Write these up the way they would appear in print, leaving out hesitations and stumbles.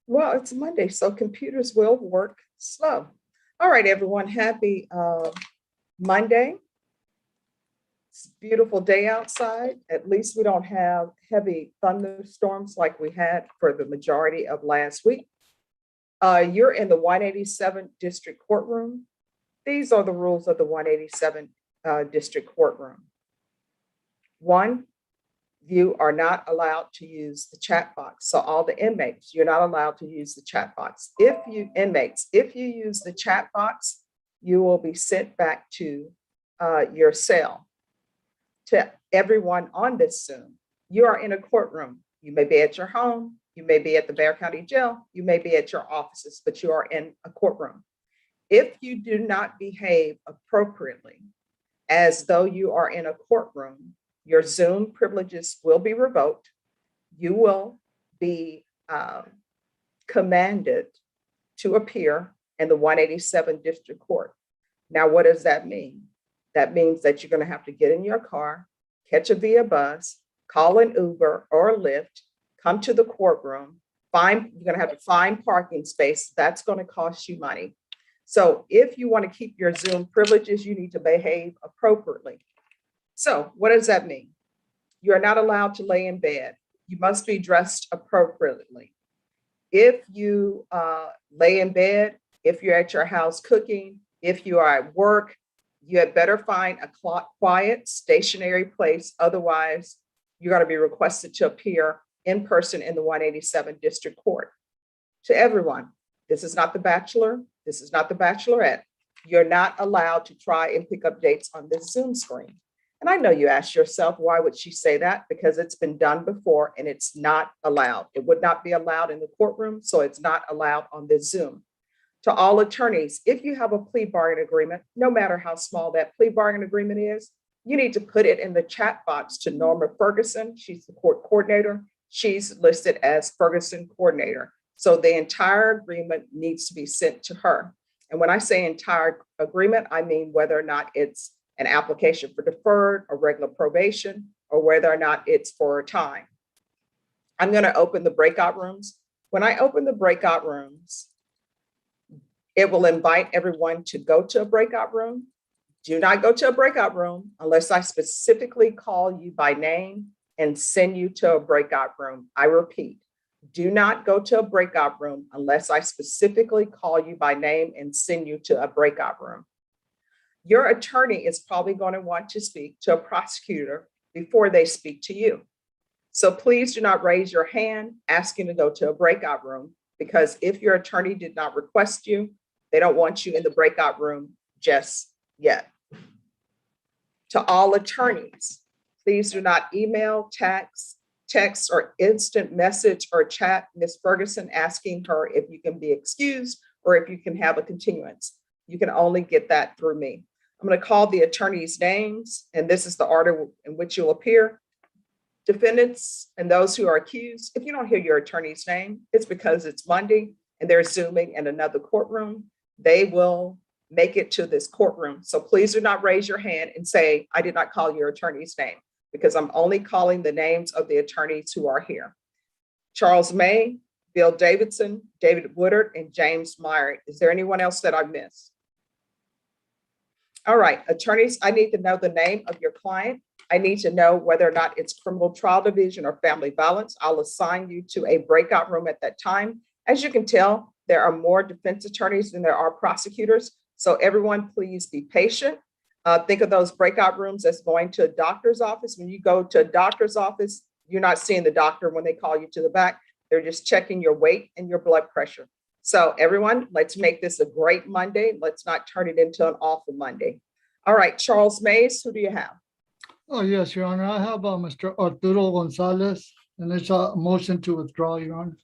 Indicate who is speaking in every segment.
Speaker 1: Well, it's Monday, so computers will work slow. All right, everyone, happy Monday. It's a beautiful day outside. At least we don't have heavy thunderstorms like we had for the majority of last week. You're in the 187 District Courtroom. These are the rules of the 187 District Courtroom. One, you are not allowed to use the chat box. So all the inmates, you're not allowed to use the chat box. If you use the chat box, you will be sent back to your cell. To everyone on this Zoom, you are in a courtroom. You may be at your home, you may be at the Bexar County Jail, you may be at your offices, but you are in a courtroom. If you do not behave appropriately, as though you are in a courtroom, your Zoom privileges will be revoked. You will be commanded to appear in the 187 District Court. Now, what does that mean? That means that you're going to have to get in your car, catch a via bus, call an Uber or a Lyft, come to the courtroom, you're going to have to find parking space. That's going to cost you money. So if you want to keep your Zoom privileges, you need to behave appropriately. So what does that mean? You are not allowed to lay in bed. You must be dressed appropriately. If you lay in bed, if you're at your house cooking, if you are at work, you had better find a quiet, stationary place. Otherwise, you're going to be requested to appear in person in the 187 District Court. To everyone, this is not The Bachelor. This is not The Bachelorette. You're not allowed to try and pick up dates on this Zoom screen. And I know you ask yourself, why would she say that? Because it's been done before and it's not allowed. It would not be allowed in the courtroom, so it's not allowed on this Zoom. To all attorneys, if you have a plea bargain agreement, no matter how small that plea bargain agreement is, you need to put it in the chat box to Norma Ferguson. She's the court coordinator. She's listed as Ferguson coordinator. So the entire agreement needs to be sent to her. And when I say entire agreement, I mean whether or not it's an application for deferred or regular probation, or whether or not it's for a time. I'm going to open the breakout rooms. When I open the breakout rooms, it will invite everyone to go to a breakout room. Do not go to a breakout room unless I specifically call you by name and send you to a breakout room. I repeat, do not go to a breakout room unless I specifically call you by name and send you to a breakout room. Your attorney is probably going to want to speak to a prosecutor before they speak to you. So please do not raise your hand asking to go to a breakout room, because if your attorney did not request you, they don't want you in the breakout room just yet. To all attorneys, please do not email, text, or instant message or chat Ms. Ferguson asking her if you can be excused or if you can have a continuance. You can only get that through me. I'm going to call the attorneys' names, and this is the order in which you'll appear. Defendants and those who are accused, if you don't hear your attorney's name, it's because it's Monday and they're Zooming in another courtroom. They will make it to this courtroom. So please do not raise your hand and say, I did not call your attorney's name, because I'm only calling the names of the attorneys who are here. Charles May, Bill Davidson, David Woodard, and James Meyer. Is there anyone else that I missed? All right, attorneys, I need to know the name of your client. I need to know whether or not it's criminal trial division or family violence. I'll assign you to a breakout room at that time. As you can tell, there are more defense attorneys than there are prosecutors. So everyone, please be patient. Think of those breakout rooms as going to a doctor's office. When you go to a doctor's office, you're not seeing the doctor when they call you to the back. They're just checking your weight and your blood pressure. So everyone, let's make this a great Monday. Let's not turn it into an awful Monday. All right, Charles Mays, who do you have?
Speaker 2: Oh, yes, Your Honor. I have Mr. Arturo Gonzalez, and it's a motion to withdraw, Your Honor.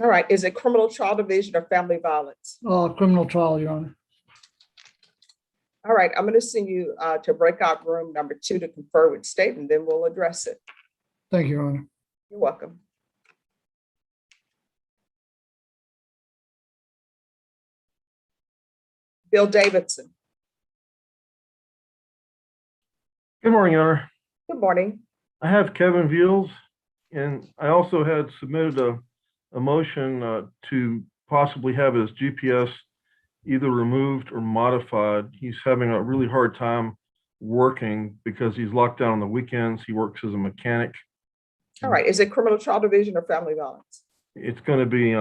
Speaker 1: All right, is it criminal trial division or family violence?
Speaker 2: Criminal trial, Your Honor.
Speaker 1: All right, I'm going to send you to breakout room number 2 to confer with state, and then we'll address it.
Speaker 2: Thank you, Your Honor.
Speaker 1: You're welcome. Bill Davidson.
Speaker 3: Good morning, Your Honor.
Speaker 1: Good morning.
Speaker 3: I have Kevin Veals, and I also had submitted a motion to possibly have his GPS either removed or modified. He's having a really hard time working because he's locked down on the weekends. He works as a mechanic.
Speaker 1: All right, is it criminal trial division or family violence?
Speaker 3: It's going to be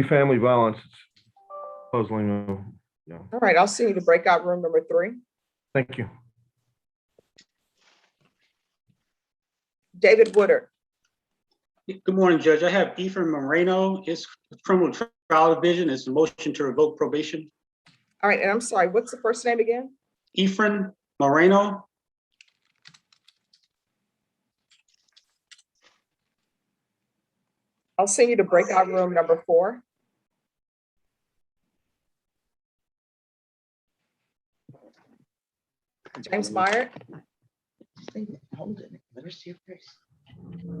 Speaker 3: family violence. It's puzzling. Yeah.
Speaker 1: All right, I'll see you to breakout room number 3.
Speaker 3: Thank you.
Speaker 1: David Woodard.
Speaker 4: Good morning, Judge. I have Ephraim Moreno. It's criminal trial division. It's a motion to revoke probation.
Speaker 1: All right, and I'm sorry, what's the first name again?
Speaker 4: Ephraim Moreno.
Speaker 1: I'll send you to breakout room number 4. James Meyer.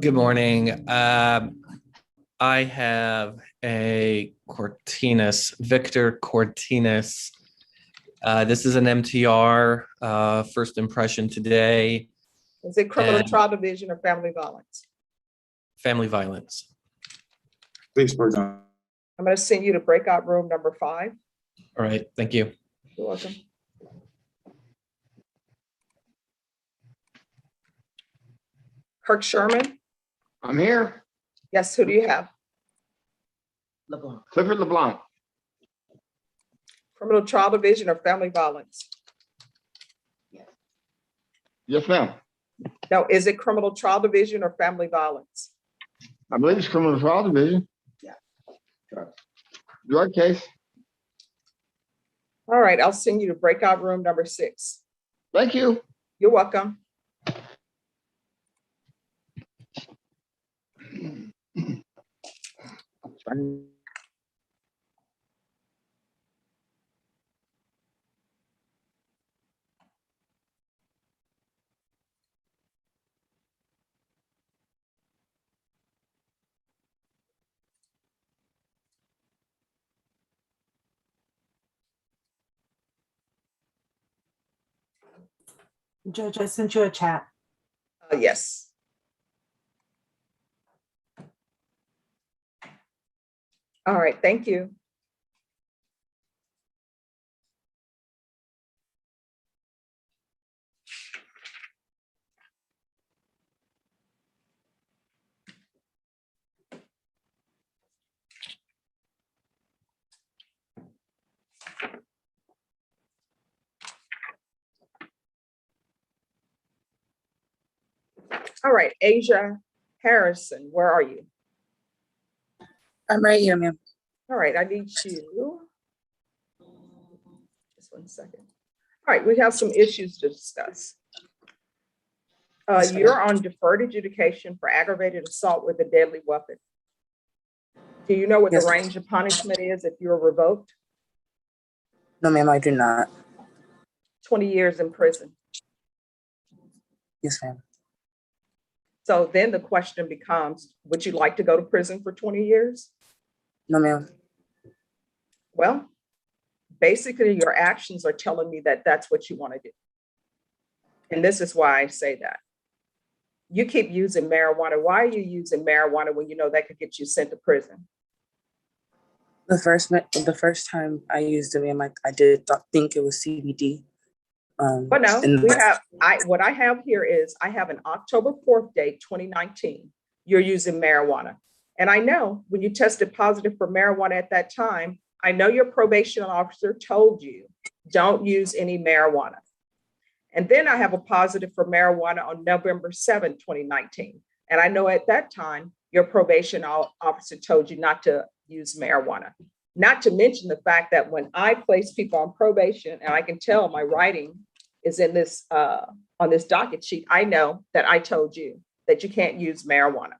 Speaker 5: Good morning. I have a Victor Cortinas. This is an MTR, first impression today,
Speaker 1: Is it criminal
Speaker 5: And-
Speaker 1: trial division or family violence?
Speaker 5: family violence.
Speaker 6: Please, President.
Speaker 1: I'm going to send you to breakout room number 5.
Speaker 5: All right, thank you.
Speaker 1: You're welcome. Kirk Sherman.
Speaker 6: I'm here.
Speaker 1: Yes, who do you have?
Speaker 6: Clifford LeBlanc.
Speaker 1: Criminal trial division or family violence?
Speaker 6: Yes, ma'am.
Speaker 1: No, is it criminal trial division or family violence?
Speaker 6: I believe it's criminal trial division.
Speaker 1: Yeah.
Speaker 6: Drug case.
Speaker 1: All right, I'll send you to breakout room number 6.
Speaker 6: Thank you.
Speaker 1: You're welcome.
Speaker 7: Judge, I sent you a chat.
Speaker 1: Yes. All right, thank you. All right, Asia Harrison, where are you?
Speaker 8: I'm right here, ma'am.
Speaker 1: All right, I need you. Just 1 second. All right, we have some issues to discuss. You're on deferred adjudication for aggravated assault with a deadly weapon. Do you know what the
Speaker 8: Yes.
Speaker 1: range of punishment is if you're revoked?
Speaker 8: No, ma'am, I do not.
Speaker 1: 20 years in prison.
Speaker 8: Yes, ma'am.
Speaker 1: So then the question becomes, would you like to go to prison for 20 years?
Speaker 8: No, ma'am.
Speaker 1: Well, basically your actions are telling me that that's what you want to do. And this is why I say that. You keep using marijuana. Why are you using marijuana when you know that could get you sent to prison?
Speaker 8: The first time I used it, ma'am, I did think it was CBD.
Speaker 1: But no,
Speaker 8: and
Speaker 1: what I have here is I have an October 4th date, 2019. You're using marijuana. And I know when you tested positive for marijuana at that time, I know your probation officer told you, don't use any marijuana. And then I have a positive for marijuana on November 7th, 2019. And I know at that time, your probation officer told you not to use marijuana. Not to mention the fact that when I place people on probation, and I can tell my writing is in this on this docket sheet, I know that I told you that you can't use marijuana.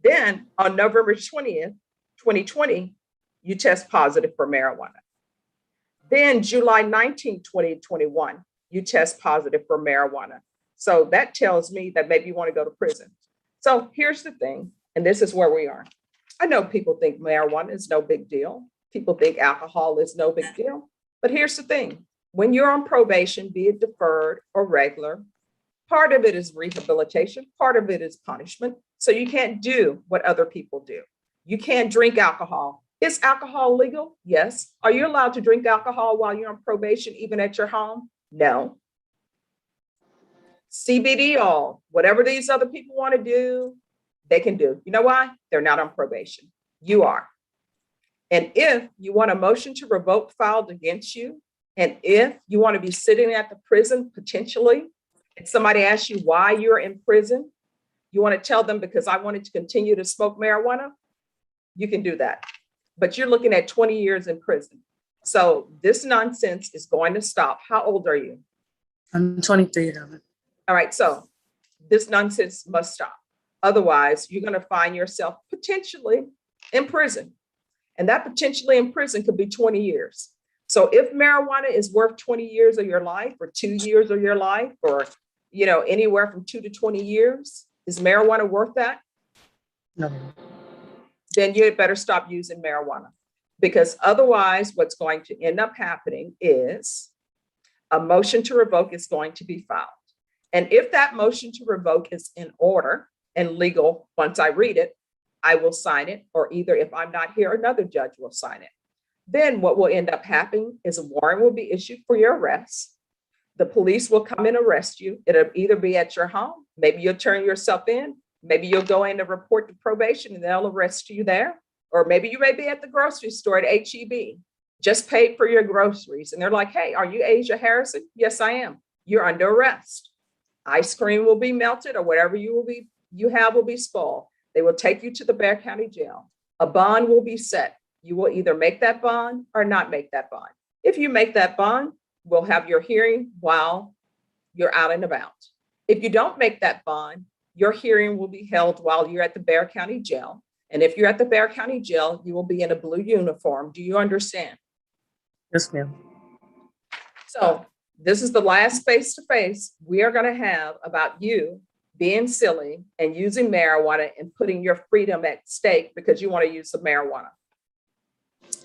Speaker 1: Then on November 20th, 2020, you test positive for marijuana. Then July 19, 2021, you test positive for marijuana. So that tells me that maybe you want to go to prison. So here's the thing, and this is where we are. I know people think marijuana is no big deal. People think alcohol is no big deal. But here's the thing. When you're on probation, be it deferred or regular, part of it is rehabilitation, part of it is punishment. So you can't do what other people do. You can't drink alcohol. Is alcohol legal? Yes. Are you allowed to drink alcohol while you're on probation, even at your home? No. CBD oil, whatever these other people want to do, they can do. You know why? They're not on probation. You are. And if you want a motion to revoke filed against you, and if you want to be sitting at the prison potentially, and somebody asks you why you're in prison, you want to tell them because I wanted to continue to smoke marijuana, you can do that. But you're looking at 20 years in prison. So this nonsense is going to stop. How old are you?
Speaker 8: I'm 23, Your Honor.
Speaker 1: All right, so this nonsense must stop. Otherwise, you're going to find yourself potentially in prison. And that potentially in prison could be 20 years. So if marijuana is worth 20 years of your life or 2 years of your life or, anywhere from 2 to 20 years, is marijuana worth that?
Speaker 8: No.
Speaker 1: Then you better stop using marijuana, because otherwise what's going to end up happening is a motion to revoke is going to be filed. And if that motion to revoke is in order and legal, once I read it, I will sign it, or either if I'm not here, another judge will sign it. Then what will end up happening is a warrant will be issued for your arrest. The police will come and arrest you. It'll either be at your home, maybe you'll turn yourself in, maybe you'll go in to report to probation and they'll arrest you there. Or maybe you may be at the grocery store at HEB, just paid for your groceries. And they're like, hey, are you Asia Harrison? Yes, I am. You're under arrest. Ice cream will be melted or whatever you have will be spoiled. They will take you to the Bexar County Jail. A bond will be set. You will either make that bond or not make that bond. If you make that bond, we'll have your hearing while you're out and about. If you don't make that bond, your hearing will be held while you're at the Bexar County Jail. And if you're at the Bexar County Jail, you will be in a blue uniform. Do you understand?
Speaker 8: Yes, ma'am.
Speaker 1: So this is the last face-to-face we are going to have about you being silly and using marijuana and putting your freedom at stake because you want to use some marijuana.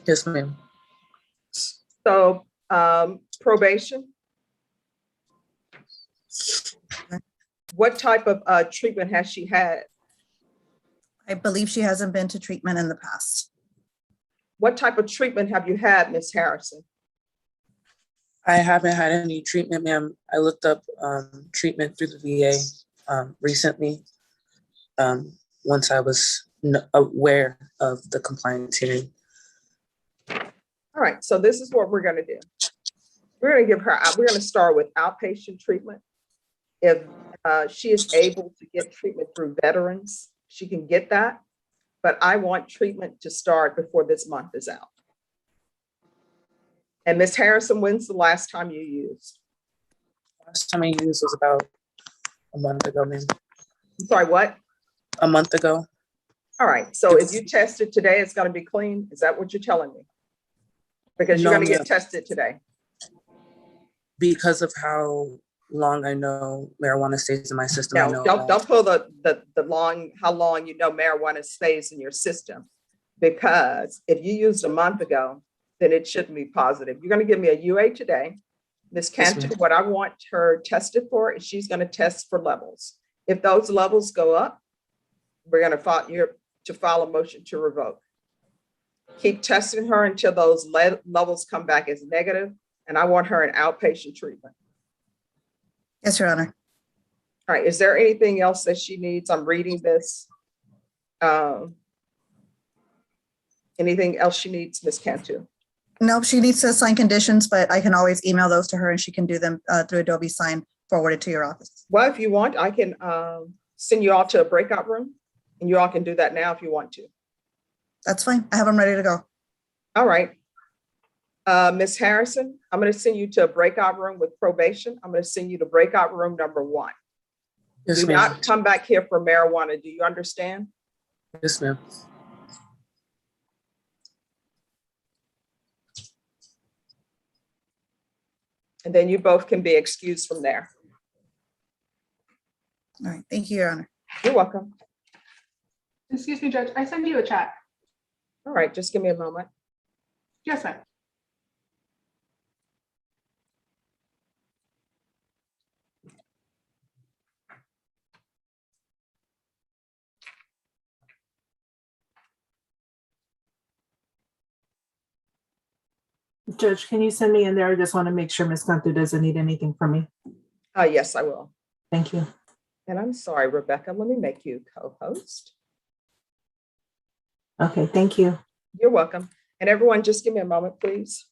Speaker 8: Yes, ma'am.
Speaker 1: So probation. What type of treatment has she had?
Speaker 9: I believe she hasn't been to treatment in the past.
Speaker 1: What type of treatment have you had, Ms. Harrison?
Speaker 8: I haven't had any treatment, ma'am. I looked up treatment through the VA recently, once I was aware of the compliance hearing.
Speaker 1: All right, so this is what we're going to do. We're going to start with outpatient treatment. If she is able to get treatment through veterans, she can get that. But I want treatment to start before this month is out. And Ms. Harrison, when's the last time you used?
Speaker 8: Last time I used was about a month ago, ma'am.
Speaker 1: I'm sorry, what?
Speaker 8: A month ago.
Speaker 1: All right, so if you test it today, it's going to be clean. Is that what you're telling me? Because you're
Speaker 8: No,
Speaker 1: going to get
Speaker 8: ma'am.
Speaker 1: tested today.
Speaker 8: Because of how long I know marijuana stays in my system. I
Speaker 1: No,
Speaker 8: know
Speaker 1: don't pull how long you know marijuana stays in your system. Because if you used a month ago, then it shouldn't be positive. You're going to give me a UA today. Ms.
Speaker 8: Yes,
Speaker 1: Cantu,
Speaker 8: ma'am.
Speaker 1: what I want her tested for is she's going to test for levels. If those levels go up, we're going to file a motion to revoke. Keep testing her until those levels come back as negative, and I want her in outpatient treatment.
Speaker 9: Yes, Your Honor.
Speaker 1: All right, is there anything else that she needs? I'm reading this. Anything else she needs, Ms. Cantu?
Speaker 9: Nope, she needs to sign conditions, but I can always email those to her and she can do them through Adobe Sign, forwarded to your office.
Speaker 1: Well, if you want, I can send you all to a breakout room, and you all can do that now if you want to.
Speaker 9: That's fine. I have them ready to go.
Speaker 1: All right. Ms. Harrison, I'm going to send you to a breakout room with probation. I'm going to send you to breakout room number 1.
Speaker 8: Yes,
Speaker 1: Do
Speaker 8: ma'am.
Speaker 1: not come back here for marijuana. Do you understand?
Speaker 8: Yes, ma'am.
Speaker 1: And then you both can be excused from there.
Speaker 9: All right. Thank you, Your Honor.
Speaker 1: You're welcome.
Speaker 10: Excuse me, Judge, I sent you a chat.
Speaker 1: All right, just give me a moment.
Speaker 10: Yes, ma'am.
Speaker 7: Judge, can you send me in there? I just want to make sure Ms. Gunther doesn't need anything from me.
Speaker 1: Yes, I will.
Speaker 7: Thank you.
Speaker 1: And I'm sorry, Rebecca, let me make you co-host.
Speaker 7: Okay, thank you.
Speaker 1: You're welcome. And everyone, just give me a moment, please.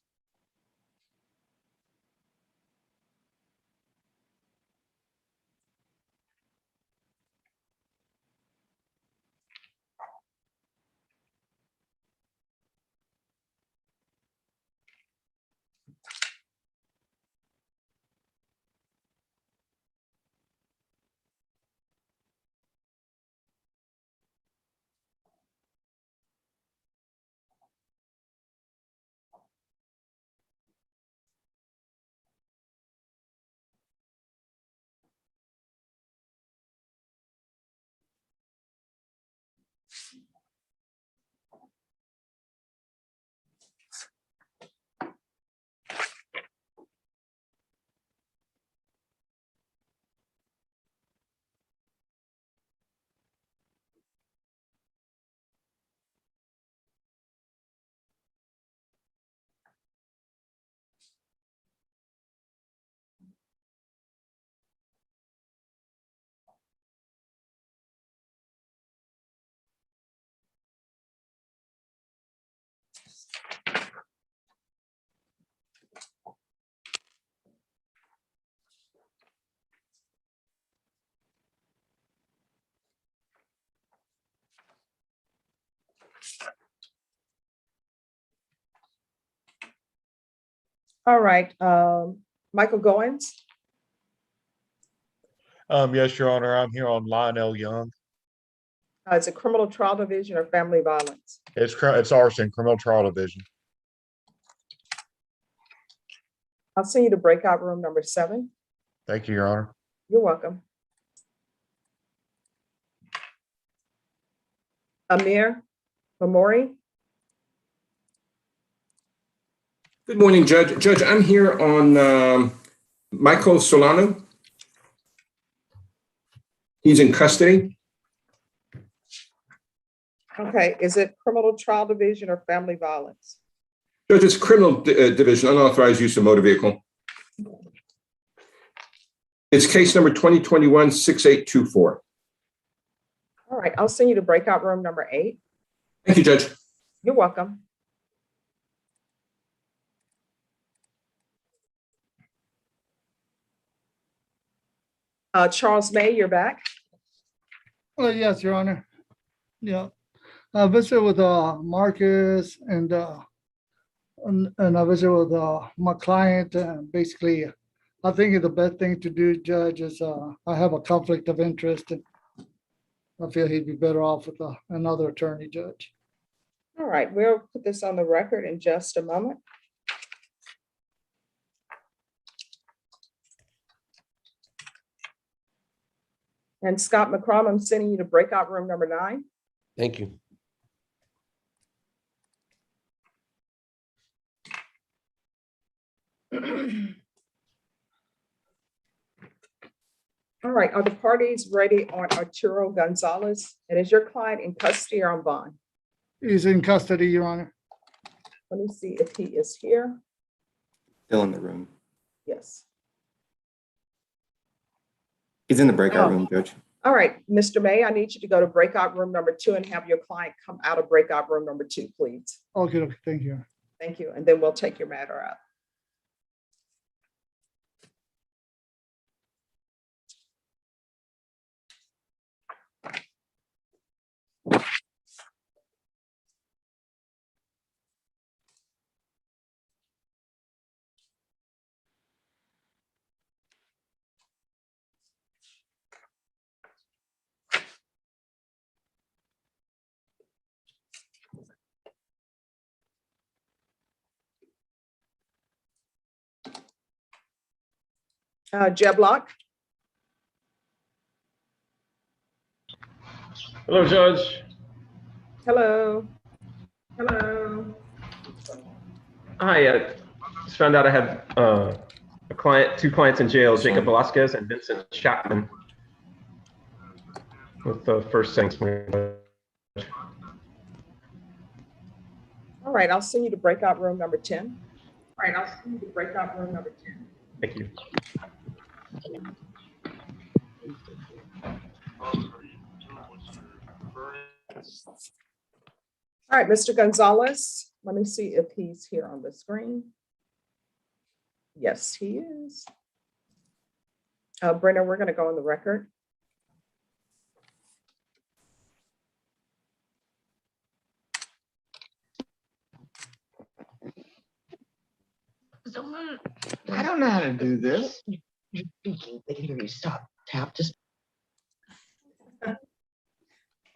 Speaker 1: All right, Michael Goins.
Speaker 11: Yes, Your Honor, I'm here on Lionel Young.
Speaker 1: Is it criminal trial division or family violence?
Speaker 11: It's arson, criminal trial division.
Speaker 1: I'll send you to breakout room number 7.
Speaker 11: Thank you, Your Honor.
Speaker 1: You're welcome. Amir Mamori.
Speaker 12: Good morning, Judge. Judge, I'm here on Michael Solano. He's in custody.
Speaker 1: Okay, is it criminal trial division or family violence?
Speaker 12: Judge, it's criminal division, unauthorized use of motor vehicle. It's case number 2021-6824.
Speaker 1: All right, I'll send you to breakout room number 8.
Speaker 12: Thank you, Judge.
Speaker 1: You're welcome. Charles May, you're back.
Speaker 2: Yes, Your Honor. Yeah. I visited with Marcus and I visited with my client. Basically, I think the best thing to do, Judge, is I have a conflict of interest, and I feel he'd be better off with another attorney, Judge.
Speaker 1: All right, we'll put this on the record in just a moment. And Scott McCrum, I'm sending you to breakout room number 9.
Speaker 12: Thank you.
Speaker 1: All right, are the parties ready on Arturo Gonzalez? And is your client in custody or on bond?
Speaker 2: He's in custody, Your Honor.
Speaker 1: Let me see if he is here.
Speaker 13: Still in the room.
Speaker 1: Yes.
Speaker 13: He's in the breakout room, Judge.
Speaker 1: All right, Mr. May, I need you to go to breakout room number 2 and have your client come out of breakout room number 2, please.
Speaker 2: Okay, thank you.
Speaker 1: Thank you. And then we'll take your matter up. Jeb Locke.
Speaker 14: Hello, Judge.
Speaker 1: Hello. Hello.
Speaker 14: Hi, I just found out I have two clients in jail, Jacob Velasquez and Vincent Chapman, with the first sanction.
Speaker 1: All right, I'll send you to breakout room number 10. right, I'll see you to breakout room number 10.
Speaker 14: Thank you.
Speaker 1: All right, Mr. Gonzalez, let me see if he's here on the screen. Yes, he is. Brenda, we're going to go on the record.
Speaker 6: I don't know how to do this.
Speaker 1: Stop, tap, just.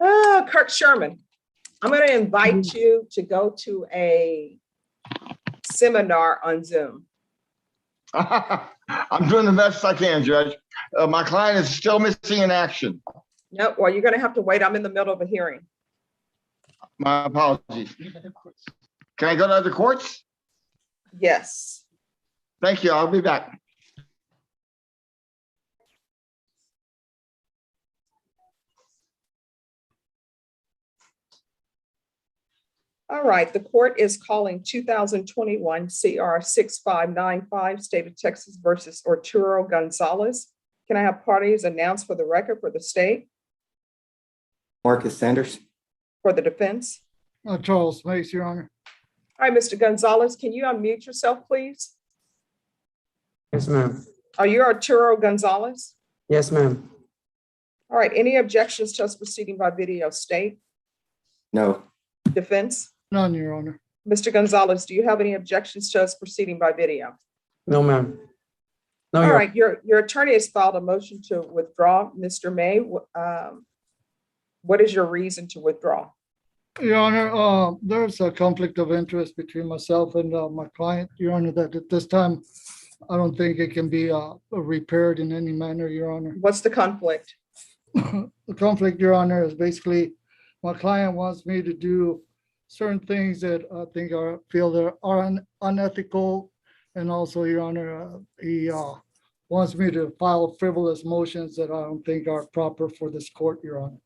Speaker 1: Kirk Sherman, I'm going to invite you to go to a seminar on Zoom.
Speaker 6: I'm doing the best I can, Judge. My client is still missing in action.
Speaker 1: No, well, you're going to have to wait. I'm in the middle of a hearing.
Speaker 6: My apologies. Can I go to other courts?
Speaker 1: Yes.
Speaker 6: Thank you. I'll be back.
Speaker 1: All right, the court is calling 2021 CR 6595, State of Texas versus Arturo Gonzalez. Can I have parties announced for the record for the state,
Speaker 13: Marcus Sanders.
Speaker 1: for the defense?
Speaker 2: Charles Mace, Your Honor.
Speaker 1: All right, Mr. Gonzalez, can you unmute yourself, please?
Speaker 15: Yes, ma'am.
Speaker 1: Are you Arturo Gonzalez?
Speaker 15: Yes, ma'am.
Speaker 1: All right, any objections to us proceeding by video, state,
Speaker 13: No.
Speaker 1: defense?
Speaker 2: None, Your Honor.
Speaker 1: Mr. Gonzalez, do you have any objections to us proceeding by video?
Speaker 15: No, ma'am. No,
Speaker 1: All
Speaker 15: Your
Speaker 1: right, your attorney has filed a motion to withdraw. Mr. May, what is your reason to withdraw?
Speaker 2: Your Honor, there's a conflict of interest between myself and my client, Your Honor, that at this time, I don't think it can be repaired in any manner, Your Honor.
Speaker 1: What's the conflict?
Speaker 2: The conflict, Your Honor, is basically my client wants me to do certain things that I think feel that are unethical. And also, Your Honor, he wants me to file frivolous motions that I don't think are proper for this court, Your Honor.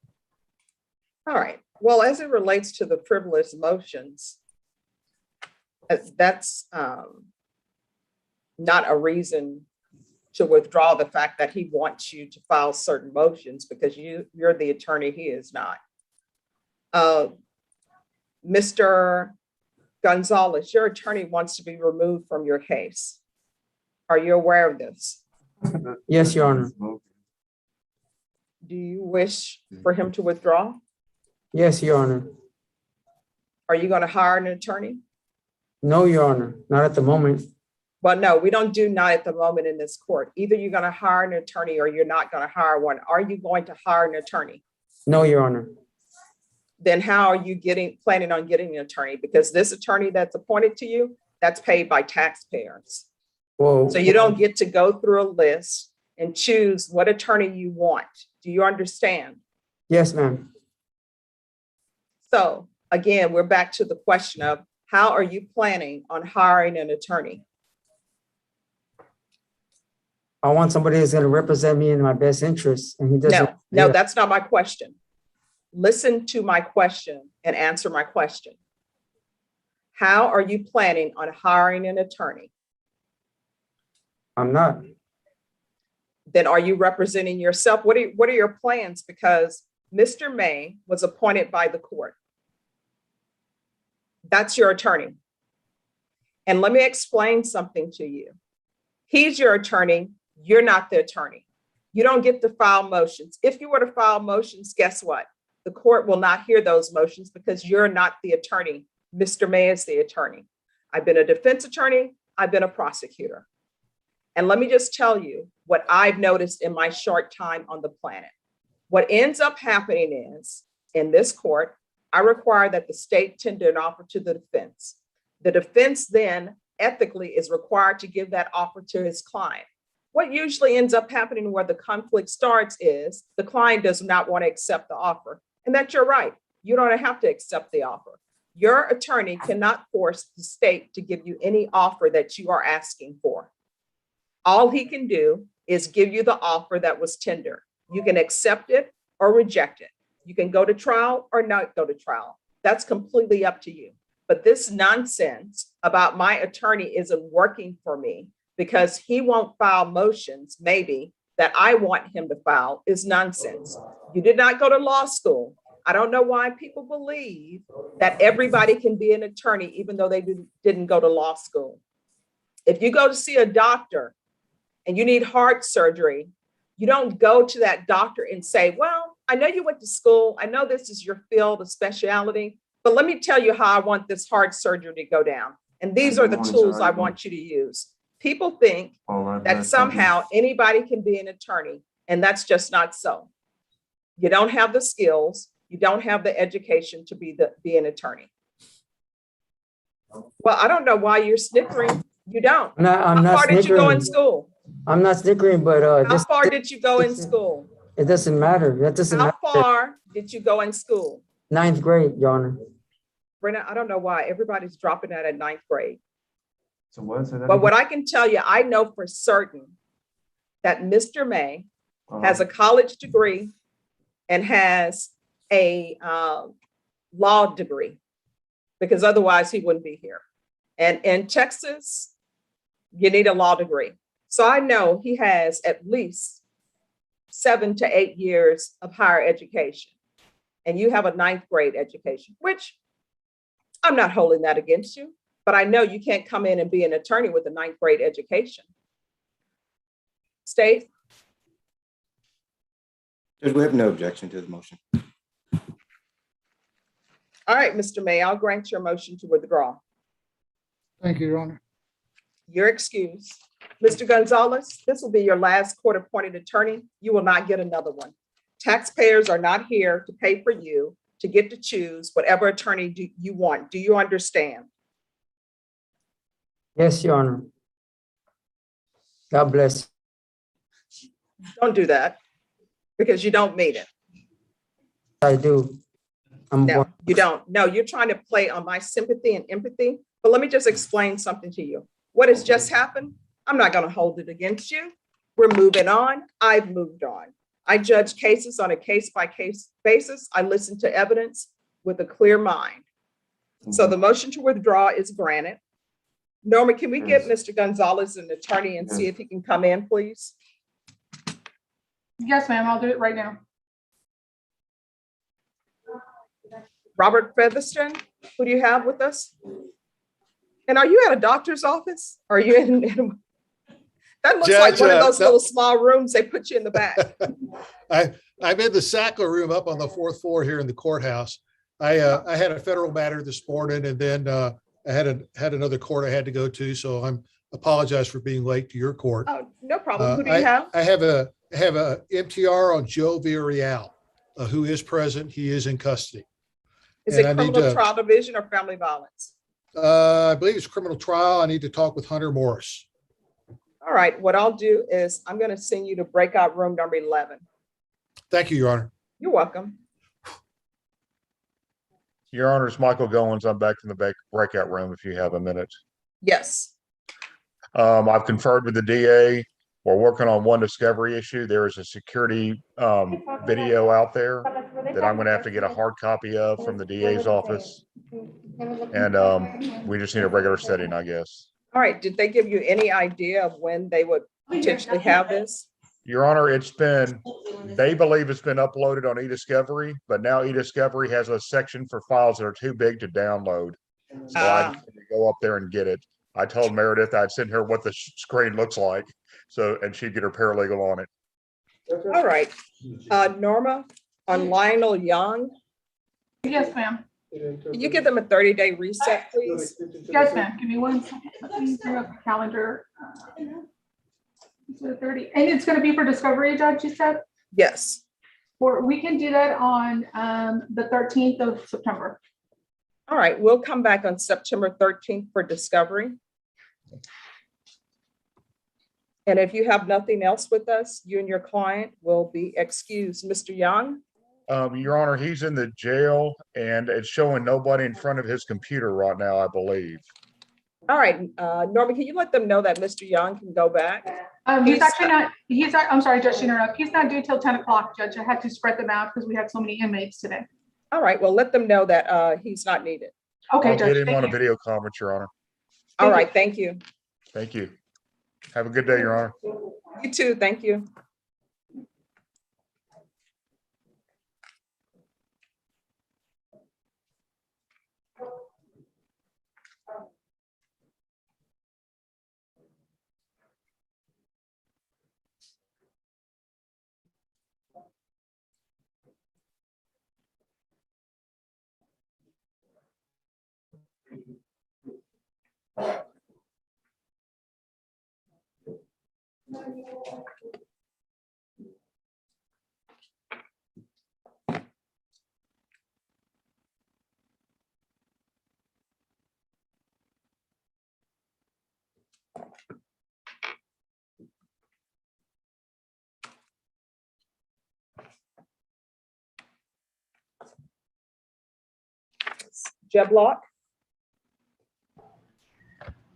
Speaker 1: All right. Well, as it relates to the frivolous motions, that's not a reason to withdraw the fact that he wants you to file certain motions because you're the attorney, he is not. Mr. Gonzalez, your attorney wants to be removed from your case. Are you aware of this?
Speaker 15: Yes, Your Honor.
Speaker 1: Do you wish for him to withdraw?
Speaker 15: Yes, Your Honor.
Speaker 1: Are you going to hire an attorney?
Speaker 15: No, Your Honor. Not at the moment.
Speaker 1: Well, no, we don't do not at the moment in this court. Either you're going to hire an attorney or you're not going to hire one. Are you going to hire an attorney?
Speaker 15: No, Your Honor.
Speaker 1: Then how are you planning on getting an attorney? Because this attorney that's appointed to you, that's paid by taxpayers.
Speaker 15: Whoa.
Speaker 1: So you don't get to go through a list and choose what attorney you want. Do you understand?
Speaker 15: Yes, ma'am.
Speaker 1: So again, we're back to the question of how are you planning on hiring an attorney?
Speaker 15: I want somebody that's going to represent me in my best interest, and he doesn't.
Speaker 1: No, that's not my question. Listen to my question and answer my question. How are you planning on hiring an attorney?
Speaker 15: I'm not.
Speaker 1: Then are you representing yourself? What are your plans? Because Mr. May was appointed by the court. That's your attorney. And let me explain something to you. He's your attorney. You're not the attorney. You don't get to file motions. If you were to file motions, guess what? The court will not hear those motions because you're not the attorney. Mr. May is the attorney. I've been a defense attorney. I've been a prosecutor. And let me just tell you what I've noticed in my short time on the planet. What ends up happening is, in this court, I require that the state tender an offer to the defense. The defense then ethically is required to give that offer to his client. What usually ends up happening where the conflict starts is the client does not want to accept the offer. And that's your right. You don't have to accept the offer. Your attorney cannot force the state to give you any offer that you are asking for. All he can do is give you the offer that was tendered. You can accept it or reject it. You can go to trial or not go to trial. That's completely up to you. But this nonsense about my attorney isn't working for me because he won't file motions, maybe, that I want him to file is nonsense. You did not go to law school. I don't know why people believe that everybody can be an attorney, even though they didn't go to law school. If you go to see a doctor and you need heart surgery, you don't go to that doctor and say, well, I know you went to school. I know this is your field of specialty, but let me tell you how I want this heart surgery to go down. And these are the tools I want you to use. People think that somehow anybody can be an attorney, and that's just not so. You don't have the skills. You don't have the education to be an attorney. Well, I don't know why you're snickering. You don't.
Speaker 15: I'm
Speaker 1: How
Speaker 15: not
Speaker 1: far did you go in
Speaker 15: snickering.
Speaker 1: school?
Speaker 15: I'm not snickering, but
Speaker 1: How far did you go in school?
Speaker 15: it doesn't matter. That doesn't
Speaker 1: How
Speaker 15: matter.
Speaker 1: far did you go in school?
Speaker 15: 9th grade, Your Honor.
Speaker 1: Brenda, I don't know why everybody's dropping out at 9th grade.
Speaker 13: So what? So
Speaker 1: But what I can tell you, I know for certain that Mr. May has a college degree and has a law degree, because otherwise he wouldn't be here. And in Texas, you need a law degree. So I know he has at least 7 to 8 years of higher education. And you have a 9th grade education, which I'm not holding that against you, but I know you can't come in and be an attorney with a 9th grade education. State?
Speaker 13: Judge, we have no objection to the motion.
Speaker 1: All right, Mr. May, I'll grant your motion to withdraw.
Speaker 2: Thank you, Your Honor.
Speaker 1: You're excused. Mr. Gonzalez, this will be your last court-appointed attorney. You will not get another one. Taxpayers are not here to pay for you to get to choose whatever attorney you want. Do you understand?
Speaker 15: Yes, Your Honor. God bless.
Speaker 1: Don't do that because you don't mean it.
Speaker 15: I do.
Speaker 1: No, you don't. No, you're trying to play on my sympathy and empathy. But let me just explain something to you. What has just happened, I'm not going to hold it against you. We're moving on. I've moved on. I judge cases on a case-by-case basis. I listen to evidence with a clear mind. So the motion to withdraw is granted. Norma, can we get Mr. Gonzalez an attorney and see if he can come in, please?
Speaker 10: Yes, ma'am, I'll do it right now.
Speaker 1: Robert Featherston, who do you have with us? And are you at a doctor's office? Are you in that looks like one of those little small rooms they put you in the back.
Speaker 16: I'm in the Sackler room up on the 4th floor here in the courthouse. I had a federal matter this morning, and then I had another court I had to go to, so I'm apologize for being late to your court.
Speaker 1: Oh, no problem. Who do you have?
Speaker 16: I have a MTR on Joe Villarreal, who is present. He is in custody.
Speaker 1: Is it criminal trial division or family violence?
Speaker 16: I believe it's criminal trial. I need to talk with Hunter Morris.
Speaker 1: All right, what I'll do is I'm going to send you to breakout room number 11.
Speaker 16: Thank you, Your Honor.
Speaker 1: You're welcome.
Speaker 11: Your Honor, it's Michael Goins. I'm back in the breakout room if you have a minute.
Speaker 1: Yes.
Speaker 11: I've conferred with the DA. We're working on one discovery issue. There is a security video out there that I'm going to have to get a hard copy of from the DA's office. And we just need a regular setting, I guess.
Speaker 1: All right, did they give you any idea of when they would potentially have this?
Speaker 11: Your Honor, they believe it's been uploaded on eDiscovery, but now eDiscovery has a section for files that are too big to download. So I need to go up there and get it. I told Meredith I'd send her what the screen looks like, and she'd get her paralegal on it.
Speaker 1: All right, Norma, on Lionel Young.
Speaker 10: Yes, ma'am.
Speaker 1: Can you give them a 30-day reset, please?
Speaker 10: Yes, ma'am. Give me 1 second. Let me bring up the calendar. So 30, and it's going to be for discovery, Judge, you said?
Speaker 1: Yes.
Speaker 10: Or we can do that on the 13th of September.
Speaker 1: All right, we'll come back on September 13th for discovery. And if you have nothing else with us, you and your client will be excused. Mr. Young?
Speaker 11: Your Honor, he's in the jail and it's showing nobody in front of his computer right now, I believe.
Speaker 1: All right, Norma, can you let them know that Mr. Young can go back?
Speaker 10: He's actually not, I'm sorry, Judge, to interrupt. He's not due till 10 o'clock, Judge. I had to spread them out because we had so many inmates today.
Speaker 1: All right, well, let them know that he's not needed.
Speaker 10: Okay,
Speaker 11: I'll get
Speaker 10: Judge,
Speaker 11: him on
Speaker 10: thank
Speaker 11: a
Speaker 10: you.
Speaker 11: video conference, Your Honor.
Speaker 1: All right, thank you.
Speaker 11: Thank you. Have a good day, Your Honor.
Speaker 1: You too, thank you. Jeb Lock?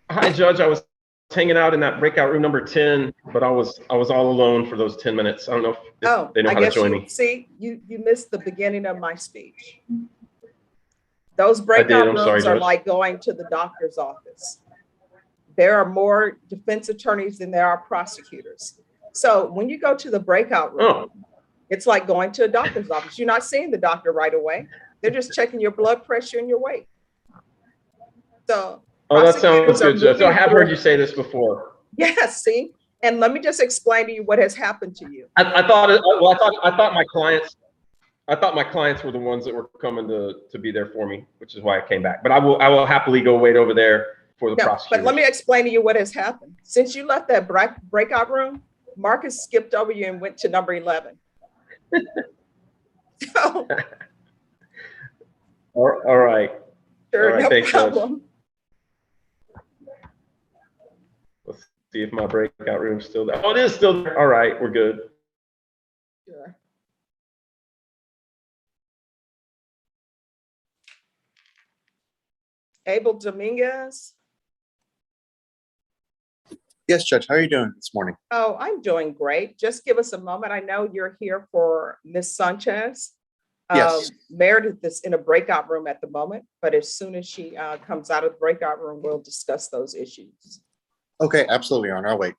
Speaker 14: Hi, Judge. I was hanging out in that breakout room number 10, but I was all alone for those 10 minutes. I don't know if they know
Speaker 1: I
Speaker 14: how to
Speaker 1: guess
Speaker 14: join
Speaker 1: you,
Speaker 14: me.
Speaker 1: see, you missed the beginning of my speech. Those
Speaker 14: I did.
Speaker 1: breakout
Speaker 14: I'm sorry,
Speaker 1: rooms are
Speaker 14: Judge.
Speaker 1: like going to the doctor's office. There are more defense attorneys than there are prosecutors. So when you go to the breakout room, it's like going to a doctor's office. You're not seeing the doctor right away. They're just checking your blood pressure and your weight. So
Speaker 14: Oh, that sounds
Speaker 1: prosecutors are
Speaker 14: good, Judge. So I
Speaker 1: moving
Speaker 14: have heard
Speaker 1: forward.
Speaker 14: you say this before.
Speaker 1: Yes, see? And let me just explain to you what has happened to you.
Speaker 14: I thought my clients were the ones that were coming to be there for me, which is why I came back. But I will happily go wait over there for the
Speaker 1: No,
Speaker 14: prosecutors.
Speaker 1: but let me explain to you what has happened. Since you left that breakout room, Marcus skipped over you and went to number 11. So,
Speaker 14: All right.
Speaker 1: sure,
Speaker 14: All right,
Speaker 1: no
Speaker 14: thanks, Judge.
Speaker 1: problem.
Speaker 14: Let's see if my breakout room's still there. Oh, it is still there. All right, we're good.
Speaker 1: Sure. Abel Dominguez.
Speaker 17: Yes, Judge. How are you doing this morning?
Speaker 1: Oh, I'm doing great. Just give us a moment. I know you're here for Miss Sanchez.
Speaker 17: Yes.
Speaker 1: Meredith is in a breakout room at the moment, but as soon as she comes out of the breakout room, we'll discuss those issues.
Speaker 17: Okay, absolutely, Your Honor. I'll wait.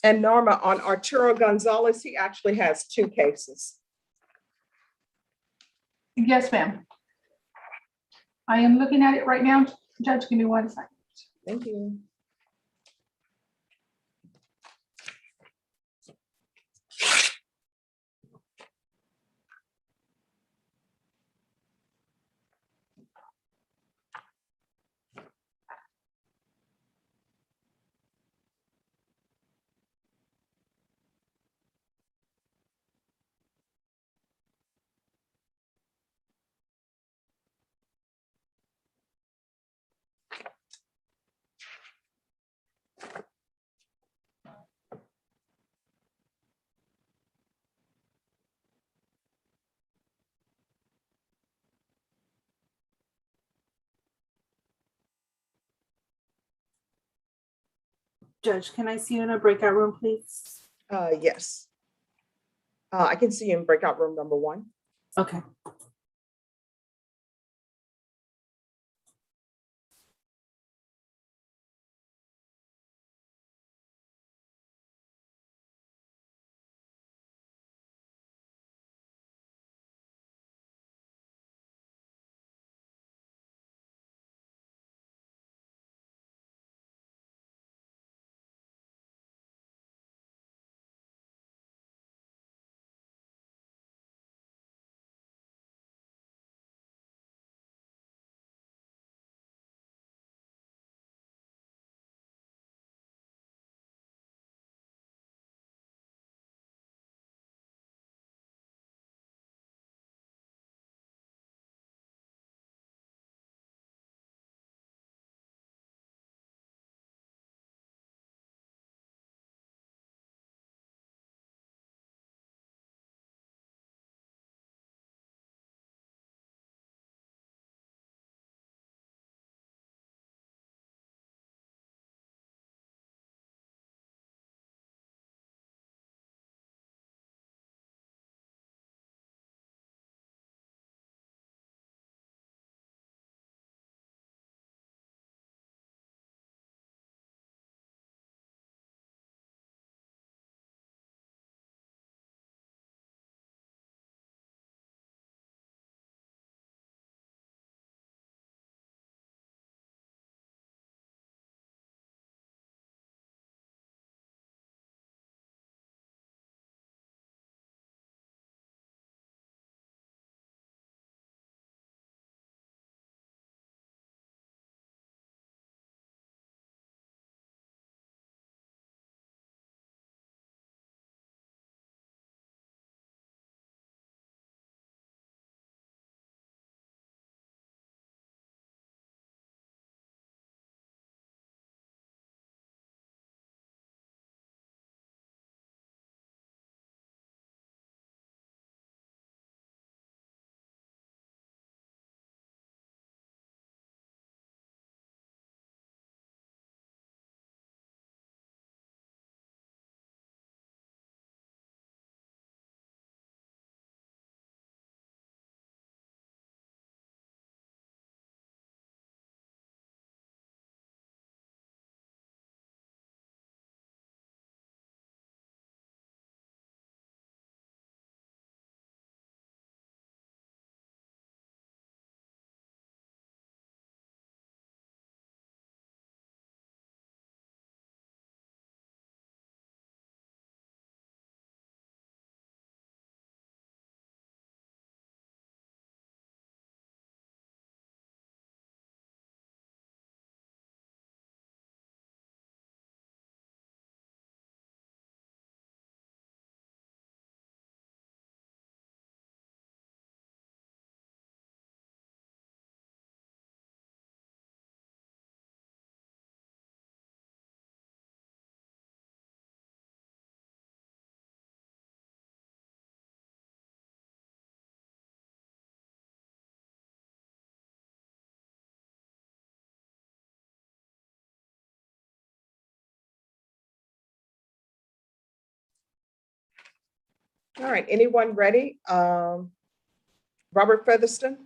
Speaker 1: And Norma, on Arturo Gonzalez, he actually has 2 cases.
Speaker 10: Yes, ma'am. I am looking at it right now. Judge, give me 1 second.
Speaker 1: Thank you.
Speaker 7: Judge, can I see you in a breakout room, please?
Speaker 1: Yes. I can see you in breakout room number 1.
Speaker 7: Okay.
Speaker 1: All right, anyone ready? Robert Featherston?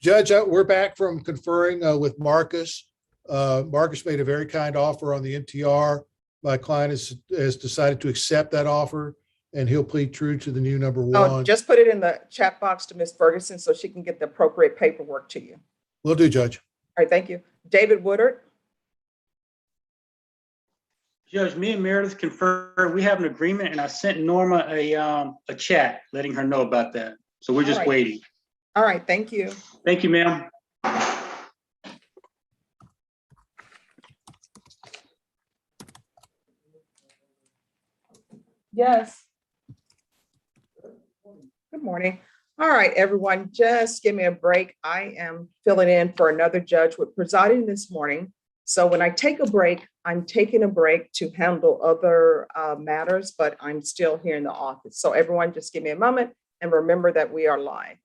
Speaker 16: Judge, we're back from conferring with Marcus. Marcus made a very kind offer on the NTR. My client has decided to accept that offer, and he'll plead true to the new number
Speaker 1: Oh,
Speaker 16: one.
Speaker 1: just put it in the chat box to Ms. Ferguson so she can get the appropriate paperwork to you.
Speaker 16: Will do, Judge.
Speaker 1: All right, thank you. David Woodard?
Speaker 4: Judge, me and Meredith confirmed, we have an agreement, and I sent Norma a chat letting her know about that. So we're just
Speaker 1: All right.
Speaker 4: waiting.
Speaker 1: All right, thank you.
Speaker 4: Thank you, ma'am.
Speaker 1: Yes. Good morning. All right, everyone, just give me a break. I am filling in for another judge with presiding this morning. So when I take a break, I'm taking a break to handle other matters, but I'm still here in the office. So everyone just give me a moment and remember that we are live.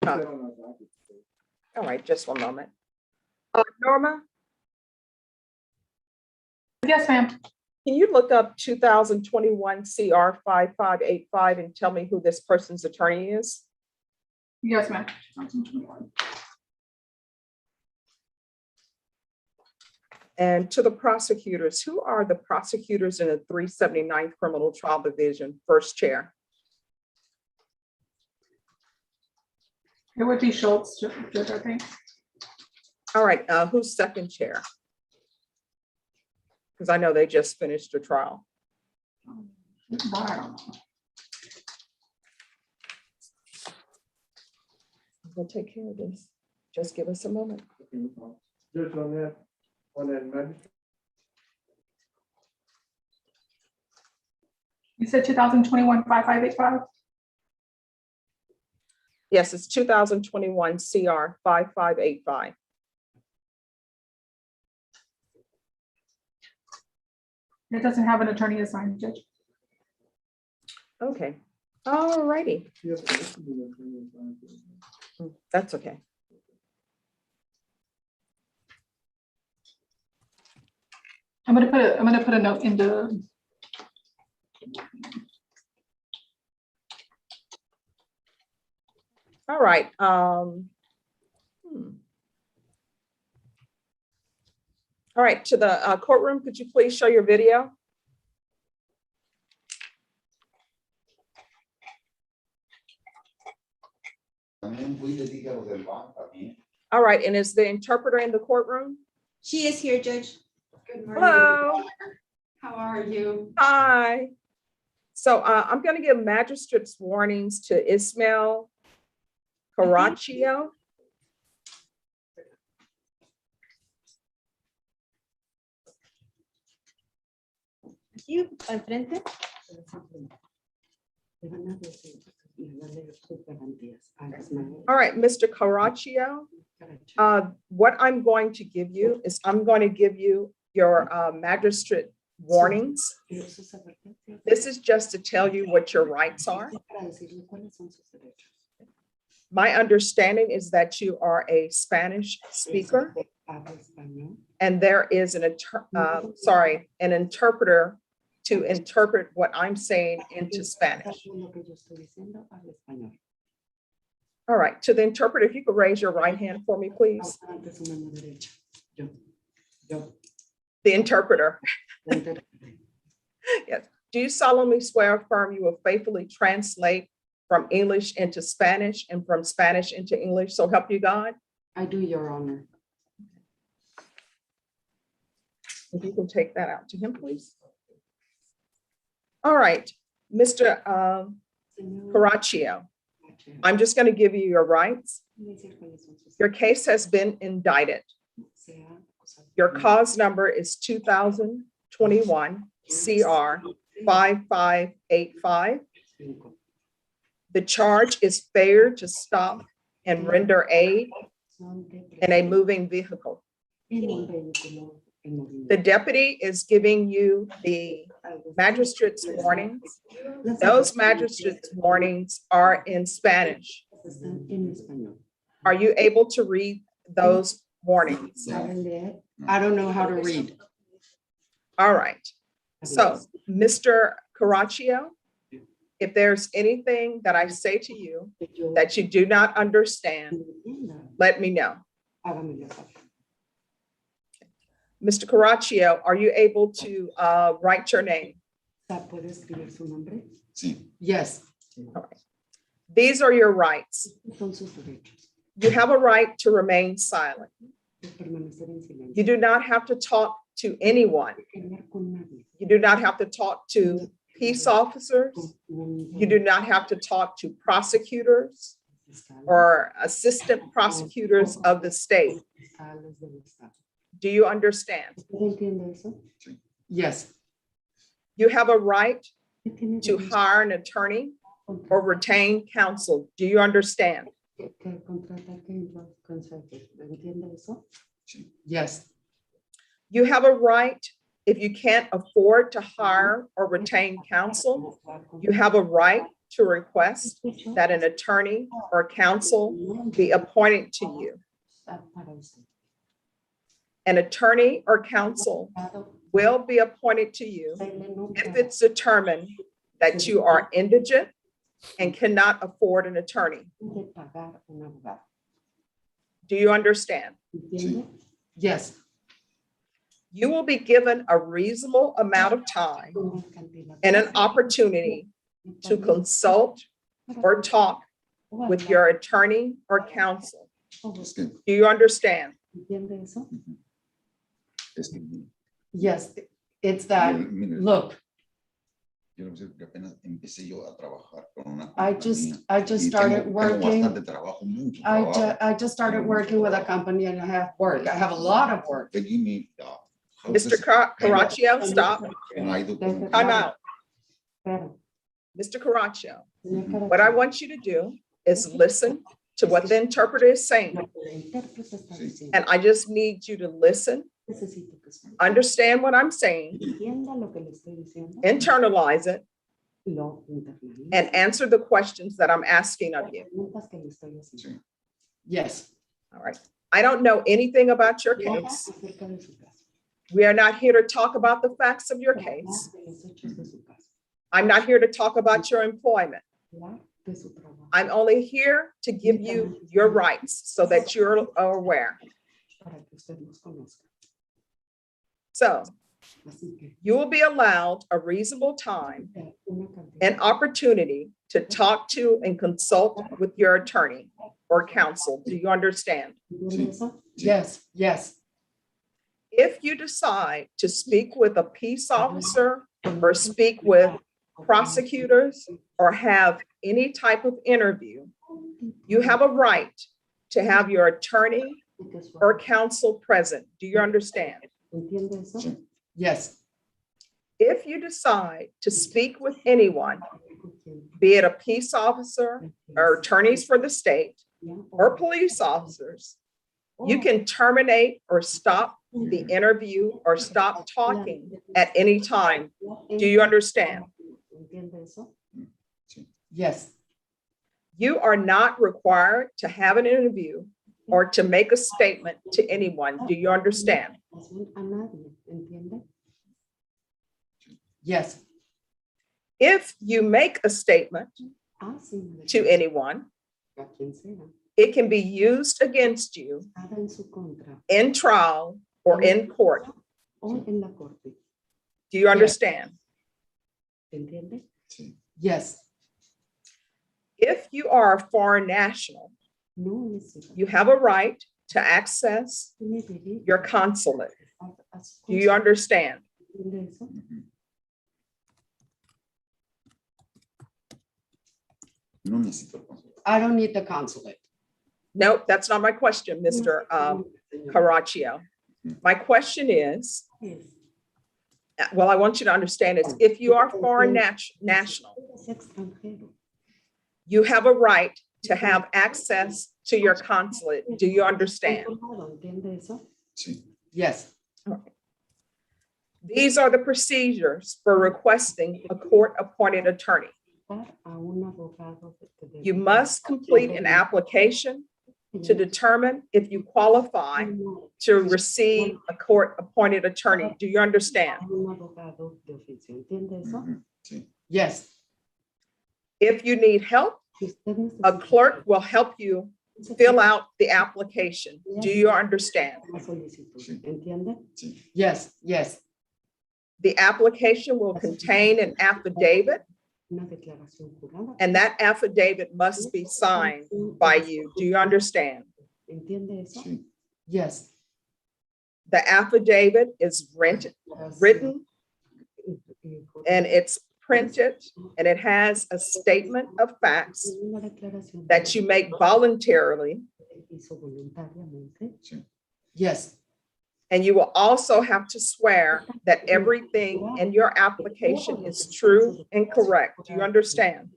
Speaker 1: All right, just one moment. Norma,
Speaker 10: Yes, ma'am.
Speaker 1: can you look up 2021 CR 5585 and tell me who this person's attorney is?
Speaker 10: Yes, ma'am. 2021.
Speaker 1: And to the prosecutors, who are the prosecutors in the 379th Criminal Trial Division, first chair?
Speaker 10: It would be Schultz, Judge, I think.
Speaker 1: All right, who's second chair? Because I know they just finished a trial.
Speaker 10: I don't know.
Speaker 1: We'll take care of this. Just give us a moment.
Speaker 3: Just on that magistrate.
Speaker 10: You said 2021 5585?
Speaker 1: Yes, it's 2021 CR 5585.
Speaker 10: It doesn't have an attorney assigned, Judge.
Speaker 1: Okay, all righty. That's okay.
Speaker 10: I'm gonna put a note in the.
Speaker 1: All right. All right, to the courtroom, could you please show your video? All right, and is the interpreter in the courtroom?
Speaker 18: She is here, Judge. Good morning.
Speaker 1: Hello.
Speaker 18: How are you?
Speaker 1: Hi. So I'm going to give magistrate's warnings to Ismail Caraccio.
Speaker 18: You, al frente.
Speaker 1: All right, Mr. Caraccio, what I'm going to give you is I'm going to give you your magistrate warnings. This is just to tell you what your rights are. My understanding is that you are a Spanish speaker and there is an interpreter to interpret what I'm saying into Spanish. All right, to the interpreter, if you could raise your right hand for me, please. The interpreter. Yes. Do you solemnly swear or affirm you will faithfully translate from English into Spanish and from Spanish into English? So help you God?
Speaker 18: I do, Your Honor.
Speaker 1: If you can take that out to him, please. All right, Mr. Caraccio, I'm just going to give you your rights. Your case has been indicted. Your cause number is 2021 CR 5585. The charge is failure to stop and render aid in a moving vehicle. The deputy is giving you the magistrate's warnings. Those magistrate's warnings are in Spanish. Are you able to read those warnings?
Speaker 18: I don't know how to read.
Speaker 1: All right. So, Mr. Caraccio, if there's anything that I say to you that you do not understand, let me know. Mr. Caraccio, are you able to write your name?
Speaker 18: Yes.
Speaker 1: All right. These are your rights. You have a right to remain silent. You do not have to talk to anyone. You do not have to talk to peace officers. You do not have to talk to prosecutors or assistant prosecutors of the state. Do you understand?
Speaker 18: Yes.
Speaker 1: You have a right to hire an attorney or retain counsel. Do you understand?
Speaker 18: Yes.
Speaker 1: You have a right, if you can't afford to hire or retain counsel, you have a right to request that an attorney or counsel be appointed to you. An attorney or counsel will be appointed to you if it's determined that you are indigent and cannot afford an attorney. Do you understand?
Speaker 18: Yes.
Speaker 1: You will be given a reasonable amount of time and an opportunity to consult or talk with your attorney or counsel. Do you understand?
Speaker 18: Yes, it's that, look, I just started working. I just started working with a company and I have work. I have a lot of work.
Speaker 1: Mr. Caraccio, stop. Time out. Mr. Caraccio, what I want you to do is listen to what the interpreter is saying. And I just need you to listen, understand what I'm saying, internalize it, and answer the questions that I'm asking of you.
Speaker 18: Yes.
Speaker 1: All right. I don't know anything about your case. We are not here to talk about the facts of your case. I'm not here to talk about your employment. I'm only here to give you your rights so that you're aware. So you will be allowed a reasonable time and opportunity to talk to and consult with your attorney or counsel. Do you understand?
Speaker 18: Yes, yes.
Speaker 1: If you decide to speak with a peace officer or speak with prosecutors or have any type of interview, you have a right to have your attorney or counsel present. Do you understand?
Speaker 18: Yes.
Speaker 1: If you decide to speak with anyone, be it a peace officer or attorneys for the state or police officers, you can terminate or stop the interview or stop talking at any time. Do you understand?
Speaker 18: Yes.
Speaker 1: You are not required to have an interview or to make a statement to anyone. Do you understand?
Speaker 18: A nadie, ¿entiende? Yes.
Speaker 1: If you make a statement
Speaker 18: Sí, me
Speaker 1: to anyone,
Speaker 18: a quien sea.
Speaker 1: it can be used against you
Speaker 18: Nada en su contra.
Speaker 1: in trial or in court.
Speaker 18: O en la corte.
Speaker 1: Do you understand?
Speaker 18: ¿Entiende? Yes.
Speaker 1: If you are a foreign national,
Speaker 18: No necesita.
Speaker 1: you have a right to access
Speaker 18: Tiene derecho
Speaker 1: your consulate.
Speaker 18: a su
Speaker 1: Do you understand?
Speaker 18: ¿Entiende eso? I don't need the consulate.
Speaker 1: Nope, that's not my question, Mr. Caraccio. My question is,
Speaker 18: Yes.
Speaker 1: well, I want you to understand is if you are foreign national,
Speaker 18: Es extranjero.
Speaker 1: you have a right to have access to your consulate. Do you understand?
Speaker 18: ¿Entiende eso? Yes.
Speaker 1: These are the procedures for requesting a court-appointed attorney.
Speaker 18: A un abogado de-
Speaker 1: You must complete an application to determine if you qualify to receive a court-appointed attorney. Do you understand?
Speaker 18: Un abogado de oficio. ¿Entiende eso? Yes.
Speaker 1: If you need help,
Speaker 18: Si usted
Speaker 1: a
Speaker 18: necesita
Speaker 1: clerk will help you fill out the application. Do you understand?
Speaker 18: una solicitud, ¿entiende? Yes, yes.
Speaker 1: The application will contain an affidavit,
Speaker 18: Una declaración jurada.
Speaker 1: and that affidavit must be signed by you. Do you understand?
Speaker 18: ¿Entiende eso? Yes.
Speaker 1: The affidavit is written and it's printed, and it has a statement of facts
Speaker 18: Una declaración
Speaker 1: that you make voluntarily,
Speaker 18: hizo voluntariamente. Yes.
Speaker 1: and you will also have to swear that everything in your application is true and correct. Do you understand?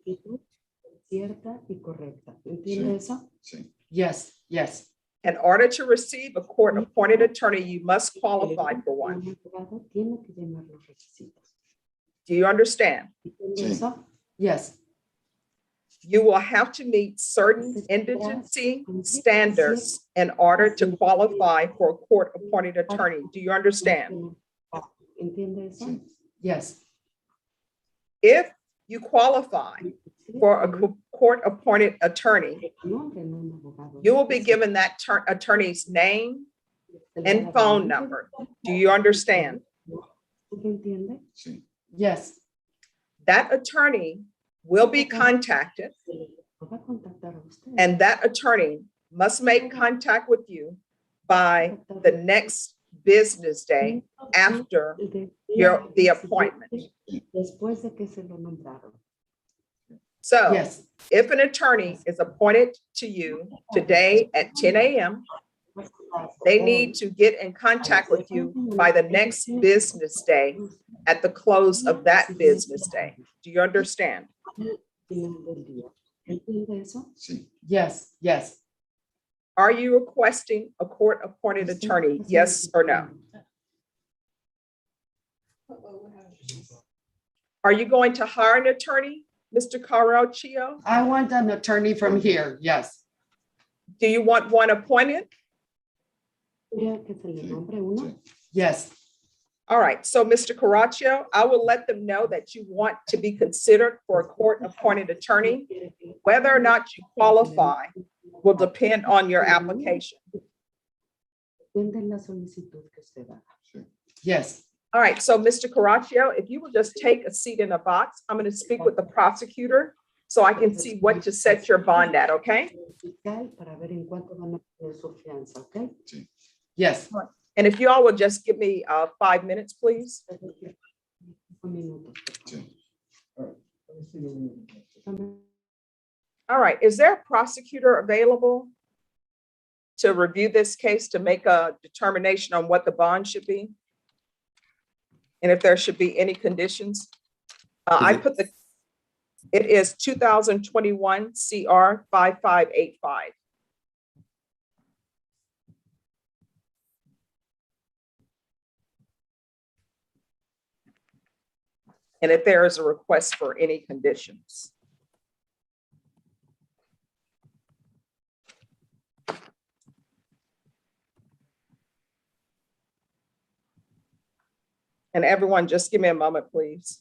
Speaker 18: Cierta y correcta. ¿Entiende eso? Yes, yes.
Speaker 1: In order to receive a court-appointed attorney, you must qualify for one.
Speaker 18: Un abogado tiene que llenar los requisitos.
Speaker 1: Do you understand?
Speaker 18: ¿Entiende eso? Yes.
Speaker 1: You will have to meet certain indigency standards in order to qualify for a court-appointed attorney. Do you understand?
Speaker 18: ¿Entiende eso? Yes.
Speaker 1: If you qualify for a court-appointed attorney,
Speaker 18: Nombre en un abogado.
Speaker 1: you will be given that attorney's name and phone number. Do you understand?
Speaker 18: ¿Usted entiende? Yes.
Speaker 1: That attorney will be contacted,
Speaker 18: Va a contactar a usted.
Speaker 1: and that attorney must make contact with you by the next business day after the appointment.
Speaker 18: Después de que se lo nombraron.
Speaker 1: So
Speaker 18: Yes.
Speaker 1: if an attorney is appointed to you today at 10 a.m., they need to get in contact with you by the next business day at the close of that business day. Do you understand?
Speaker 18: Final del día. ¿Entiende eso? Yes, yes.
Speaker 1: Are you requesting a court-appointed attorney? Yes or no? Are you going to hire an attorney, Mr. Caraccio?
Speaker 18: I want an attorney from here, yes.
Speaker 1: Do you want one appointed?
Speaker 18: ¿Quiere que se le nombre uno? Yes.
Speaker 1: All right, so Mr. Caraccio, I will let them know that you want to be considered for a court-appointed attorney. Whether or not you qualify will depend on your application.
Speaker 18: Depende de la solicitud que usted haga. Yes.
Speaker 1: All right, so Mr. Caraccio, if you will just take a seat in a box, I'm going to speak with the prosecutor so I can see what to set your bond at, okay?
Speaker 18: Para ver en cuánto van a poner su fianza, ¿ok? Yes.
Speaker 1: And if you all would just give me 5 minutes, please.
Speaker 18: Un minuto, por favor.
Speaker 1: All right, is there a prosecutor available to review this case to make a determination on what the bond should be? And if there should be any conditions? It is 2021 CR 5585. And if there is a request for any conditions. And everyone, just give me a moment, please.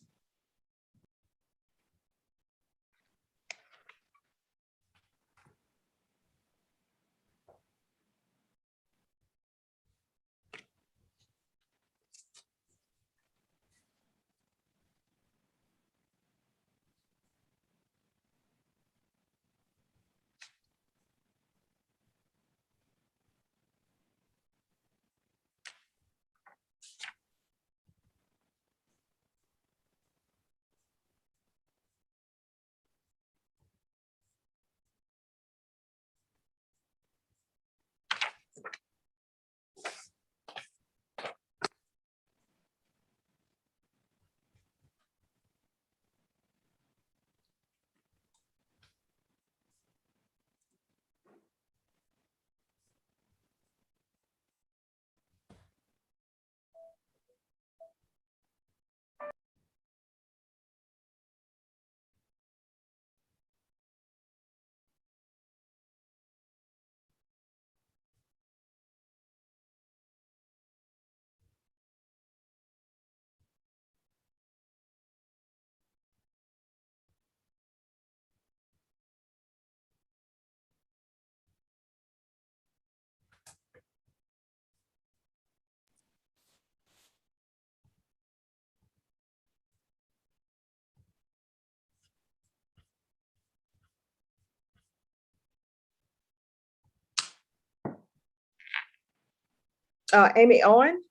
Speaker 1: Amy Owen?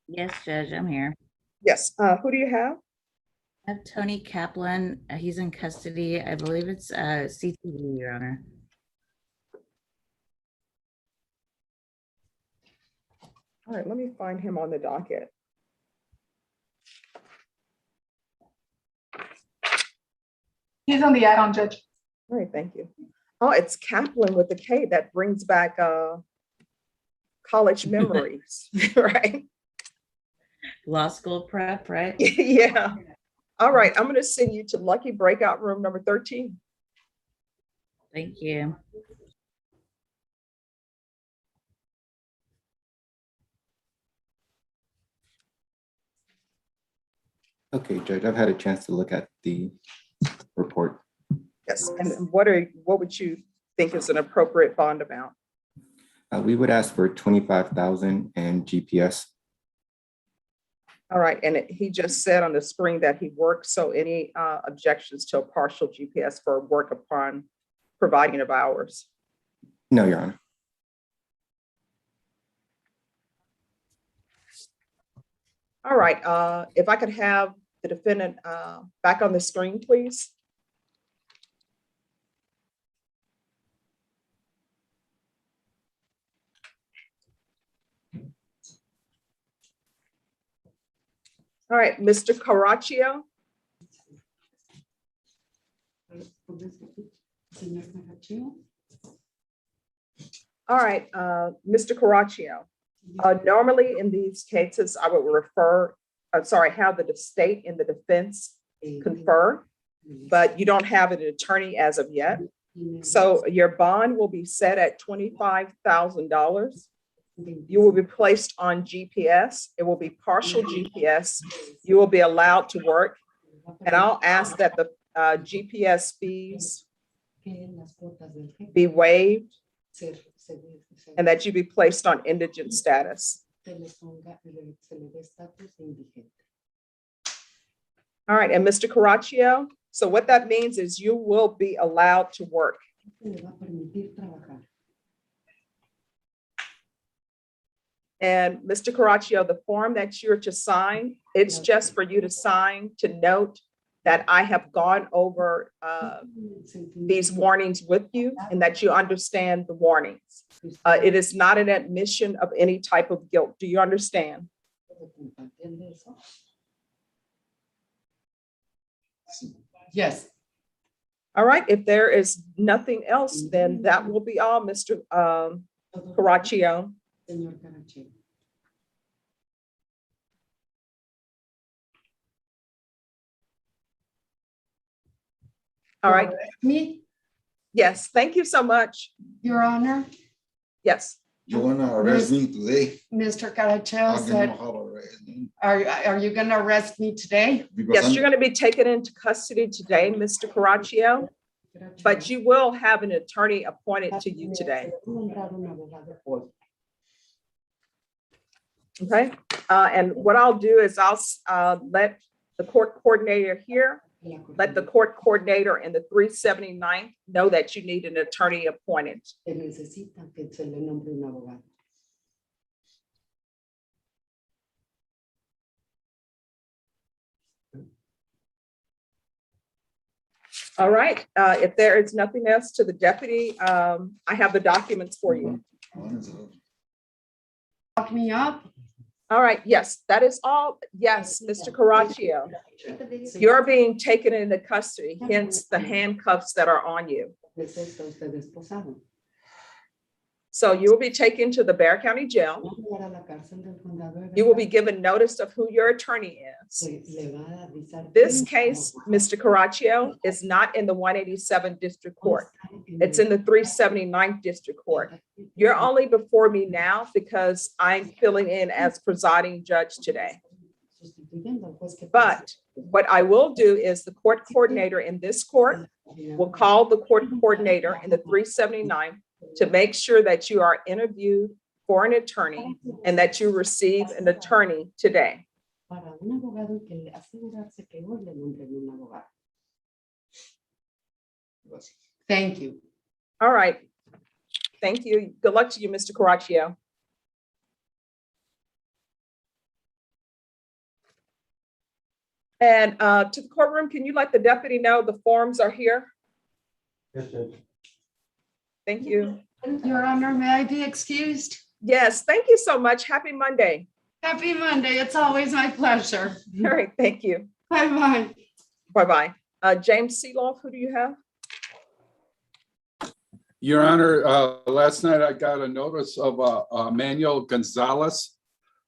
Speaker 19: Yes, Judge, I'm here.
Speaker 1: Yes. Who do you have?
Speaker 19: I have Tony Kaplan. He's in custody. I believe it's CTV, Your Honor.
Speaker 1: All right, let me find him on the docket.
Speaker 10: He's on the add-on, Judge.
Speaker 1: All right, thank you. Oh, it's Kaplan with the K. That brings back college memories, right?
Speaker 19: Law school prep, right?
Speaker 1: Yeah. All right, I'm going to send you to Lucky Breakout Room number 13.
Speaker 19: Thank you.
Speaker 13: Okay, Judge, I've had a chance to look at the report.
Speaker 1: Yes, and what would you think is an appropriate bond amount?
Speaker 13: We would ask for 25,000 and GPS.
Speaker 1: All right, and he just said on the screen that he worked, so any objections to a partial GPS for work upon providing of hours?
Speaker 13: No, Your Honor.
Speaker 1: All right, if I could have the defendant back on the screen, please. All right, Mr. Caraccio. All right, Mr. Caraccio. Normally in these cases, I would have the state and the defense confer, but you don't have an attorney as of yet. So your bond will be set at $25,000. You will be placed on GPS. It will be partial GPS. You will be allowed to work. And I'll ask that the GPS fees be waived and that you be placed on indigent status. All right, and Mr. Caraccio, so what that means is you will be allowed to work. And Mr. Caraccio, the form that you're to sign, it's just for you to sign to note that I have gone over these warnings with you and that you understand the warnings. It is not an admission of any type of guilt. Do you understand?
Speaker 18: Yes.
Speaker 1: All right, if there is nothing else, then that will be all, Mr. Caraccio. All right.
Speaker 18: Me?
Speaker 1: Yes, thank you so much.
Speaker 18: Your Honor,
Speaker 1: Yes.
Speaker 20: You're gonna arrest me today.
Speaker 18: Mr. Carachel
Speaker 20: I can
Speaker 18: said,
Speaker 20: know how to arrest me.
Speaker 18: are you gonna arrest me today?
Speaker 20: Because
Speaker 1: Yes,
Speaker 20: I'm-
Speaker 1: you're going to be taken into custody today, Mr. Caraccio, but you will have an attorney appointed to you today. Okay, and what I'll do is I'll let the court coordinator here, let the court coordinator in the 379th know that you need an attorney appointed. All right, if there is nothing else to the deputy, I have the documents for you.
Speaker 18: Lock me up?
Speaker 1: All right, yes, that is all. Yes, Mr. Caraccio, you're being taken into custody, hence the handcuffs that are on you. So you will be taken to the Bexar County Jail. You will be given notice of who your attorney is. This case, Mr. Caraccio, is not in the 187 District Court. It's in the 379th District Court. You're only before me now because I'm filling in as presiding judge today. But what I will do is the court coordinator in this court will call the court coordinator in the 379 to make sure that you are interviewed for an attorney and that you receive an attorney today.
Speaker 18: Thank you.
Speaker 1: All right. Thank you. Good luck to you, Mr. Caraccio. And to the courtroom, can you let the deputy know the forms are here?
Speaker 14: Yes, Judge.
Speaker 1: Thank you.
Speaker 18: Your Honor, may I be excused?
Speaker 1: Yes, thank you so much. Happy Monday.
Speaker 18: Happy Monday. It's always my pleasure.
Speaker 1: All right, thank you.
Speaker 18: Bye-bye.
Speaker 1: Bye-bye. James Seeloff, who do you have?
Speaker 21: Your Honor, last night I got a notice of Manuel Gonzalez.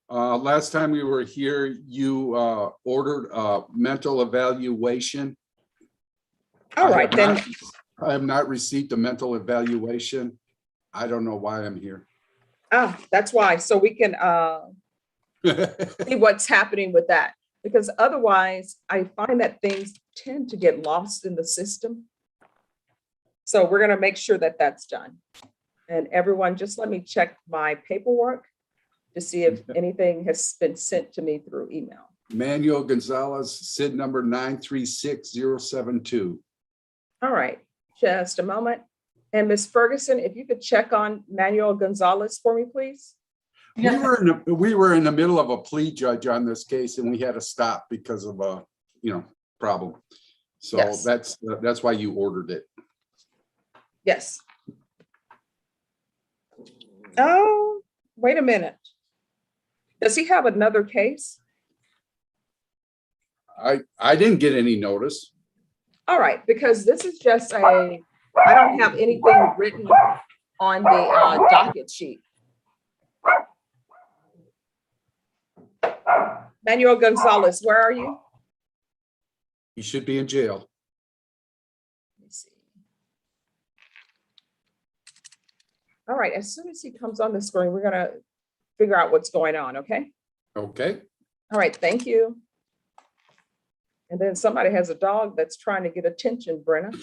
Speaker 21: Last time we were here, you ordered a mental evaluation.
Speaker 1: All right, then.
Speaker 21: I have not received a mental evaluation. I don't know why I'm here.
Speaker 1: Ah, that's why. So we can see what's happening with that. Because otherwise, I find that things tend to get lost in the system. So we're going to make sure that that's done. And everyone, just let me check my paperwork to see if anything has been sent to me through email.
Speaker 21: Manuel Gonzalez, SID number 936072.
Speaker 1: All right, just a moment. And Ms. Ferguson, if you could check on Manuel Gonzalez for me, please.
Speaker 21: We were in the middle of a plea, Judge, on this case, and we had to stop because of a problem. So
Speaker 1: Yes.
Speaker 21: that's why you ordered it.
Speaker 1: Yes. Oh, wait a minute. Does he have another case?
Speaker 21: I didn't get any notice.
Speaker 1: All right, because this is just I don't have anything written on the docket sheet. Manuel Gonzalez, where are you?
Speaker 21: He should be in jail.
Speaker 1: Let me see. All right, as soon as he comes on the screen, we're gonna figure out what's going on, okay?
Speaker 21: Okay.
Speaker 1: All right, thank you. And then somebody has a dog that's trying to get attention, Brenna.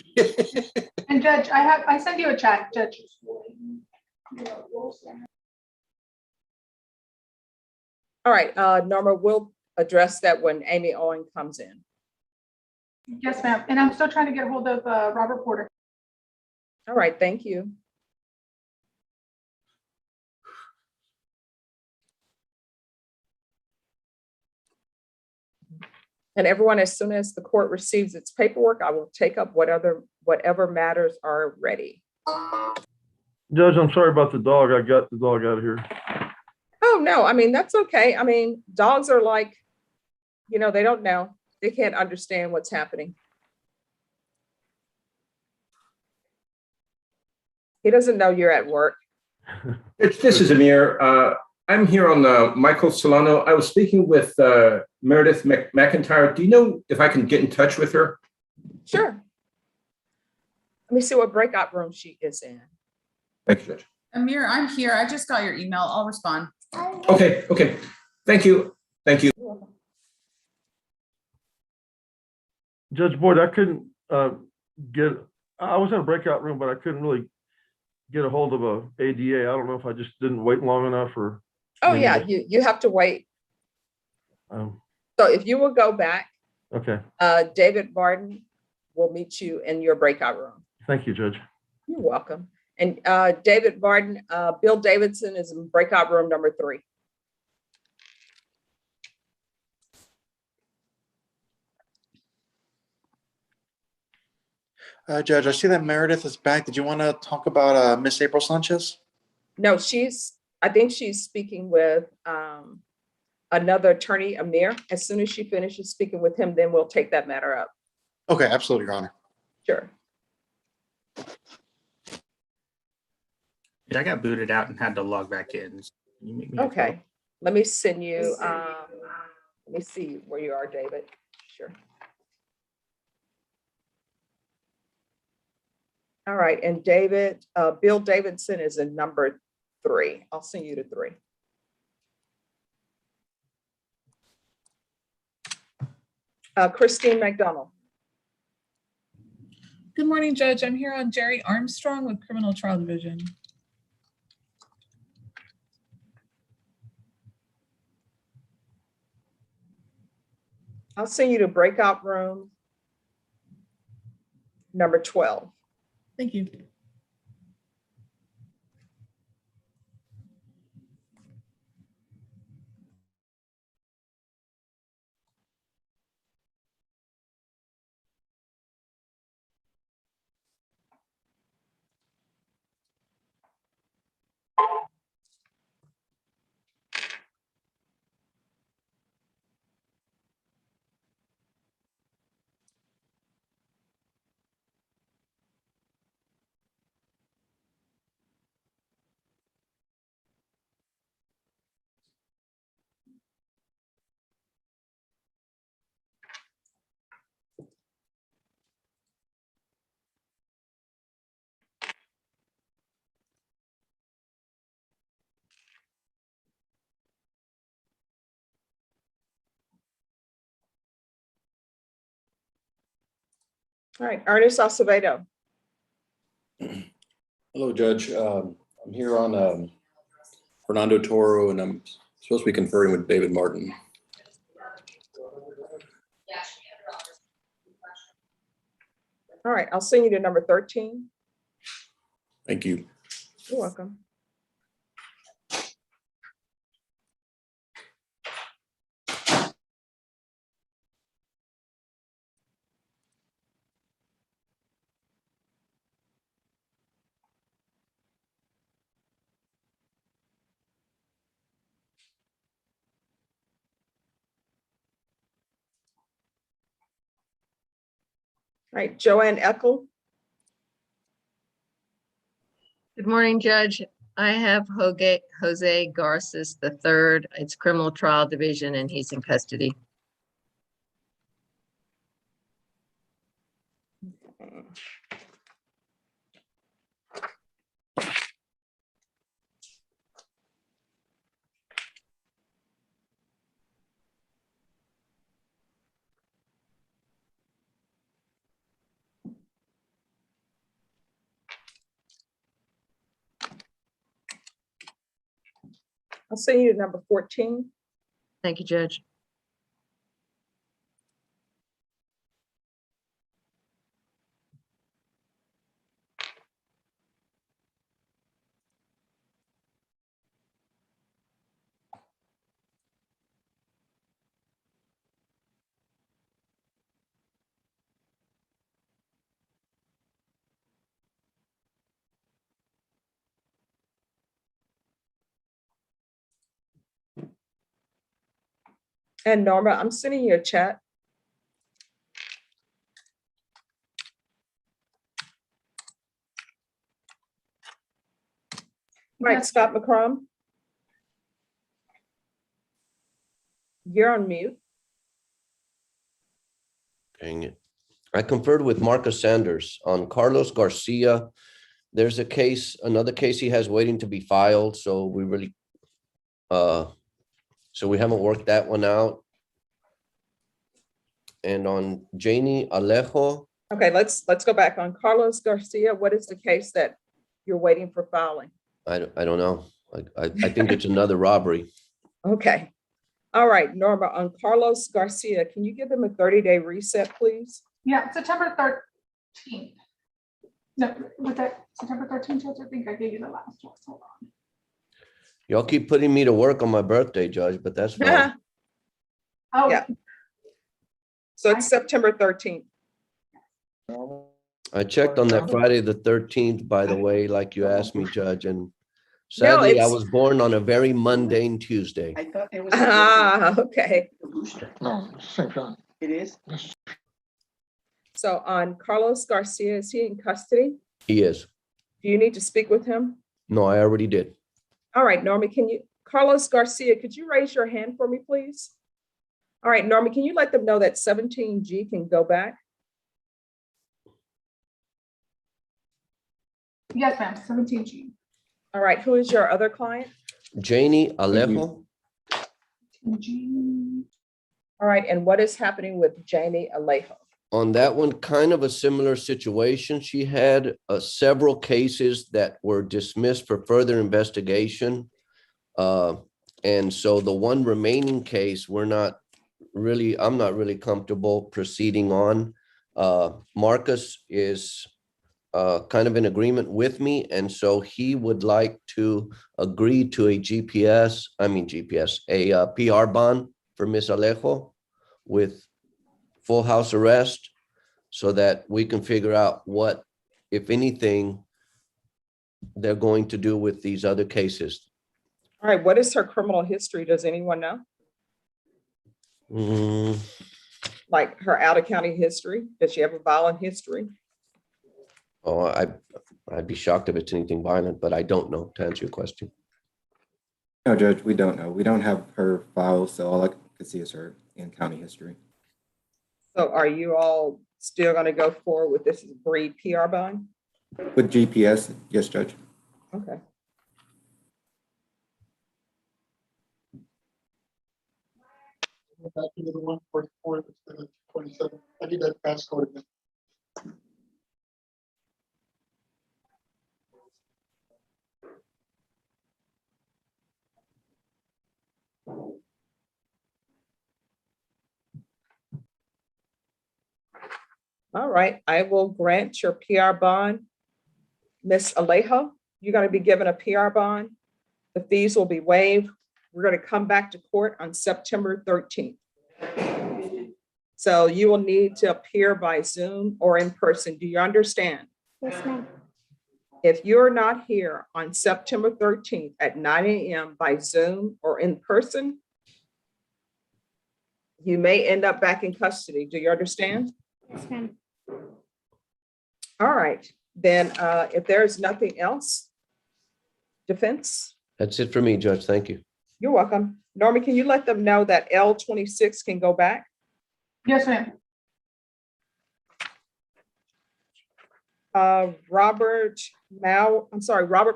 Speaker 10: And Judge, I sent you a chat, Judge.
Speaker 1: All right, Norma, we'll address that when Amy Owen comes in.
Speaker 10: Yes, ma'am. And I'm still trying to get a hold of Robert Porter.
Speaker 1: All right, thank you. And everyone, as soon as the court receives its paperwork, I will take up whatever matters are ready.
Speaker 3: Judge, I'm sorry about the dog. I got the dog out of here.
Speaker 1: Oh, no, I mean, that's okay. I mean, dogs are like, they don't know. They can't understand what's happening. He doesn't know you're at work.
Speaker 14: This is Amir. I'm here on Michael Solano. I was speaking with Meredith McIntyre. Do you know if I can get in touch with her?
Speaker 1: Sure. Let me see what breakout room she is in.
Speaker 12: Thank you, Judge.
Speaker 5: Amir, I'm here. I just got your email. I'll respond.
Speaker 12: Okay, okay. Thank you. Thank you.
Speaker 3: Judge Boyd, I couldn't I was in a breakout room, but I couldn't really get a hold of a ADA. I don't know if I just didn't wait long enough or.
Speaker 1: Oh, yeah, you have to wait. So if you will go back,
Speaker 3: Okay,
Speaker 1: David Martin will meet you in your breakout room.
Speaker 3: thank you, Judge.
Speaker 1: You're welcome. And David Martin, Bill Davidson is in breakout room number 3.
Speaker 17: Judge, I see that Meredith is back. Did you want to talk about Miss April Sanchez?
Speaker 1: No, I think she's speaking with another attorney, Amir. As soon as she finishes speaking with him, then we'll take that matter up.
Speaker 17: Okay, absolutely, Your Honor.
Speaker 1: Sure.
Speaker 22: Yeah, I got booted out and had to log back in. Can you make me a
Speaker 1: Okay. Let me send you, let me see where you are, David. Sure. All right, and David, Bill Davidson is in number 3. I'll send you to 3. Christine McDonald.
Speaker 5: Good morning, Judge. I'm here on Jerry Armstrong with Criminal Trial Division.
Speaker 1: I'll send you to breakout room number 12.
Speaker 5: Thank you.
Speaker 1: All right, Ernest Acevedo.
Speaker 23: Hello, Judge. I'm here on Fernando Toro, and I'm supposed to be conferring with David Martin.
Speaker 1: All right, I'll send you to number 13.
Speaker 23: Thank you.
Speaker 1: You're welcome. All right, Joanne Eckel.
Speaker 24: Good morning, Judge. I have Jose Garces III. It's Criminal Trial Division, and he's in custody.
Speaker 1: I'll send you to number 14.
Speaker 24: Thank you, Judge.
Speaker 1: And Norma, I'm sending you a chat. Right, Scott McCrum. You're on mute.
Speaker 25: Dang it.
Speaker 2: I conferred with Marcus Sanders on Carlos Garcia. There's a case, another case he has waiting to be filed, so we really, so we haven't worked that one out. And on Janie Alejo,
Speaker 1: Okay, let's go back on Carlos Garcia. What is the case that you're waiting for filing?
Speaker 2: I don't know. I think it's another robbery.
Speaker 1: Okay. All right, Norma, on Carlos Garcia, can you give them a 30-day reset, please?
Speaker 10: Yeah, September 13th. No, was that September 13th, Judge? I think I gave you the last one. Hold on.
Speaker 2: Y'all keep putting me to work on my birthday, Judge, but that's fine.
Speaker 10: Oh,
Speaker 1: Yeah. So it's September 13th.
Speaker 2: I checked on that Friday the 13th, by the way, like you asked me, Judge, and sadly, I was born on a very mundane Tuesday.
Speaker 18: I thought it was.
Speaker 1: Okay.
Speaker 20: No, same time.
Speaker 18: It is?
Speaker 1: So on Carlos Garcia, is he in custody?
Speaker 2: He is.
Speaker 1: Do you need to speak with him?
Speaker 2: No, I already did.
Speaker 1: All right, Norma, Carlos Garcia, could you raise your hand for me, please? All right, Norma, can you let them know that 17G can go back?
Speaker 10: yes, ma'am, 17G.
Speaker 1: All right, who is your other client?
Speaker 2: Janie Alejo.
Speaker 1: All right, and what is happening with Janie Alejo?
Speaker 2: On that one, kind of a similar situation. She had several cases that were dismissed for further investigation. And so the one remaining case, I'm not really comfortable proceeding on. Marcus is kind of in agreement with me. And so he would like to agree to a PR bond for Ms. Alejo with full house arrest so that we can figure out what, if anything, they're going to do with these other cases.
Speaker 1: All right, what is her criminal history? Does anyone know? Like her out of county history? Does she have a violent history?
Speaker 2: Oh, I'd be shocked if it's anything violent, but I don't know, to answer your question.
Speaker 13: No, Judge, we don't know. We don't have her files, so all I can see is her in-county history.
Speaker 1: So are you all still going to go forward with this breed PR bond?
Speaker 13: With GPS, yes, Judge.
Speaker 1: Okay.
Speaker 20: Back into the 144 instead of 27. I need that passcode again.
Speaker 1: All right, I will grant your PR bond. Ms. Alejo, you're going to be given a PR bond. The fees will be waived. We're going to come back to court on September 13th. So you will need to appear by Zoom or in person. Do you understand?
Speaker 6: Yes, ma'am.
Speaker 1: If you're not here on September 13th at 9 a.m. by Zoom or in person, you may end up back in custody. Do you understand?
Speaker 6: Yes, ma'am.
Speaker 1: All right, then if there's nothing else, defense?
Speaker 2: That's it for me, Judge. Thank you.
Speaker 1: You're welcome. Norma, can you let them know that L26 can go back?
Speaker 10: Yes, ma'am.
Speaker 1: Robert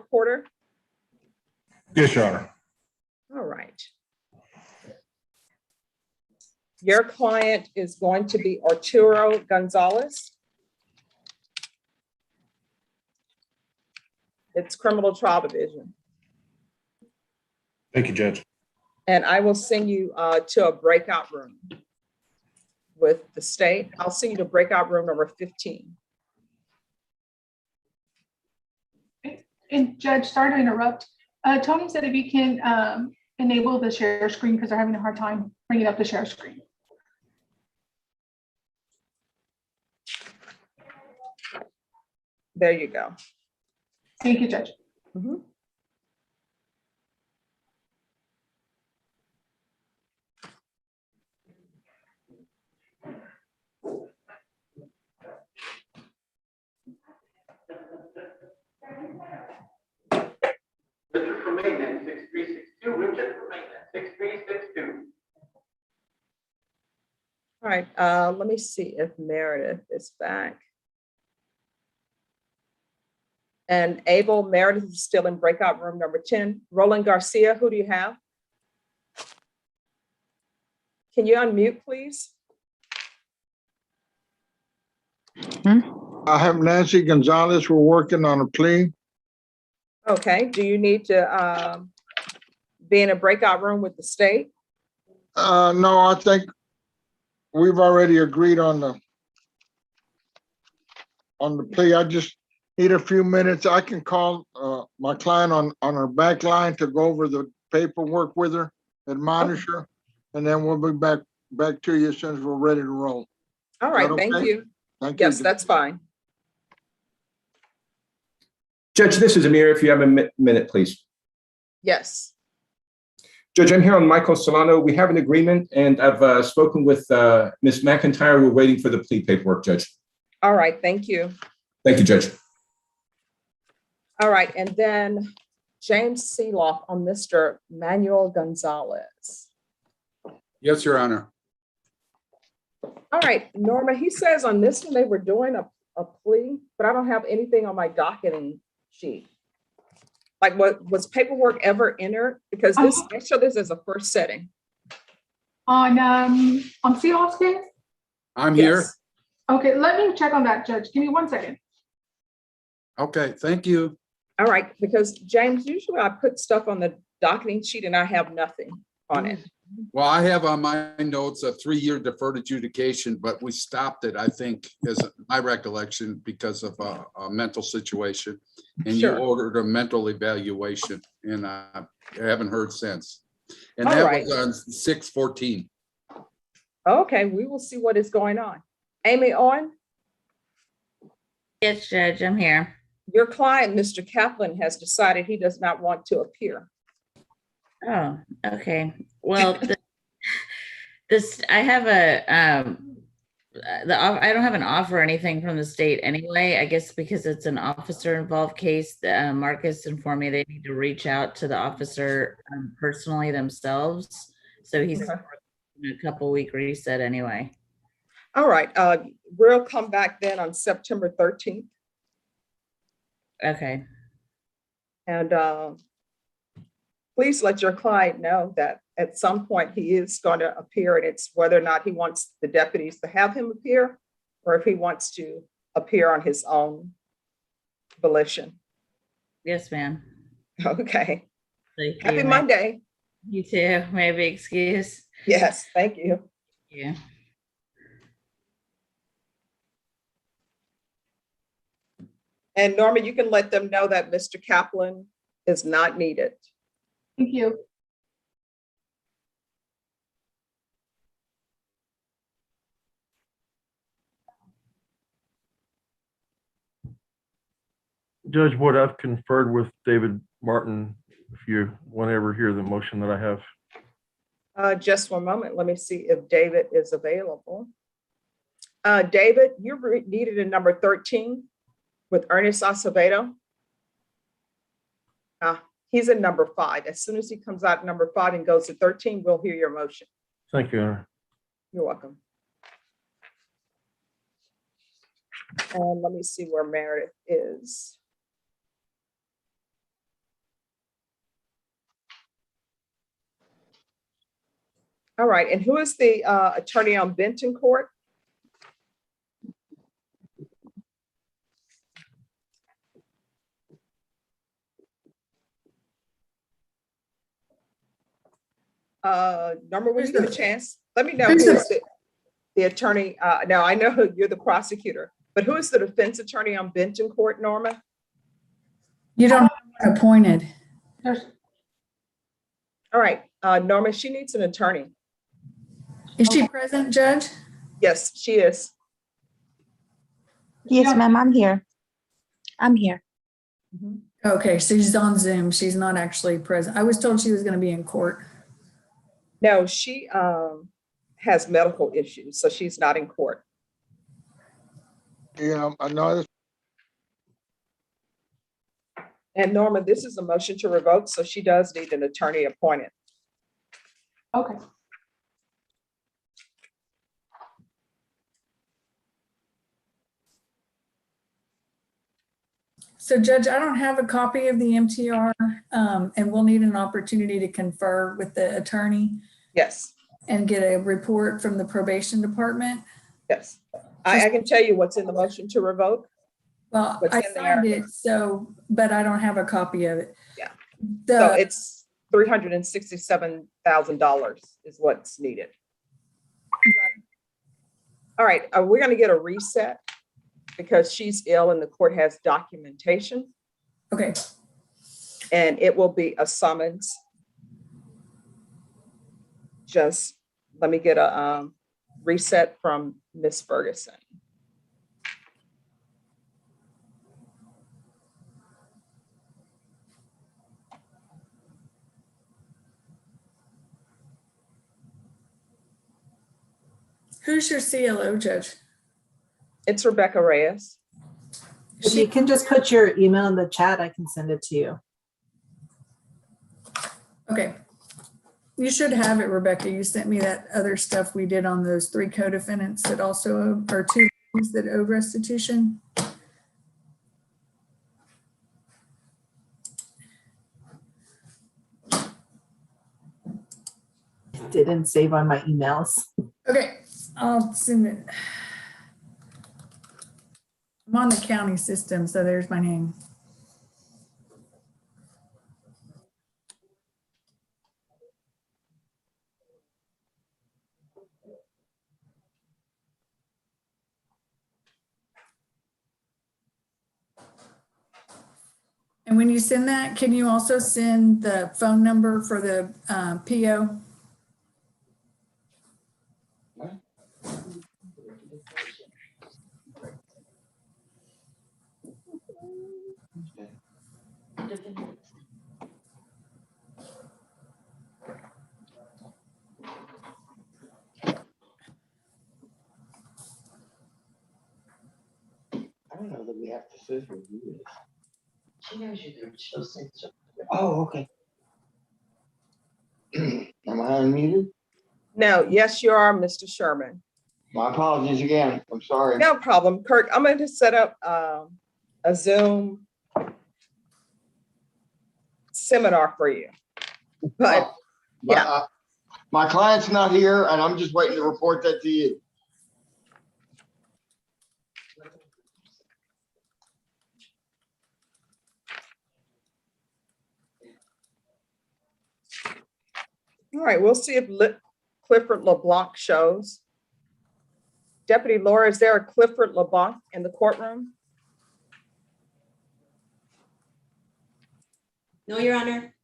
Speaker 1: Porter?
Speaker 3: Yes, Your Honor.
Speaker 1: All right. Your client is going to be Arturo Gonzalez. It's criminal trial division.
Speaker 3: Thank you, Judge.
Speaker 1: And I will send you to a breakout room with the state. I'll send you to breakout room number 15.
Speaker 10: And Judge, sorry to interrupt. Tony said if you can enable the share screen because they're having a hard time bringing up the share screen.
Speaker 1: There you go.
Speaker 10: Thank you, Judge.
Speaker 1: Mm-hmm.
Speaker 8: Richard for maintenance, 6362. Richard for maintenance, 6362.
Speaker 1: All right, let me see if Meredith is back. And Abel, Meredith is still in breakout room number 10. Roland Garcia, who do you have? Can you unmute, please?
Speaker 6: I have Nancy Gonzalez. We're working on a plea.
Speaker 1: Okay, do you need to be in a breakout room with the state?
Speaker 6: No, I think we've already agreed on the plea. I just need a few minutes. I can call my client on her back line to go over the paperwork with her, admonish her, and then we'll be back to you as soon as we're ready to roll.
Speaker 1: All right,
Speaker 6: Is that
Speaker 1: thank
Speaker 6: okay?
Speaker 1: you.
Speaker 6: Thank you.
Speaker 1: Yes, that's fine.
Speaker 12: Judge, this is Amir. If you have a minute, please.
Speaker 1: Yes.
Speaker 12: Judge, I'm here on Michael Solano. We have an agreement, and I've spoken with Ms. McIntyre. We're waiting for the plea paperwork, Judge.
Speaker 1: All right, thank you.
Speaker 12: Thank you, Judge.
Speaker 1: All right, and then James Seeloff on Mr. Manuel Gonzalez.
Speaker 21: Yes, Your Honor.
Speaker 1: All right, Norma, he says on this one they were doing a plea, but I don't have anything on my docketing sheet. Like, was paperwork ever entered? Because this, I show this as a first setting.
Speaker 10: On Seahawks case?
Speaker 21: I'm here.
Speaker 1: Yes.
Speaker 10: Okay, let me check on that, Judge. Give me 1 second.
Speaker 21: Okay, thank you.
Speaker 1: All right, because James, usually I put stuff on the docketing sheet and I have nothing on it.
Speaker 21: Well, I have on my notes a 3-year deferred adjudication, but we stopped it, I think, as my recollection, because of a mental situation. And
Speaker 1: Sure.
Speaker 21: you ordered a mental evaluation, and I haven't heard since. And
Speaker 1: All
Speaker 21: that
Speaker 1: right.
Speaker 21: was on 6/14.
Speaker 1: Okay, we will see what is going on. Amy on?
Speaker 19: Yes, Judge, I'm here.
Speaker 1: Your client, Mr. Kaplan, has decided he does not want to appear.
Speaker 19: Oh, okay. Well, this, I have I don't have an offer or anything from the state anyway. I guess because it's an officer involved case, Marcus informed me they need to reach out to the officer personally themselves. So he's
Speaker 1: Okay.
Speaker 19: in a couple-week reset anyway.
Speaker 1: All right, we'll come back then on September 13th.
Speaker 19: Okay.
Speaker 1: And please let your client know that at some point he is going to appear, and it's whether or not he wants the deputies to have him appear or if he wants to appear on his own volition.
Speaker 19: Yes, ma'am.
Speaker 1: Okay.
Speaker 19: Thank you,
Speaker 1: Happy
Speaker 19: ma'am.
Speaker 1: Monday.
Speaker 19: You too. Maybe excuse.
Speaker 1: Yes, thank you.
Speaker 19: Yeah.
Speaker 1: And Norma, you can let them know that Mr. Kaplan is not needed.
Speaker 10: Thank you.
Speaker 3: Judge Wood, I've conferred with David Martin, if you want to ever hear the motion that I have.
Speaker 1: Just one moment. Let me see if David is available. David, you're needed in number 13 with Ernest Acevedo. He's in number 5. As soon as he comes out number 5 and goes to 13, we'll hear your motion.
Speaker 3: Thank you, Your Honor.
Speaker 1: You're welcome. And let me see where Meredith is. All right, and who is the attorney on Benton Court? Norma, when you get a chance, let me know who is the attorney. Now, I know you're the prosecutor, but who is the defense attorney on Benton Court, Norma?
Speaker 8: You don't have one appointed.
Speaker 1: All right, Norma, she needs an attorney.
Speaker 8: Is she present, Judge?
Speaker 1: Yes, she is.
Speaker 8: Yes,
Speaker 9: ma'am, I'm here. I'm here.
Speaker 8: Okay, so she's on Zoom. She's not actually present. I was told she was going to be in court.
Speaker 1: No, she has medical issues, so she's not in court.
Speaker 6: Yeah, I know this.
Speaker 1: And Norma, this is a motion to revoke, so she does need an attorney appointed.
Speaker 10: Okay.
Speaker 8: So Judge, I don't have a copy of the MTR, and we'll need an opportunity to confer with the attorney
Speaker 1: Yes,
Speaker 8: and get a report from the probation department.
Speaker 1: yes. I can tell you what's in the motion to revoke.
Speaker 8: Well,
Speaker 1: What's
Speaker 8: I
Speaker 1: in there?
Speaker 8: signed it, so, but I don't have a copy of it.
Speaker 1: Yeah. So
Speaker 8: The,
Speaker 1: it's $367,000 is what's needed. All right, we're gonna get a reset because she's ill and the court has documentation.
Speaker 8: okay,
Speaker 1: And it will be a summons. Just let me get a reset from Miss Ferguson.
Speaker 8: who's your CLO, Judge?
Speaker 1: It's Rebecca Reyes.
Speaker 7: If you can just put your email in the chat, I can send it to you.
Speaker 8: Okay. You should have it, Rebecca. You sent me that other stuff we did on those 3 co-defendants that also, or 2 that owe restitution.
Speaker 7: Didn't save on my emails.
Speaker 8: Okay, I'll send it. I'm on the county system, so there's my name. And when you send that, can you also send the phone number for the PO?
Speaker 11: I don't know that we have to sit here and do this. She knows you're there, she'll say something. Oh, okay. Am I unmuted?
Speaker 1: No, yes, you are, Mr. Sherman.
Speaker 11: My apologies again. I'm sorry.
Speaker 1: No problem. Kirk, I'm going to set up a Zoom seminar for you. But yeah.
Speaker 11: My client's not here and I'm just waiting to report that to you.
Speaker 1: All right, we'll see if Clifford LeBlanc shows. Deputy Laura, is there a Clifford LeBlanc in the courtroom?
Speaker 15: No, Your Honor.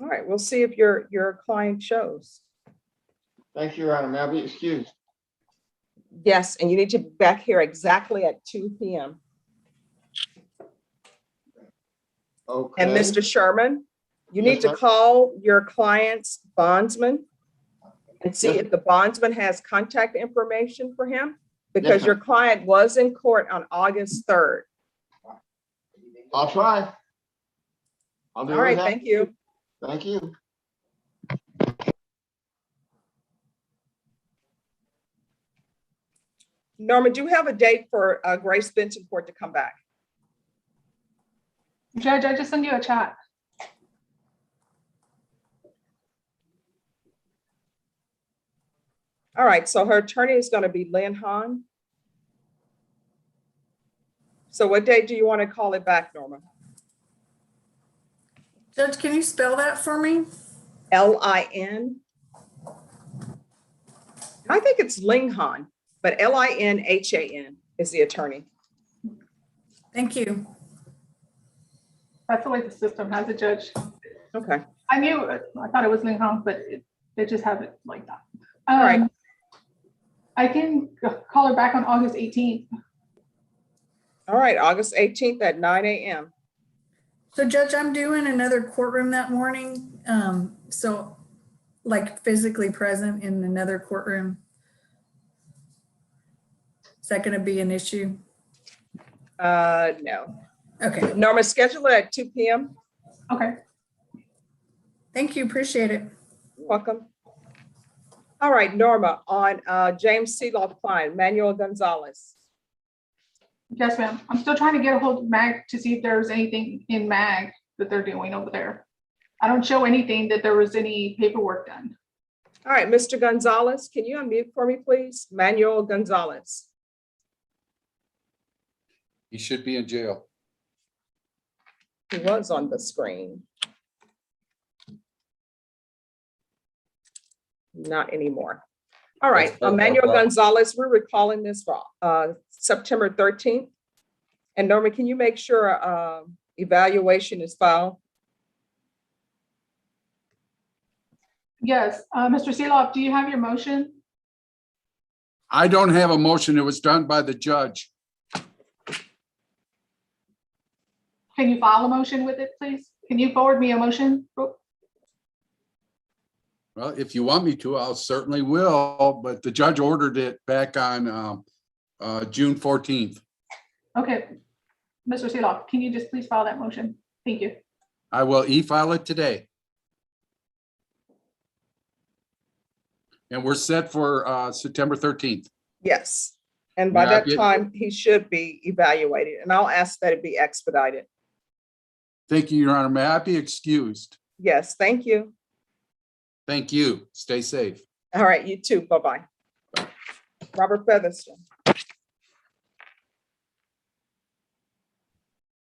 Speaker 1: All right, we'll see if your client shows.
Speaker 11: Thank you, Your Honor. May I be excused?
Speaker 1: Yes, and you need to be back here exactly at 2 p.m.
Speaker 11: Okay.
Speaker 1: And Mr. Sherman, you need to call your client's bondsman and see if the bondsman has contact information for him, because your client was in court on August 3rd.
Speaker 11: I'll try. I'll do
Speaker 1: All right,
Speaker 11: that.
Speaker 1: thank you.
Speaker 11: Thank you.
Speaker 1: Norma, do you have a date for Grace Benton Court to come back?
Speaker 10: Judge, I just sent you a chat.
Speaker 1: All right, so her attorney is going to be Lynn Hahn. So what date do you want to call it back, Norma?
Speaker 8: Judge, can you spell that for me?
Speaker 1: L-I-N. I think it's Ling Han, but L-I-N-H-A-N is the attorney.
Speaker 8: Thank you.
Speaker 10: That's the way the system has it, Judge.
Speaker 1: Okay.
Speaker 10: I knew it. I thought it was Ling Hong, but they just have it like that.
Speaker 1: All right.
Speaker 10: I can call her back on August 18th.
Speaker 1: All right, August 18th at 9 a.m.
Speaker 8: So Judge, I'm doing another courtroom that morning. So like physically present in another courtroom. Is that going to be an issue?
Speaker 1: No.
Speaker 8: Okay.
Speaker 1: Norma, schedule it at 2 p.m.
Speaker 10: Okay.
Speaker 8: Thank you. Appreciate it.
Speaker 1: You're welcome. All right, Norma, on James Seeloff Klein, Manuel Gonzalez.
Speaker 10: Yes, ma'am. I'm still trying to get a hold of MAG to see if there's anything in MAG that they're doing over there. I don't show anything that there was any paperwork done.
Speaker 1: All right, Mr. Gonzalez, can you unmute for me, please? Manuel Gonzalez.
Speaker 21: He should be in jail.
Speaker 1: He was on the screen. Not anymore. All right, Manuel Gonzalez, we're recalling this for September 13th. And Norma, can you make sure evaluation is filed?
Speaker 10: Yes, Mr. Seeloff, do you have your motion?
Speaker 21: I don't have a motion. It was done by the judge.
Speaker 10: Can you file a motion with it, please? Can you forward me a motion?
Speaker 21: Well, if you want me to, I'll certainly will, but the judge ordered it back on June 14th.
Speaker 10: Okay, Mr. Seeloff, can you just please file that motion? Thank you.
Speaker 21: I will e-file it today. And we're set for September 13th.
Speaker 1: Yes, and by
Speaker 21: May I
Speaker 1: that
Speaker 21: get-
Speaker 1: time, he should be evaluated, and I'll ask that it be expedited.
Speaker 21: Thank you, Your Honor. May I be excused?
Speaker 1: Yes, thank you.
Speaker 21: Thank you. Stay safe.
Speaker 1: All right, you too, bye-bye. Robert Featherston.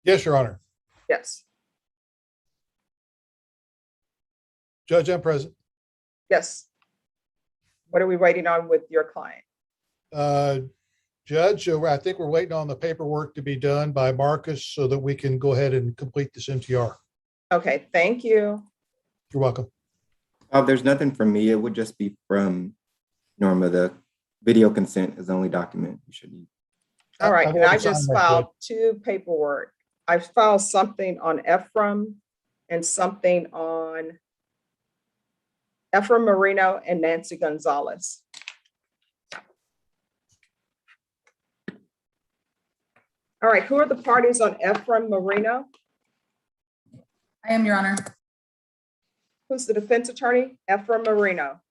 Speaker 4: Yes, Your Honor.
Speaker 1: Yes,
Speaker 4: Judge, I'm present.
Speaker 1: yes. What are we waiting on with your client?
Speaker 4: Judge, I think we're waiting on the paperwork to be done by Marcus so that we can go ahead and complete this MTR.
Speaker 1: Okay, thank you.
Speaker 4: You're welcome.
Speaker 13: There's nothing from me. It would just be from Norma. The video consent is the only document you should need.
Speaker 1: All right,
Speaker 4: I've
Speaker 1: and I
Speaker 4: already
Speaker 1: just
Speaker 4: signed that,
Speaker 1: filed 2 paperwork. I filed something on Ephraim and something on Ephraim Marino and Nancy Gonzalez. All right, who are the parties on Ephraim Marino?
Speaker 5: I am, Your Honor.
Speaker 1: Who's the defense attorney? Ephraim Marino.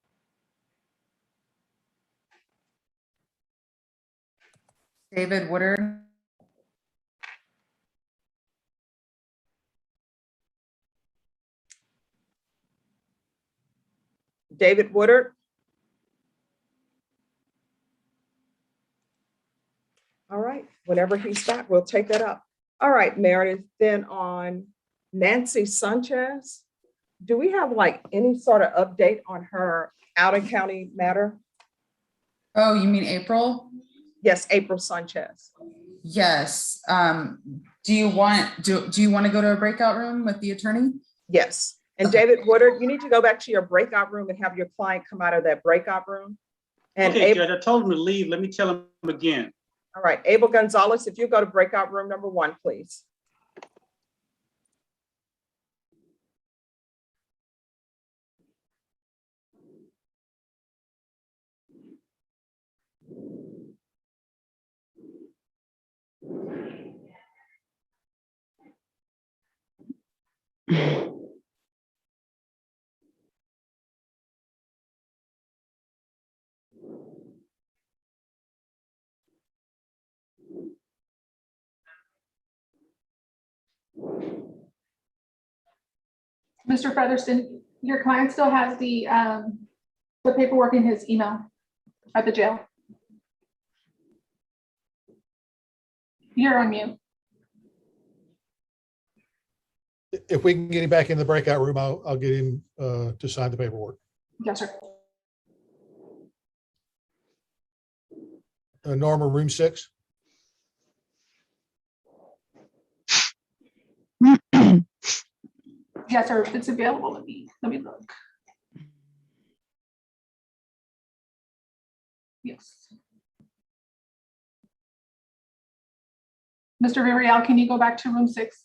Speaker 5: David Woodard.
Speaker 1: David Woodard. All right, whenever he's back, we'll take that up. All right, Meredith, then on Nancy Sanchez, do we have like any sort of update on her out-of-county matter?
Speaker 5: Oh, you mean April?
Speaker 1: Yes, April Sanchez.
Speaker 5: Yes. Do you want to go to a breakout room with the attorney?
Speaker 1: Yes, and David Woodard, you need to go back to your breakout room and have your client come out of that breakout room. And
Speaker 14: Okay,
Speaker 1: Abel,
Speaker 14: Judge, I told him to leave. Let me tell him again.
Speaker 1: all right, Abel Gonzalez, if you go to breakout room number 1, please.
Speaker 10: Mr. Featherston, your client still has the paperwork in his email at the jail. You're on mute.
Speaker 4: If we can get him back in the breakout room, I'll get him to sign the paperwork.
Speaker 10: Yes, sir.
Speaker 4: Norma, room 6.
Speaker 10: Yes, sir. If it's available, let me look. Yes. Mr. Villarreal, can you go back to room 6?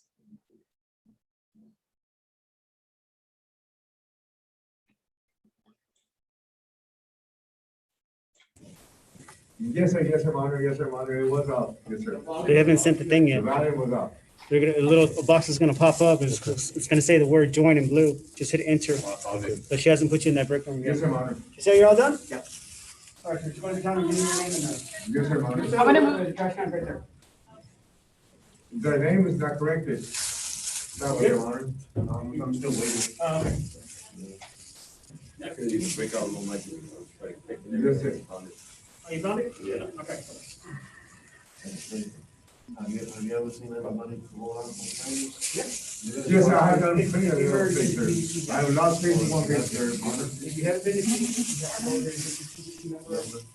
Speaker 15: Yes, sir, Honor. Yes, sir, Honor. It was up. Yes, sir.
Speaker 16: They haven't sent the thing yet.
Speaker 15: The volume was up. A box is gonna pop up. It's gonna say the word join in blue. Just hit enter. But she hasn't put you in that break room yet.
Speaker 3: Yes, sir, Honor.
Speaker 15: She said you're all done? Yeah. All right, so you want to come and give me your name and
Speaker 3: Yes, sir, Honor.
Speaker 15: I'm gonna move the trash can right there.
Speaker 3: The name is not corrected. That way, Your Honor. I'm still waiting.
Speaker 15: Okay.
Speaker 3: Yes, sir.
Speaker 15: Oh, you found it? Yeah. Okay.
Speaker 3: Have you ever seen anybody roll out on cameras?
Speaker 15: Yes.
Speaker 3: Yes, sir, I have done plenty of those things, sir. I have a lot of things in one page, sir.
Speaker 15: If you haven't been to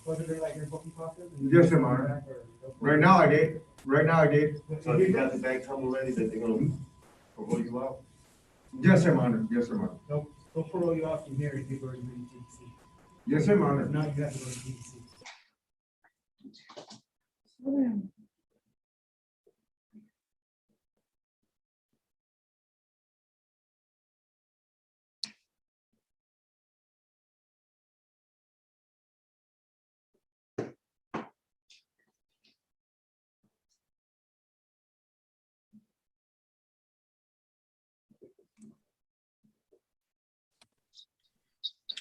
Speaker 15: whether they like your booking process?
Speaker 3: Yes, sir, Honor. Right now I did.
Speaker 15: So you got the bag come already that they're gonna roll you out?
Speaker 3: Yes, sir, Honor. Yes, sir, Honor.
Speaker 15: They'll parole you off from here if you've already been to TC.
Speaker 3: Yes, sir, Honor.
Speaker 15: If not, you have to go to TC.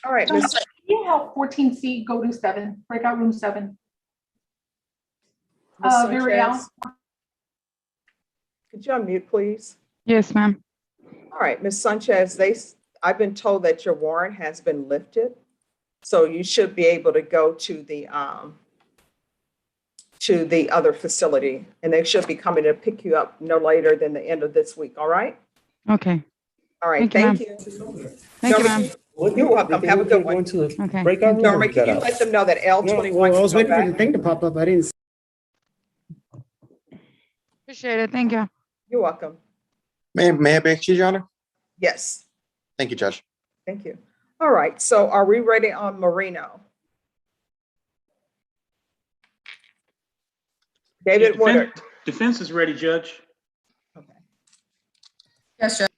Speaker 1: All right,
Speaker 10: Can
Speaker 1: Ms.
Speaker 10: you help 14C go to 7, breakout room 7?
Speaker 1: Ms.
Speaker 10: Virial.
Speaker 1: Sanchez, could you unmute, please?
Speaker 9: Yes, ma'am.
Speaker 1: All right, Ms. Sanchez, I've been told that your warrant has been lifted. So you should be able to go to the other facility, and they should be coming to pick you up no later than the end of this week, all right?
Speaker 9: Okay.
Speaker 1: All right,
Speaker 9: Thank
Speaker 1: thank
Speaker 9: you,
Speaker 1: you.
Speaker 9: Thank you,
Speaker 1: Norma,
Speaker 9: ma'am.
Speaker 1: You're welcome, have a good one.
Speaker 9: Okay.
Speaker 15: Breakout room.
Speaker 1: Norma, can you let them know that L21
Speaker 15: Well, I was
Speaker 1: can
Speaker 15: waiting
Speaker 1: go
Speaker 15: for the
Speaker 1: back?
Speaker 15: thing to pop up. I didn't.
Speaker 9: Appreciate it. Thank you.
Speaker 1: You're welcome.
Speaker 16: May I beg you, Your Honor?
Speaker 1: Yes,
Speaker 16: Thank you, Judge.
Speaker 1: thank you. All right, so are we ready on Marino? David Woodard.
Speaker 14: Defense is ready, Judge.
Speaker 5: Yes, Judge.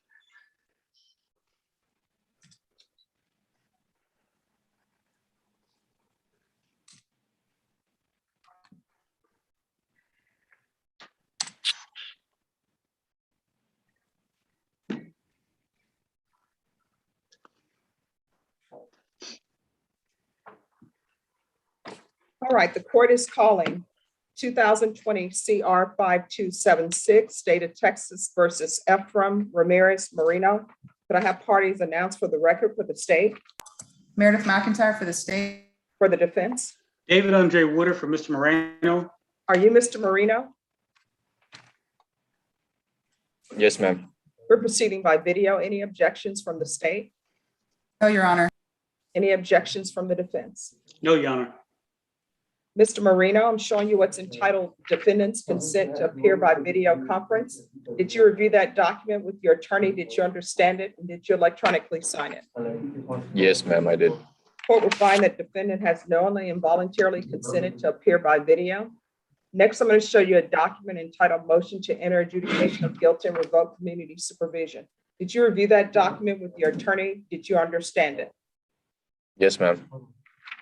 Speaker 1: All right, the court is calling 2020 CR 5276, State of Texas versus Ephraim Ramirez Marino. Could I have parties announced for the record for the state?
Speaker 5: Meredith McIntyre for the state.
Speaker 1: For the defense?
Speaker 14: David Andre Woodard for Mr. Moreno.
Speaker 1: Are you Mr. Marino?
Speaker 16: Yes, ma'am.
Speaker 1: We're proceeding by video. Any objections from the state?
Speaker 5: No, Your Honor.
Speaker 1: Any objections from the defense?
Speaker 14: No, Your Honor.
Speaker 1: Mr. Marino, I'm showing you what's entitled Defendant's Consent to Appear by Video Conference. Did you review that document with your attorney? Did you understand it? And did you electronically sign it?
Speaker 16: Yes, ma'am, I did.
Speaker 1: Court will find that defendant has knowingly and voluntarily consented to appear by video. Next, I'm going to show you a document entitled Motion to Enter Adjudication of Guilt and Revoke Community Supervision. Did you review that document with your attorney? Did you understand it?
Speaker 16: Yes, ma'am.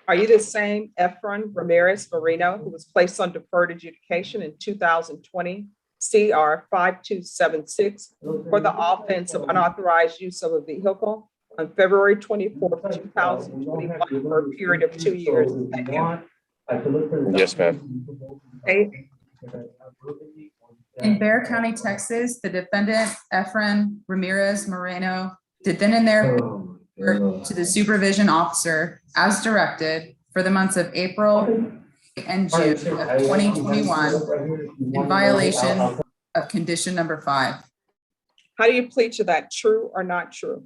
Speaker 1: Are you the same Ephraim Ramirez Marino who was placed on deferred adjudication in 2020 CR 5276 for the offense of unauthorized use of a vehicle on February 24th, 2021 for a period of 2 years? Thank you.
Speaker 16: Yes, ma'am.
Speaker 1: Okay.
Speaker 5: In Bexar County, Texas, the defendant Ephraim Ramirez Moreno did then and there to the supervision officer as directed for the months of April and June of 2021 in violation of condition number 5.
Speaker 1: How do you plead to that? True or not true?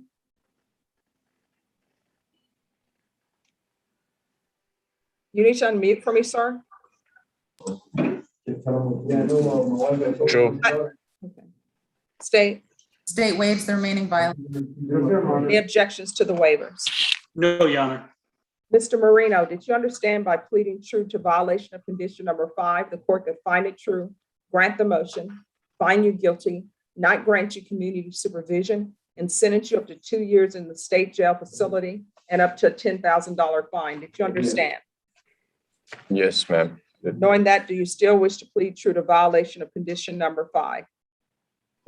Speaker 1: You need to unmute for me, sir.
Speaker 16: True.
Speaker 1: State.
Speaker 5: State waives the remaining violation.
Speaker 1: Any objections to the waivers?
Speaker 14: No, Your Honor.
Speaker 1: Mr. Marino, did you understand by pleading true to violation of condition number 5, the court could find it true, grant the motion, find you guilty, not grant you community supervision, and sentence you up to 2 years in the state jail facility and up to a $10,000 fine? Did you understand?
Speaker 16: Yes, ma'am.
Speaker 1: Knowing that, do you still wish to plead true to violation of condition number 5?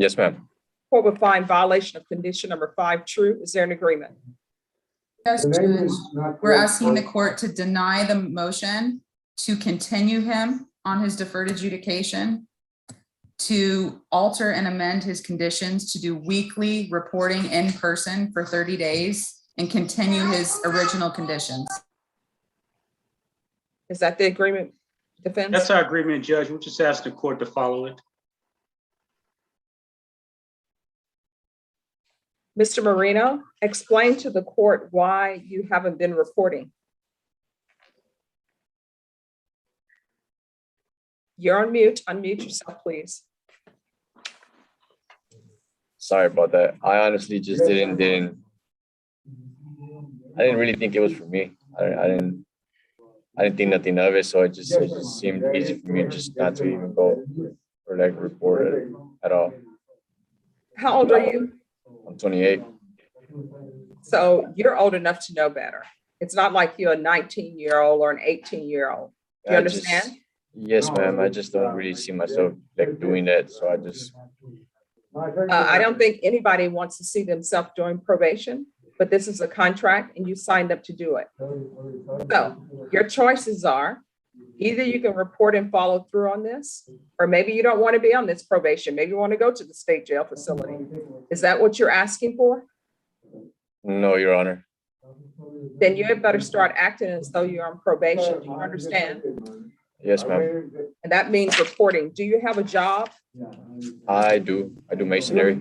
Speaker 16: Yes, ma'am.
Speaker 1: Court will find violation of condition number 5 true. Is there an agreement?
Speaker 5: Yes, Judge. We're asking the court to deny the motion to continue him on his deferred adjudication, to alter and amend his conditions to do weekly reporting in person for 30 days and continue his original conditions.
Speaker 1: Is that the agreement, defense?
Speaker 14: That's our agreement, Judge. We're just asking the court to follow it.
Speaker 1: Mr. Marino, explain to the court why you haven't been reporting. You're on mute. Unmute yourself, please.
Speaker 16: Sorry about that. I honestly just didn't I didn't really think it was for me. I didn't think nothing of it, so it just seemed easy for me just not to even go or like report it at all.
Speaker 1: How old are you?
Speaker 16: I'm 28.
Speaker 1: So you're old enough to know better. It's not like you're a 19-year-old or an 18-year-old. Do you understand?
Speaker 16: Yes, ma'am. I just don't really see myself like doing that, so I just.
Speaker 1: I don't think anybody wants to see themselves doing probation, but this is a contract and you signed up to do it. So your choices are either you can report and follow through on this, or maybe you don't want to be on this probation. Maybe you want to go to the state jail facility. Is that what you're asking for?
Speaker 16: No, Your Honor.
Speaker 1: Then you had better start acting as though you're on probation. Do you understand?
Speaker 16: Yes, ma'am.
Speaker 1: And that means reporting. Do you have a job?
Speaker 16: I do. I do masonry.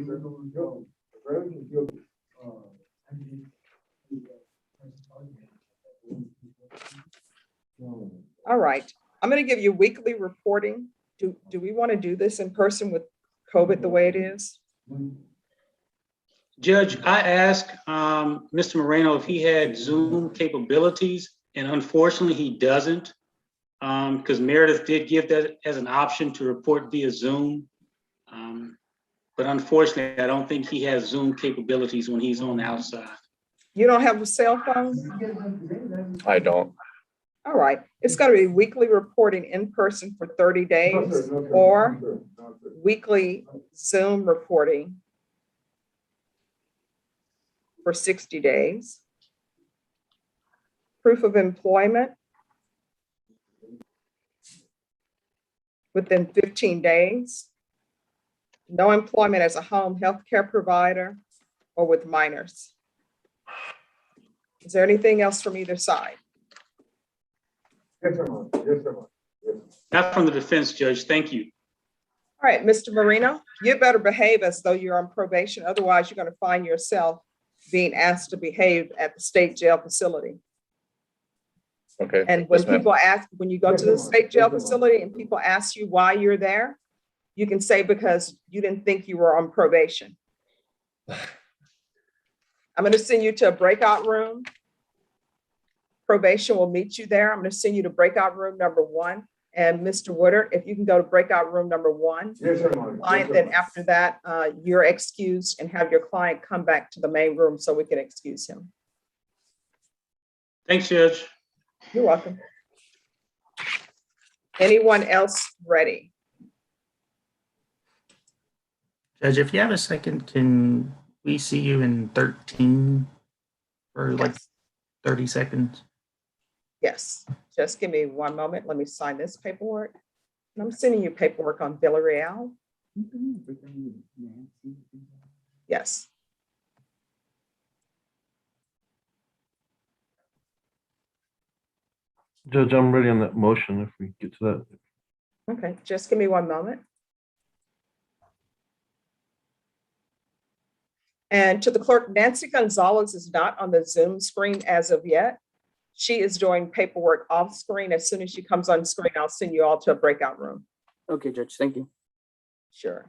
Speaker 1: All right. I'm going to give you weekly reporting. Do we want to do this in person with COVID the way it is?
Speaker 14: Judge, I asked Mr. Moreno if he had Zoom capabilities, and unfortunately he doesn't, because Meredith did give that as an option to report via Zoom. But unfortunately, I don't think he has Zoom capabilities when he's on the outside.
Speaker 1: You don't have a cell phone?
Speaker 16: I don't.
Speaker 1: All right. It's going to be weekly reporting in person for 30 days or weekly Zoom reporting for 60 days. Proof of employment within 15 days. No employment as a home health care provider or with minors. Is there anything else from either side?
Speaker 14: Not from the defense, Judge. Thank you.
Speaker 1: All right, Mr. Marino, you better behave as though you're on probation. Otherwise, you're going to find yourself being asked to behave at the state jail facility.
Speaker 16: Okay.
Speaker 1: And when
Speaker 16: Yes, ma'am.
Speaker 1: people ask, when you go to the state jail facility and people ask you why you're there, you can say because you didn't think you were on probation. I'm going to send you to a breakout room. Probation will meet you there. I'm going to send you to breakout room number 1. And Mr. Woodard, if you can go to breakout room number 1.
Speaker 6: Yes, sir.
Speaker 1: Client, then after that, you're excused, and have your client come back to the main room so we can excuse him.
Speaker 14: Thanks, Judge.
Speaker 1: You're welcome. Anyone else ready?
Speaker 17: Judge, if you have a second, can we see you in 13 for like 30 seconds?
Speaker 1: Yes, just give me one moment. Let me sign this paperwork. And I'm sending you paperwork on Villarreal. Yes.
Speaker 3: Judge, I'm ready on that motion if we get to that.
Speaker 1: Okay, just give me one moment. And to the clerk, Nancy Gonzalez is not on the Zoom screen as of yet. She is doing paperwork off screen. As soon as she comes on screen, I'll send you all to a breakout room.
Speaker 17: Okay, Judge, thank you.
Speaker 1: Sure.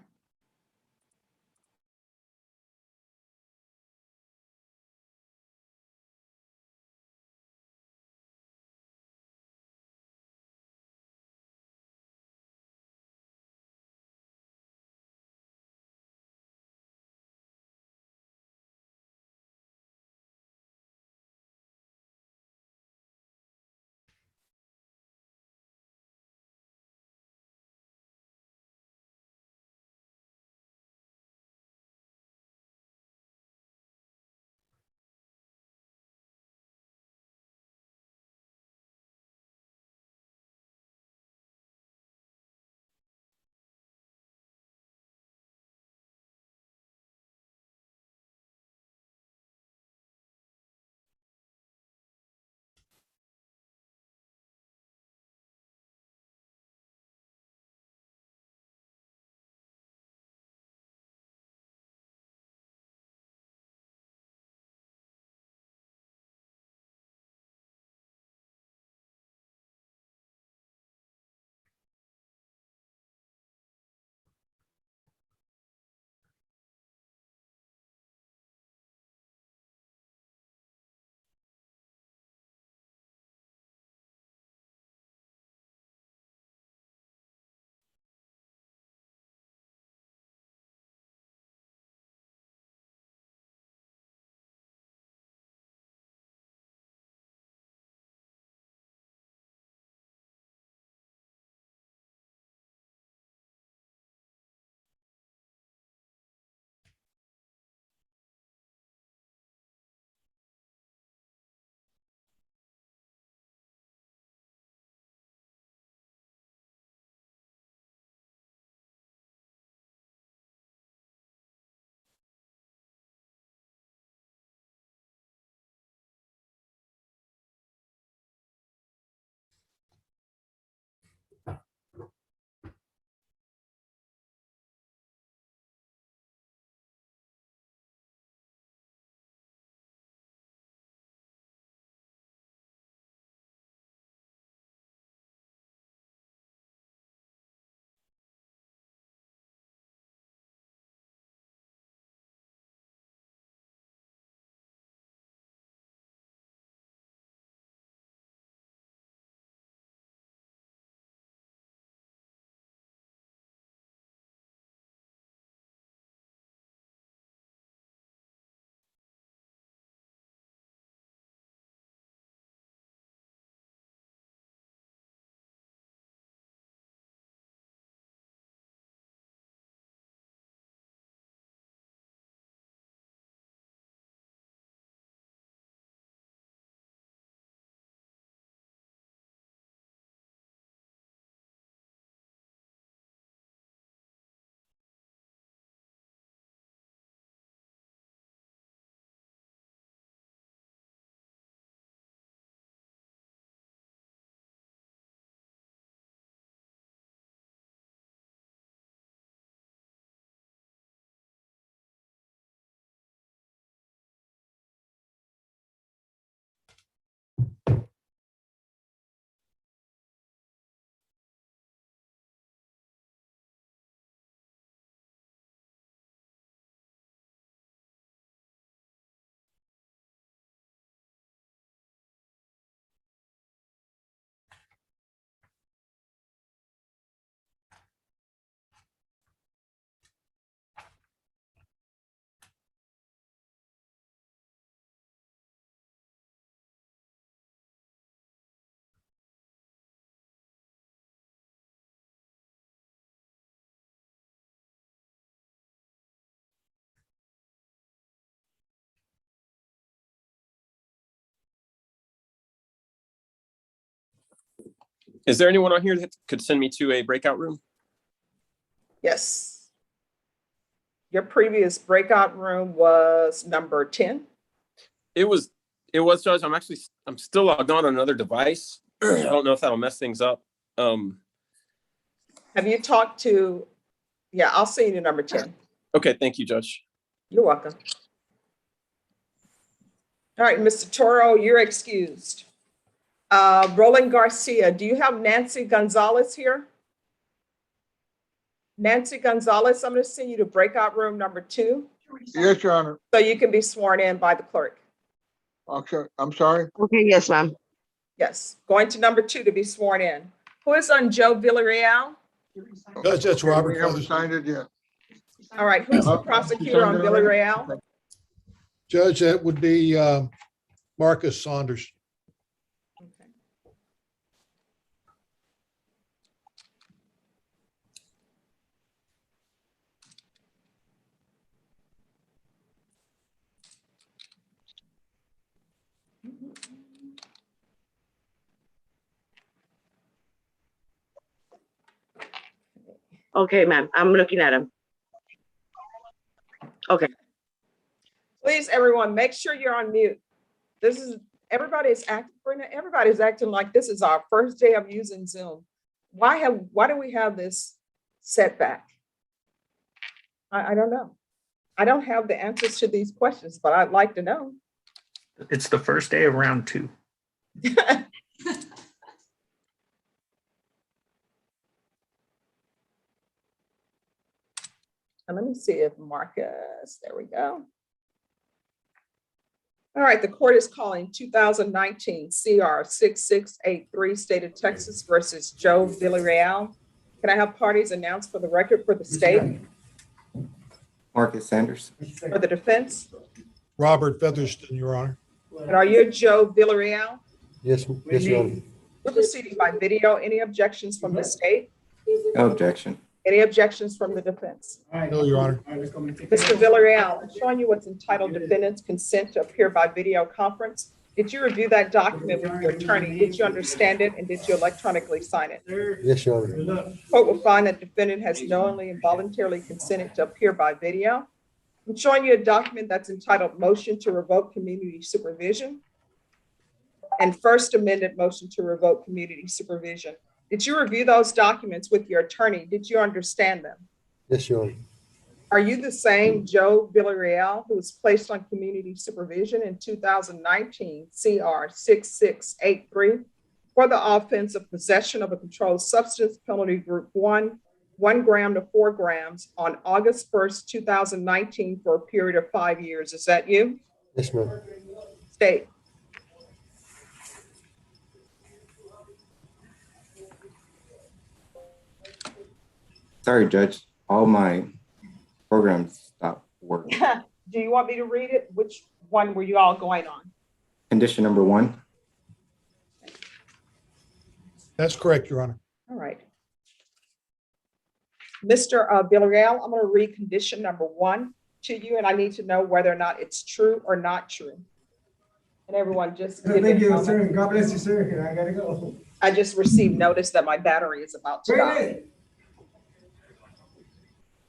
Speaker 18: Is there anyone on here that could send me to a breakout room?
Speaker 1: Yes. Your previous breakout room was number 10.
Speaker 18: It was, Judge. I'm still logged on another device. I don't know if that'll mess things up.
Speaker 1: Have you talked to, yeah, I'll see you to number 10.
Speaker 18: Okay, thank you, Judge.
Speaker 1: You're welcome. All right, Mr. Toro, you're excused. Roland Garcia, do you have Nancy Gonzalez here? Nancy Gonzalez, I'm going to send you to breakout room number 2.
Speaker 6: Yes, Your Honor.
Speaker 1: So you can be sworn in by the clerk.
Speaker 6: Okay, I'm sorry.
Speaker 22: Okay, yes, ma'am.
Speaker 1: Yes, going to number 2 to be sworn in. Who is on Joe Villarreal?
Speaker 4: Judge, that's Robert
Speaker 6: We haven't
Speaker 4: Featherston.
Speaker 6: signed it yet.
Speaker 1: All right, who's the prosecutor on Villarreal?
Speaker 4: Judge, that would be Marcus Saunders.
Speaker 22: Okay, ma'am, I'm looking at him. Okay.
Speaker 1: Please, everyone, make sure you're on mute. Everybody's acting like this is our first day of using Zoom. Why do we have this setback? I don't know. I don't have the answers to these questions, but I'd like to know.
Speaker 17: It's the first day of round 2.
Speaker 1: And let me see if Marcus, there we go. All right, the court is calling 2019 CR 6683, State of Texas versus Joe Villarreal. Can I have parties announced for the record for the state?
Speaker 13: Marcus Sanders.
Speaker 1: For the defense?
Speaker 4: Robert Featherston, Your Honor.
Speaker 1: And are you Joe Villarreal?
Speaker 4: Yes, Your Honor.
Speaker 1: We're proceeding by video. Any objections from the state?
Speaker 13: No objection.
Speaker 1: Any objections from the defense?
Speaker 4: No, Your Honor.
Speaker 1: Mr. Villarreal, I'm showing you what's entitled defendant's consent to appear by video conference. Did you review that document with your attorney? Did you understand it and did you electronically sign it?
Speaker 4: Yes, Your Honor.
Speaker 1: Court will find that defendant has knowingly and voluntarily consented to appear by video. I'm showing you a document that's entitled motion to revoke community supervision and first amended motion to revoke community supervision. Did you review those documents with your attorney? Did you understand them?
Speaker 4: Yes, Your Honor.
Speaker 1: Are you the same Joe Villarreal who was placed on community supervision in 2019 CR 6683 for the offense of possession of a controlled substance, penalty group 1, 1 gram to 4 grams on August 1st, 2019 for a period of 5 years? Is that you?
Speaker 4: Yes, ma'am.
Speaker 1: State.
Speaker 13: Sorry, Judge. All my programs stopped working.
Speaker 1: Do you want me to read it? Which one were you all going on?
Speaker 13: Condition number 1.
Speaker 4: That's correct, Your Honor.
Speaker 1: All right. Mr. Villarreal, I'm going to read condition number 1 to you, and I need to know whether or not it's true or not true. And everyone just give
Speaker 23: Thank
Speaker 1: me a
Speaker 23: you,
Speaker 1: moment.
Speaker 23: sir. God bless you, sir. I gotta go.
Speaker 1: I just received notice that my battery is about to die.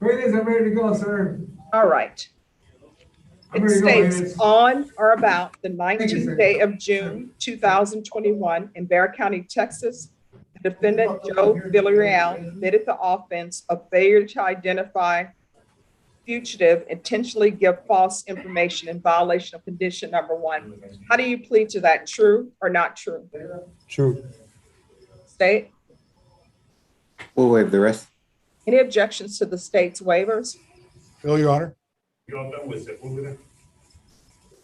Speaker 23: Wait, I'm ready to go, sir.
Speaker 1: All right.
Speaker 23: I'm
Speaker 1: It
Speaker 23: ready to go,
Speaker 1: states
Speaker 23: Ines.
Speaker 1: on or about the
Speaker 23: you,
Speaker 1: 19th
Speaker 23: sir.
Speaker 1: day of June, 2021 in Bexar County, Texas, the defendant Joe Villarreal committed the offense of failure to identify fugitive, intentionally give false information in violation of condition number 1. How do you plead to that? True or not true?
Speaker 4: True.
Speaker 1: State.
Speaker 13: We'll waive the rest.
Speaker 1: Any objections to the state's waivers?
Speaker 4: No, Your Honor.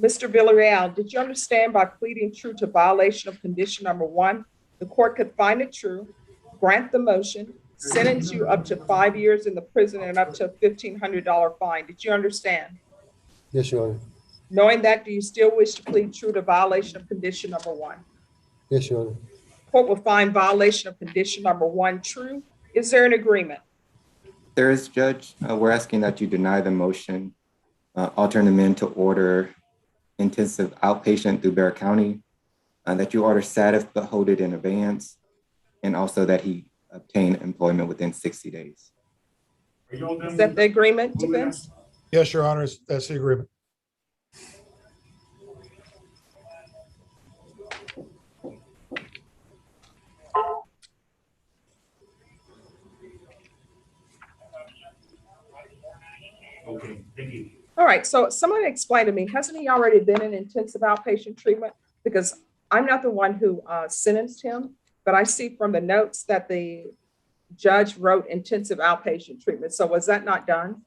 Speaker 1: Mr. Villarreal, did you understand by pleading true to violation of condition number 1, the court could find it true, grant the motion, sentence you up to 5 years in the prison and up to a $1,500 fine? Did you understand?
Speaker 4: Yes, Your Honor.
Speaker 1: Knowing that, do you still wish to plead true to violation of condition number 1?
Speaker 4: Yes, Your Honor.
Speaker 1: Court will find violation of condition number 1 true. Is there an agreement?
Speaker 13: There is, Judge. We're asking that you deny the motion, alternate amend to order intensive outpatient through Bexar County, that you order SATIF but hold it in abeyance, and also that he obtain employment within 60 days.
Speaker 1: Is that the agreement, defense?
Speaker 4: Yes, Your Honor, that's the agreement.
Speaker 15: Okay, thank you.
Speaker 1: All right, so somebody explain to me, hasn't he already been in intensive outpatient treatment? Because I'm not the one who sentenced him, but I see from the notes that the judge wrote intensive outpatient treatment. So was that not done?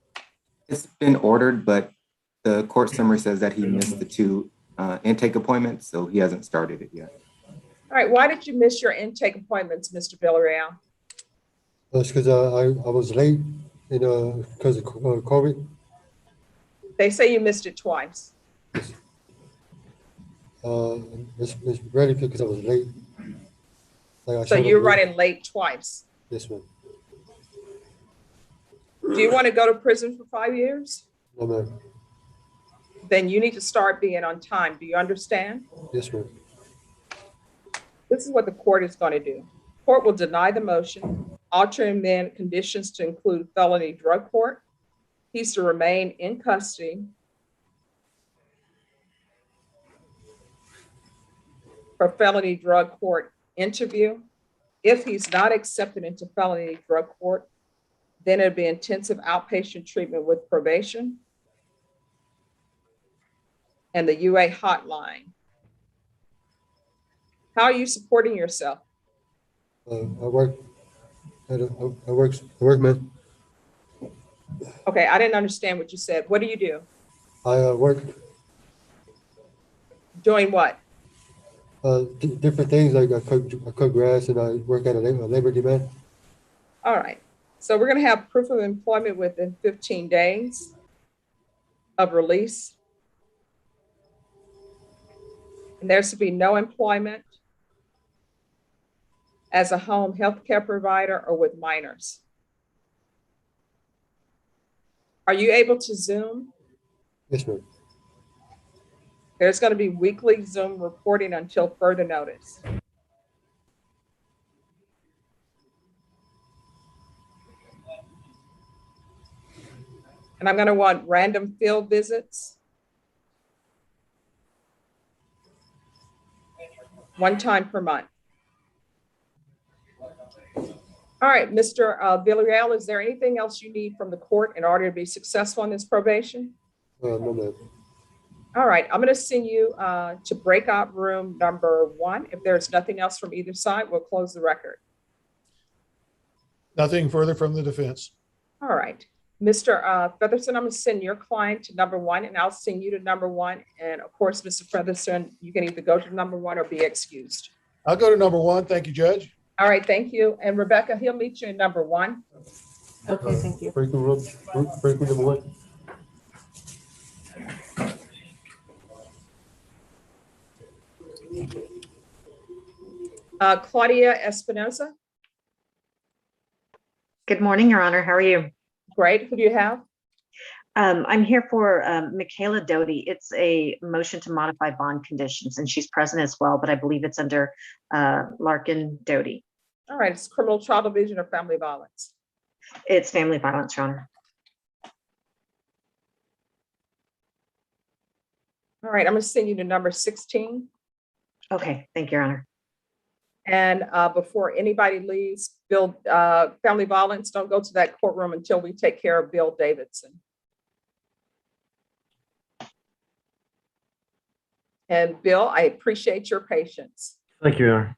Speaker 13: It's been ordered, but the court summary says that he missed the 2 intake appointments, so he hasn't started it yet.
Speaker 1: All right, why did you miss your intake appointments, Mr. Villarreal?
Speaker 23: That's because I was late, because of COVID.
Speaker 1: They say you missed it twice.
Speaker 23: It's really because I was late. Like I
Speaker 1: So
Speaker 23: showed
Speaker 1: you're
Speaker 23: up late.
Speaker 1: running late twice.
Speaker 23: Yes, ma'am.
Speaker 1: Do you want to go to prison for 5 years?
Speaker 23: No, ma'am.
Speaker 1: Then you need to start being on time. Do you understand?
Speaker 23: Yes, ma'am.
Speaker 1: This is what the court is going to do. Court will deny the motion, alter and amend conditions to include felony drug court. He's to remain in custody for felony drug court interview. If he's not accepted into felony drug court, then it'd be intensive outpatient treatment with probation and the UA hotline. How are you supporting yourself?
Speaker 23: I work, man.
Speaker 1: Okay, I didn't understand what you said. What do you do?
Speaker 23: I work
Speaker 1: Doing what?
Speaker 23: different things, like I cook grass and I work at a labor demand.
Speaker 1: All right. So we're going to have proof of employment within 15 days of release. And there's to be no employment as a home health care provider or with minors. Are you able to Zoom?
Speaker 23: Yes, ma'am.
Speaker 1: There's going to be weekly Zoom reporting until further notice. And I'm going to want random field visits. One time per month. All right, Mr. Villarreal, is there anything else you need from the court in order to be successful in this probation?
Speaker 23: No, ma'am.
Speaker 1: All right, I'm going to send you to breakout room number 1. If there's nothing else from either side, we'll close the record.
Speaker 4: Nothing further from the defense.
Speaker 1: All right, Mr. Featherston, I'm going to send your client to number 1, and I'll send you to number 1. And of course, Mr. Featherston, you can either go to number 1 or be excused.
Speaker 4: I'll go to number 1. Thank you, Judge.
Speaker 1: All right, thank you. And Rebecca, he'll meet you in number 1.
Speaker 7: Okay, thank you.
Speaker 23: Break room number 1.
Speaker 1: Claudia Espinosa.
Speaker 2: Good morning, Your Honor. How are you?
Speaker 1: Great. Who do you have?
Speaker 2: I'm here for Michaela Doty. It's a motion to modify bond conditions, and she's present as well, but I believe it's under Larkin Doty.
Speaker 1: All right. It's criminal trial division or family violence?
Speaker 2: It's family violence, Your Honor.
Speaker 1: All right. I'm going to send you to number 16.
Speaker 2: Okay. Thank you, Your Honor.
Speaker 1: And before anybody leaves, Bill, family violence, don't go to that courtroom until we take care of Bill Davidson. And Bill, I appreciate your patience.
Speaker 3: Thank you, Aaron.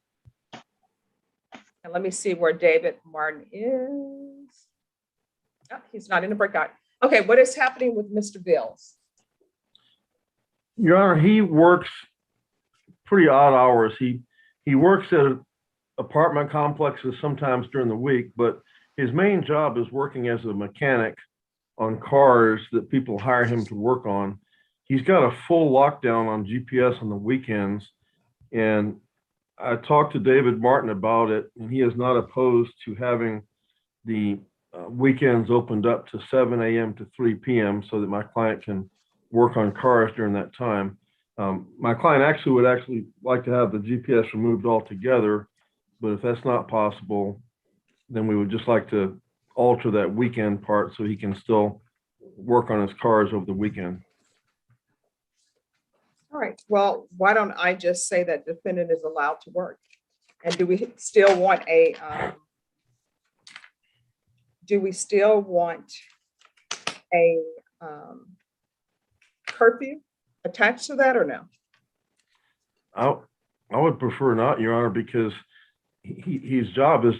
Speaker 1: And let me see where David Martin is. Oh, he's not in the breakout. Okay, what is happening with Mr. Bills?
Speaker 3: Your Honor, he works pretty odd hours. He works at apartment complexes sometimes during the week, but his main job is working as a mechanic on cars that people hire him to work on. He's got a full lockdown on GPS on the weekends. And I talked to David Martin about it, and he is not opposed to having the weekends opened up to 7 a.m. to 3 p.m. so that my client can work on cars during that time. My client would like to have the GPS removed altogether, but if that's not possible, then we would just like to alter that weekend part so he can still work on his cars over the weekend.
Speaker 1: All right, well, why don't I just say that defendant is allowed to work? And do we still want a curfew attached to that or no?
Speaker 3: I would prefer not, Your Honor, because his job is,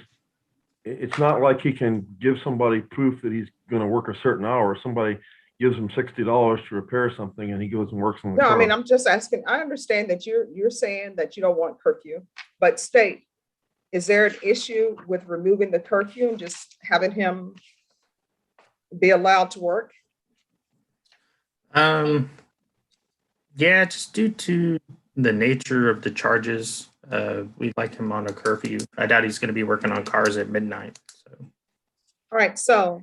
Speaker 3: it's not like he can give somebody proof that he's going to work a certain hour. Somebody gives him $60 to repair something and he goes and works on the
Speaker 1: No, I
Speaker 3: car.
Speaker 1: mean, I'm just asking, I understand that you're saying that you don't want curfew, but state, is there an issue with removing the curfew and just having him be allowed to work?
Speaker 17: Yeah, just due to the nature of the charges, we'd like him on a curfew. I doubt he's going to be working on cars at midnight. So.
Speaker 1: All right, so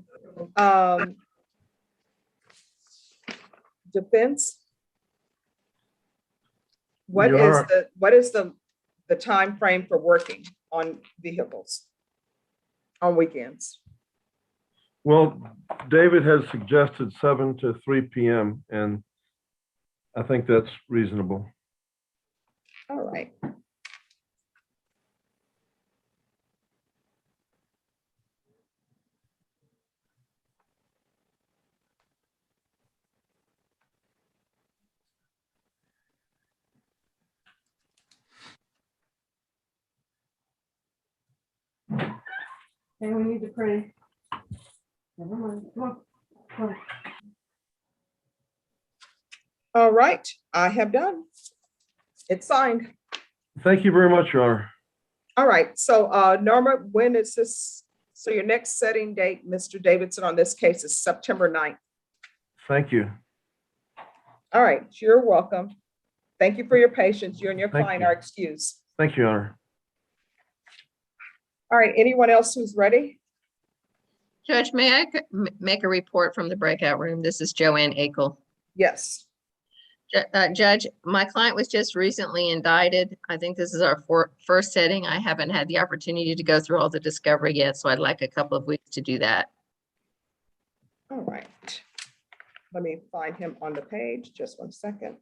Speaker 1: defense. What is the time frame for working on vehicles on weekends?
Speaker 3: Well, David has suggested 7 to 3 p.m. and I think that's reasonable.
Speaker 1: All right.
Speaker 7: And we need to pray. Never mind. Come on. Come on.
Speaker 1: All right, I have done. It's signed.
Speaker 3: Thank you very much, Your Honor.
Speaker 1: All right, so Norma, when is this? So your next setting date, Mr. Davidson, on this case is September 9th.
Speaker 3: Thank you.
Speaker 1: All right, you're welcome. Thank you for your patience. You and your
Speaker 3: Thank
Speaker 1: client
Speaker 3: you.
Speaker 1: are excused.
Speaker 3: Thank you, Your Honor.
Speaker 1: All right, anyone else who's ready?
Speaker 12: Judge, may I make a report from the breakout room? This is Joanne Akel.
Speaker 1: Yes.
Speaker 12: Judge, my client was just recently indicted. I think this is our first setting. I haven't had the opportunity to go through all the discovery yet, so I'd like a couple of weeks to do that.
Speaker 1: All right. Let me find him on the page. Just 1 second.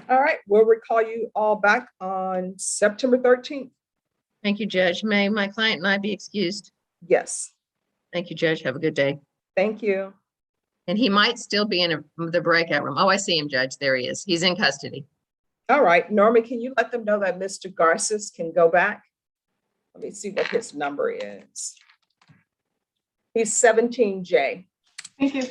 Speaker 1: All right, we'll recall you all back on September 13th.
Speaker 12: Thank you, Judge. May my client and I be excused?
Speaker 1: Yes.
Speaker 12: Thank you, Judge. Have a good day.
Speaker 1: Thank you.
Speaker 12: And he might still be in the breakout room. Oh, I see him, Judge. There he is. He's in custody.
Speaker 1: All right, Norma, can you let them know that Mr. Garces can go back? Let me see what his number is. He's 17J.
Speaker 10: Thank you.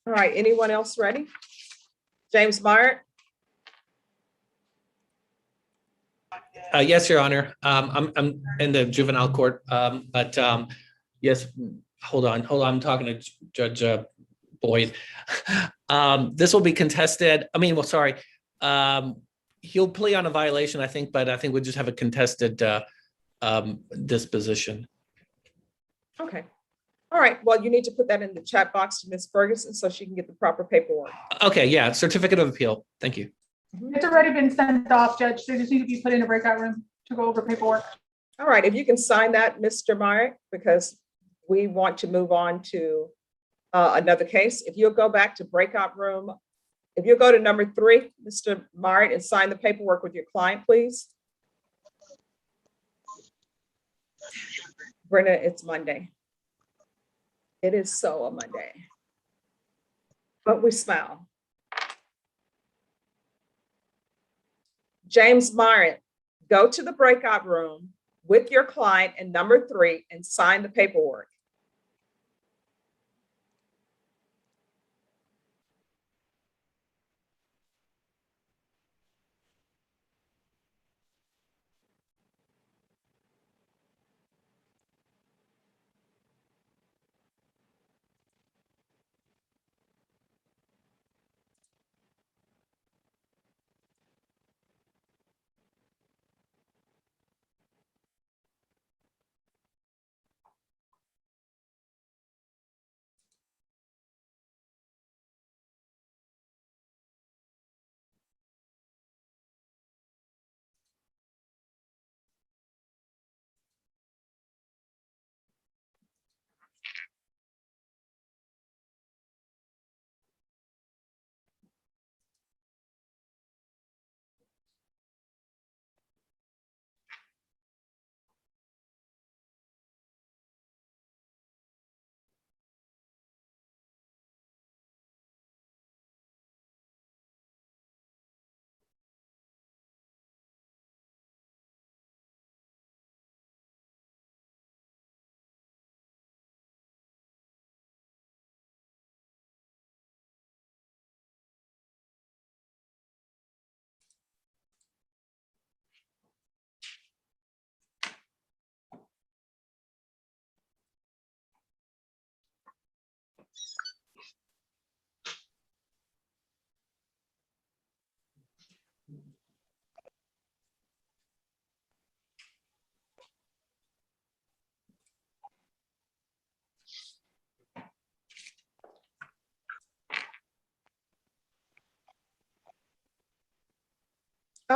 Speaker 1: All right, anyone else ready? James Meyer?
Speaker 19: Yes, Your Honor. I'm in the juvenile court, but yes, hold on. I'm talking to Judge Boyd. This will be contested. I mean, well, sorry. He'll plea on a violation, I think, but I think we'll just have a contested disposition.
Speaker 1: Okay. All right, well, you need to put that in the chat box to Ms. Ferguson so she can get the proper paperwork.
Speaker 19: Okay, yeah, certificate of appeal. Thank you.
Speaker 10: It's already been sent off, Judge. They just need to be put in a breakout room to go over paperwork.
Speaker 1: All right, if you can sign that, Mr. Meyer, because we want to move on to another case. If you'll go back to breakout room, if you'll go to number 3, Mr. Meyer, and sign the paperwork with your client, please. Brenda, it's Monday. It is so a Monday, but we smile. James Meyer, go to the breakout room with your client and number 3 and sign the paperwork.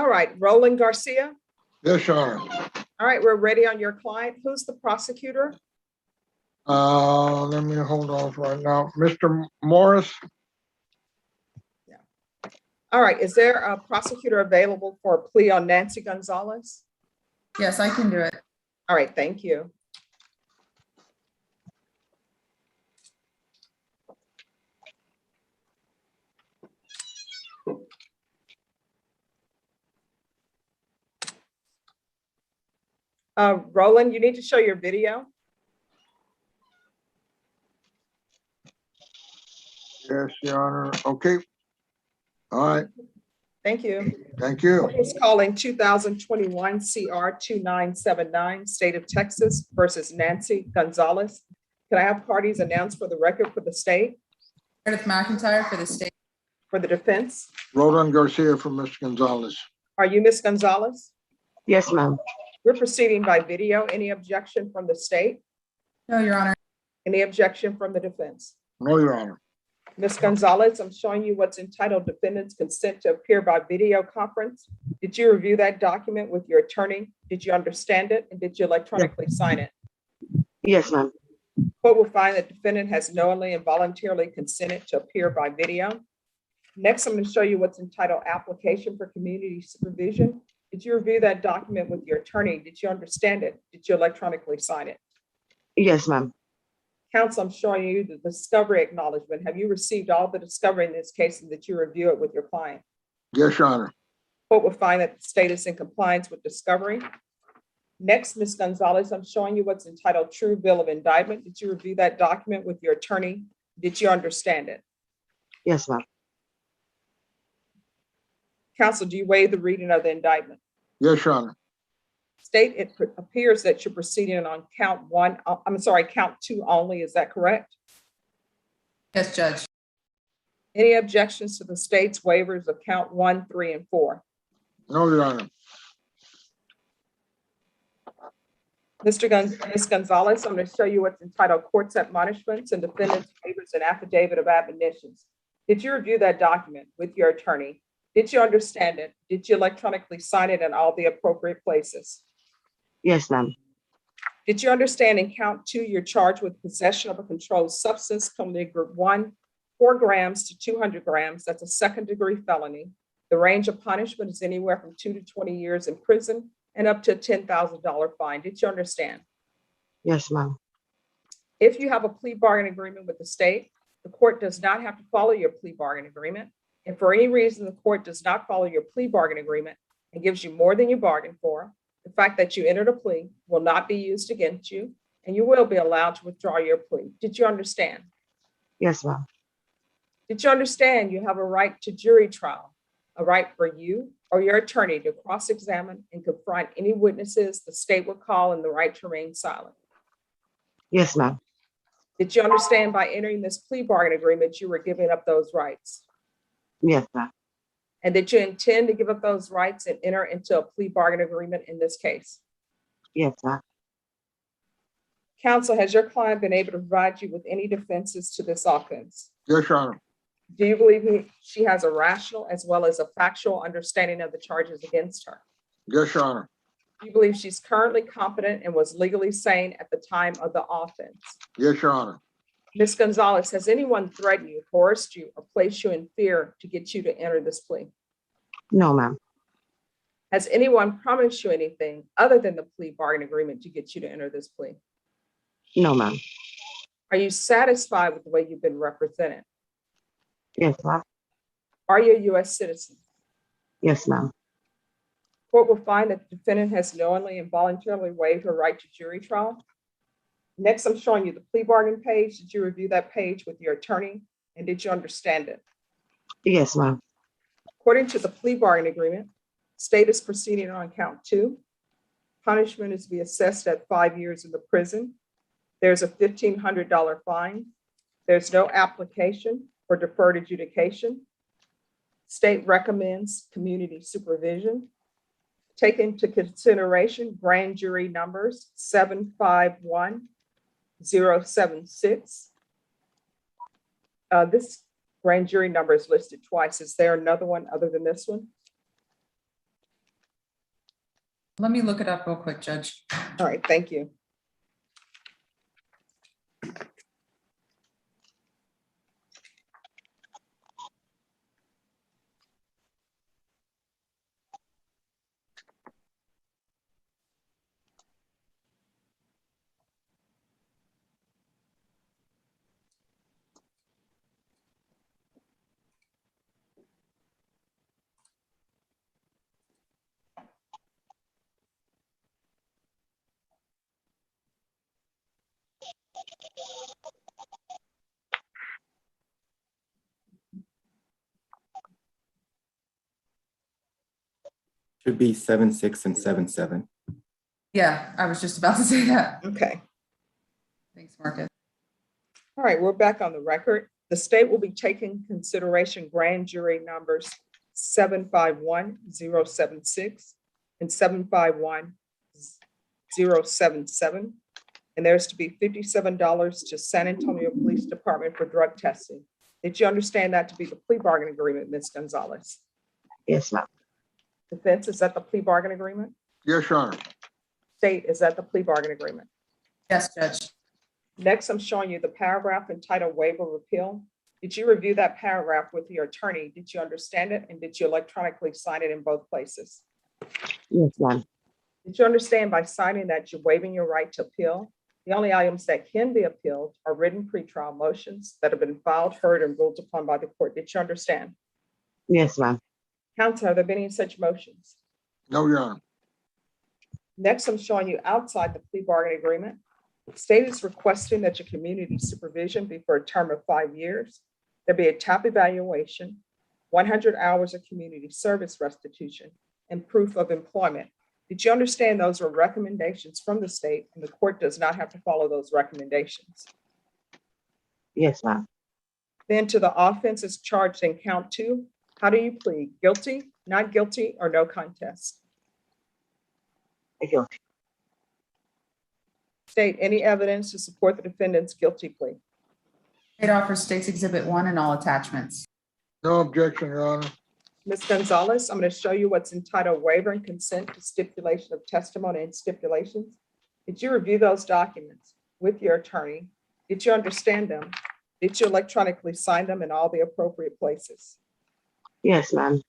Speaker 1: All right, Roland Garcia.
Speaker 6: Yes, Your Honor.
Speaker 1: All right, we're ready on your client. Who's the prosecutor?
Speaker 6: Let me hold on right now. Mr. Morris?
Speaker 1: All right, is there a prosecutor available for a plea on Nancy Gonzalez?
Speaker 5: Yes, I can do it.
Speaker 1: All right, thank you. Roland, you need to show your video.
Speaker 6: Yes, Your Honor. Okay. All right.
Speaker 1: Thank you.
Speaker 6: Thank you.
Speaker 1: It's calling 2021 CR 2979, State of Texas versus Nancy Gonzalez. Can I have parties announced for the record for the state?
Speaker 5: Meredith McIntyre for the state.
Speaker 1: For the defense?
Speaker 6: Roland Garcia from Mr. Gonzalez.
Speaker 1: Are you Ms. Gonzalez?
Speaker 22: Yes, ma'am.
Speaker 1: We're proceeding by video. Any objection from the state?
Speaker 5: No, Your Honor.
Speaker 1: Any objection from the defense?
Speaker 6: No, Your Honor.
Speaker 1: Ms. Gonzalez, I'm showing you what's entitled Defendant's Consent to Appear by Video Conference. Did you review that document with your attorney? Did you understand it? And did you electronically sign it?
Speaker 22: Yes, ma'am.
Speaker 1: Court will find that defendant has knowingly and voluntarily consented to appear by video. Next, I'm going to show you what's entitled Application for Community Supervision. Did you review that document with your attorney? Did you understand it? Did you electronically sign it?
Speaker 22: Yes, ma'am.
Speaker 1: Counsel, I'm showing you the discovery acknowledgement. Have you received all the discovery in this case and that you review it with your client?
Speaker 6: Yes, Your Honor.
Speaker 1: Court will find that the state is in compliance with discovery. Next, Ms. Gonzalez, I'm showing you what's entitled True Bill of Indictment. Did you review that document with your attorney? Did you understand it?
Speaker 22: Yes, ma'am.
Speaker 1: Counsel, do you waive the reading of the indictment?
Speaker 6: Yes, Your Honor.
Speaker 1: State, it appears that you're proceeding on count two only. Is that correct?
Speaker 5: Yes, Judge.
Speaker 1: Any objections to the state's waivers of count 1, 3, and 4?
Speaker 6: No, Your Honor.
Speaker 1: Ms. Gonzalez, I'm going to show you what's entitled Court's Admonishments and Defendant's Waivers and Affidavit of Admonitions. Did you review that document with your attorney? Did you understand it? Did you electronically sign it in all the appropriate places?
Speaker 22: Yes, ma'am.
Speaker 1: Did you understand in count 2, you're charged with possession of a controlled substance, penalty group 1, 4 grams to 200 grams. That's a second-degree felony. The range of punishment is anywhere from 2 to 20 years in prison and up to a $10,000 fine. Did you understand?
Speaker 22: Yes, ma'am.
Speaker 1: If you have a plea bargain agreement with the state, the court does not have to follow your plea bargain agreement. If for any reason the court does not follow your plea bargain agreement and gives you more than you bargained for, the fact that you entered a plea will not be used against you, and you will be allowed to withdraw your plea. Did you understand?
Speaker 22: Yes, ma'am.
Speaker 1: Did you understand you have a right to jury trial, a right for you or your attorney to cross-examine and confront any witnesses the state would call, and the right to remain silent?
Speaker 22: Yes, ma'am.
Speaker 1: Did you understand by entering this plea bargain agreement, you were giving up those rights?
Speaker 22: Yes, ma'am.
Speaker 1: And did you intend to give up those rights and enter into a plea bargain agreement in this case?
Speaker 22: Yes, ma'am.
Speaker 1: Counsel, has your client been able to provide you with any defenses to this offense?
Speaker 6: Yes, Your Honor.
Speaker 1: Do you believe she has a rational as well as a factual understanding of the charges against her?
Speaker 6: Yes, Your Honor.
Speaker 1: Do you believe she's currently competent and was legally sane at the time of the offense?
Speaker 6: Yes, Your Honor.
Speaker 1: Ms. Gonzalez, has anyone threatened you, coerced you, or placed you in fear to get you to enter this plea?
Speaker 22: No, ma'am.
Speaker 1: Has anyone promised you anything other than the plea bargain agreement to get you to enter this plea?
Speaker 22: No, ma'am.
Speaker 1: Are you satisfied with the way you've been represented?
Speaker 22: Yes, ma'am.
Speaker 1: Are you a U.S. citizen?
Speaker 22: Yes, ma'am.
Speaker 1: Court will find that the defendant has knowingly and voluntarily waived her right to jury trial. Next, I'm showing you the plea bargain page. Did you review that page with your attorney, and did you understand it?
Speaker 22: Yes, ma'am.
Speaker 1: According to the plea bargain agreement, state is proceeding on count 2. Punishment is to be assessed at 5 years in the prison. There's a $1,500 fine. There's no application for deferred adjudication. State recommends community supervision. Take into consideration grand jury numbers 751076. This grand jury number is listed twice. Is there another one other than this one?
Speaker 5: Let me look it up real quick, Judge.
Speaker 1: All right, thank you.
Speaker 13: Should be 7.6 and 7.7.
Speaker 5: Yeah, I was just about to say that.
Speaker 1: Okay.
Speaker 5: Thanks, Marcus.
Speaker 1: All right, we're back on the record. The state will be taking consideration grand jury numbers 751-076 and 751-077. And there's to be $57 to San Antonio Police Department for drug testing. Did you understand that to be the plea bargain agreement, Ms. Gonzalez?
Speaker 22: Yes, ma'am.
Speaker 1: Defense, is that the plea bargain agreement?
Speaker 6: Yes, Your Honor.
Speaker 1: State, is that the plea bargain agreement?
Speaker 5: Yes, Judge.
Speaker 1: Next, I'm showing you the paragraph entitled waiver repeal. Did you review that paragraph with your attorney? Did you understand it? And did you electronically sign it in both places?
Speaker 22: Yes, ma'am.
Speaker 1: Did you understand by signing that you're waiving your right to appeal? The only items that can be appealed are written pretrial motions that have been filed, heard, and ruled upon by the court. Did you understand?
Speaker 22: Yes, ma'am.
Speaker 1: Counsel, have there been any such motions?
Speaker 6: No, Your Honor.
Speaker 1: Next, I'm showing you outside the plea bargain agreement. State is requesting that your community supervision be for a term of 5 years. There be a TAP evaluation, 100 hours of community service restitution, and proof of employment. Did you understand those are recommendations from the state and the court does not have to follow those recommendations?
Speaker 22: Yes, ma'am.
Speaker 1: Then to the offenses charged in count 2, how do you plead? Guilty, not guilty, or no contest?
Speaker 22: Guilty.
Speaker 1: State, any evidence to support the defendant's guilty plea?
Speaker 5: State offers State's Exhibit 1 and all attachments.
Speaker 6: No objection, Your Honor.
Speaker 1: Ms. Gonzalez, I'm going to show you what's entitled waiver and consent to stipulation of testimony and stipulations. Did you review those documents with your attorney? Did you understand them? Did you electronically sign them in all the appropriate places?
Speaker 22: Yes, ma'am.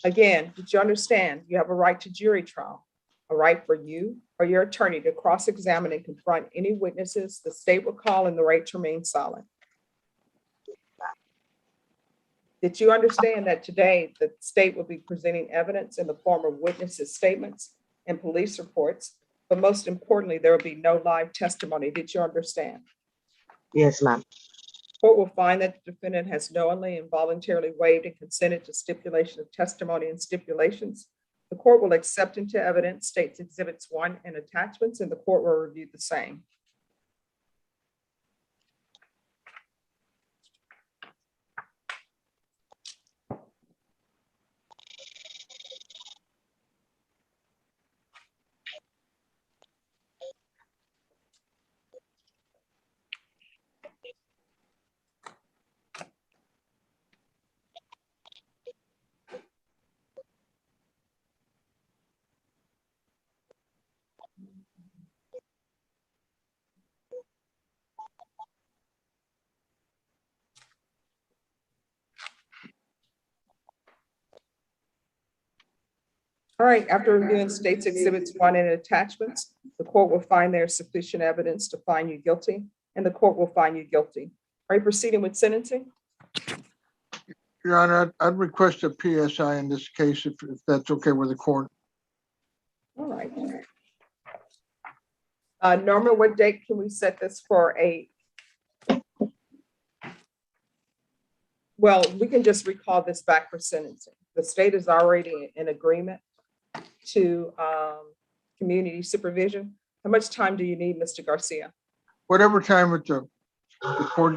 Speaker 1: Again, did you understand you have a right to jury trial, a right for you or your attorney to cross-examine and confront any witnesses the state will call and the right to remain silent? Did you understand that today the state will be presenting evidence in the form of witnesses' statements and police reports, but most importantly, there will be no live testimony? Did you understand?
Speaker 22: Yes, ma'am.
Speaker 1: Court will find that the defendant has knowingly and voluntarily waived and consented to stipulation of testimony and stipulations. The court will accept into evidence State's Exhibits 1 and attachments, and the court will review the same. All right, after reviewing State's Exhibits 1 and attachments, the court will find there is sufficient evidence to find you guilty, and the court will find you guilty. Are you proceeding with sentencing?
Speaker 6: Your Honor, I'd request a PSI in this case if that's okay with the court.
Speaker 1: All right. Norma, what date can we set this for? Well, we can just recall this back for sentencing. The state is already in agreement to community supervision. How much time do you need, Mr. Garcia?
Speaker 6: Whatever time the court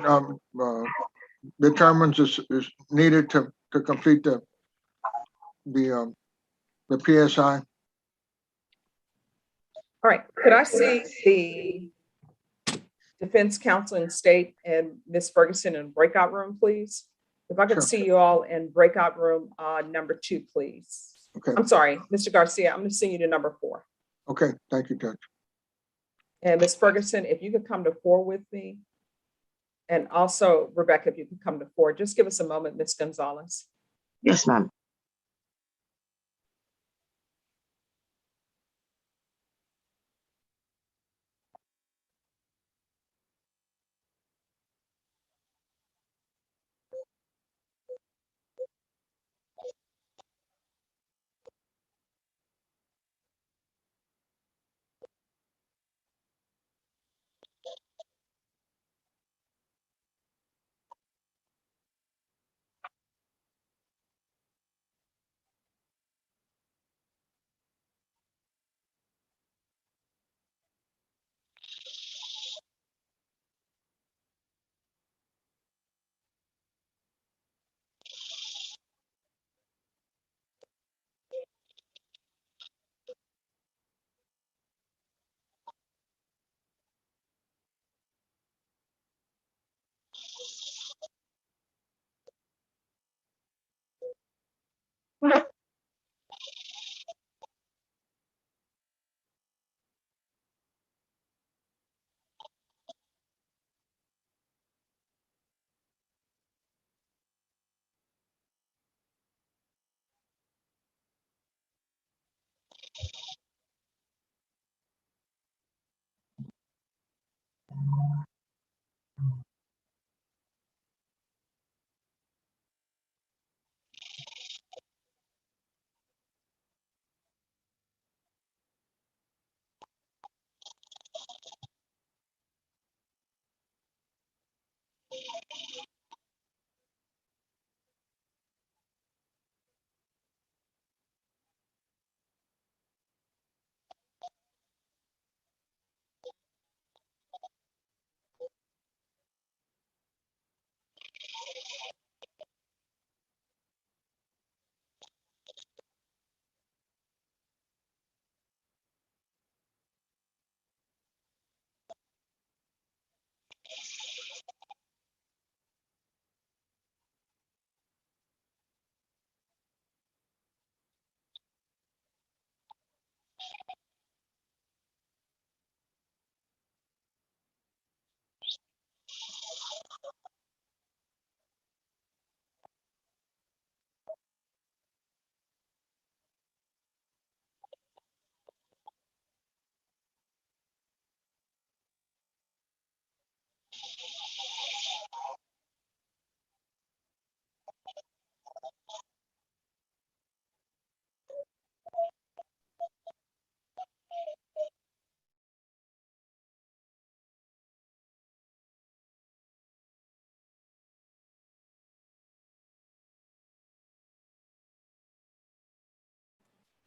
Speaker 6: determines is needed to complete the PSI.
Speaker 1: All right, could I see the defense counsel in state and Ms. Ferguson in breakout room, please? If I could
Speaker 6: Sure.
Speaker 1: see you all in breakout room number 2, please.
Speaker 6: Okay.
Speaker 1: I'm sorry, Mr. Garcia, I'm gonna send you to number 4.
Speaker 6: Okay, thank you, Judge.
Speaker 1: And Ms. Ferguson, if you could come to 4 with me. And also, Rebecca, if you could come to 4, just give us a moment, Ms. Gonzalez.
Speaker 22: Yes, ma'am.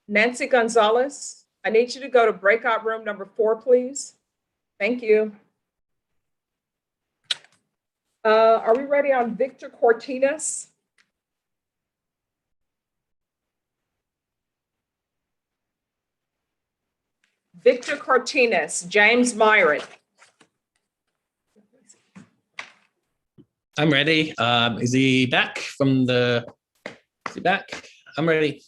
Speaker 1: Nancy Gonzalez, I need you to go to breakout room number 4, please. Thank you. Are we ready on Victor Cortinas? Victor Cortinas, James Myron.
Speaker 19: I'm ready. Is he back from the, is he back? I'm ready.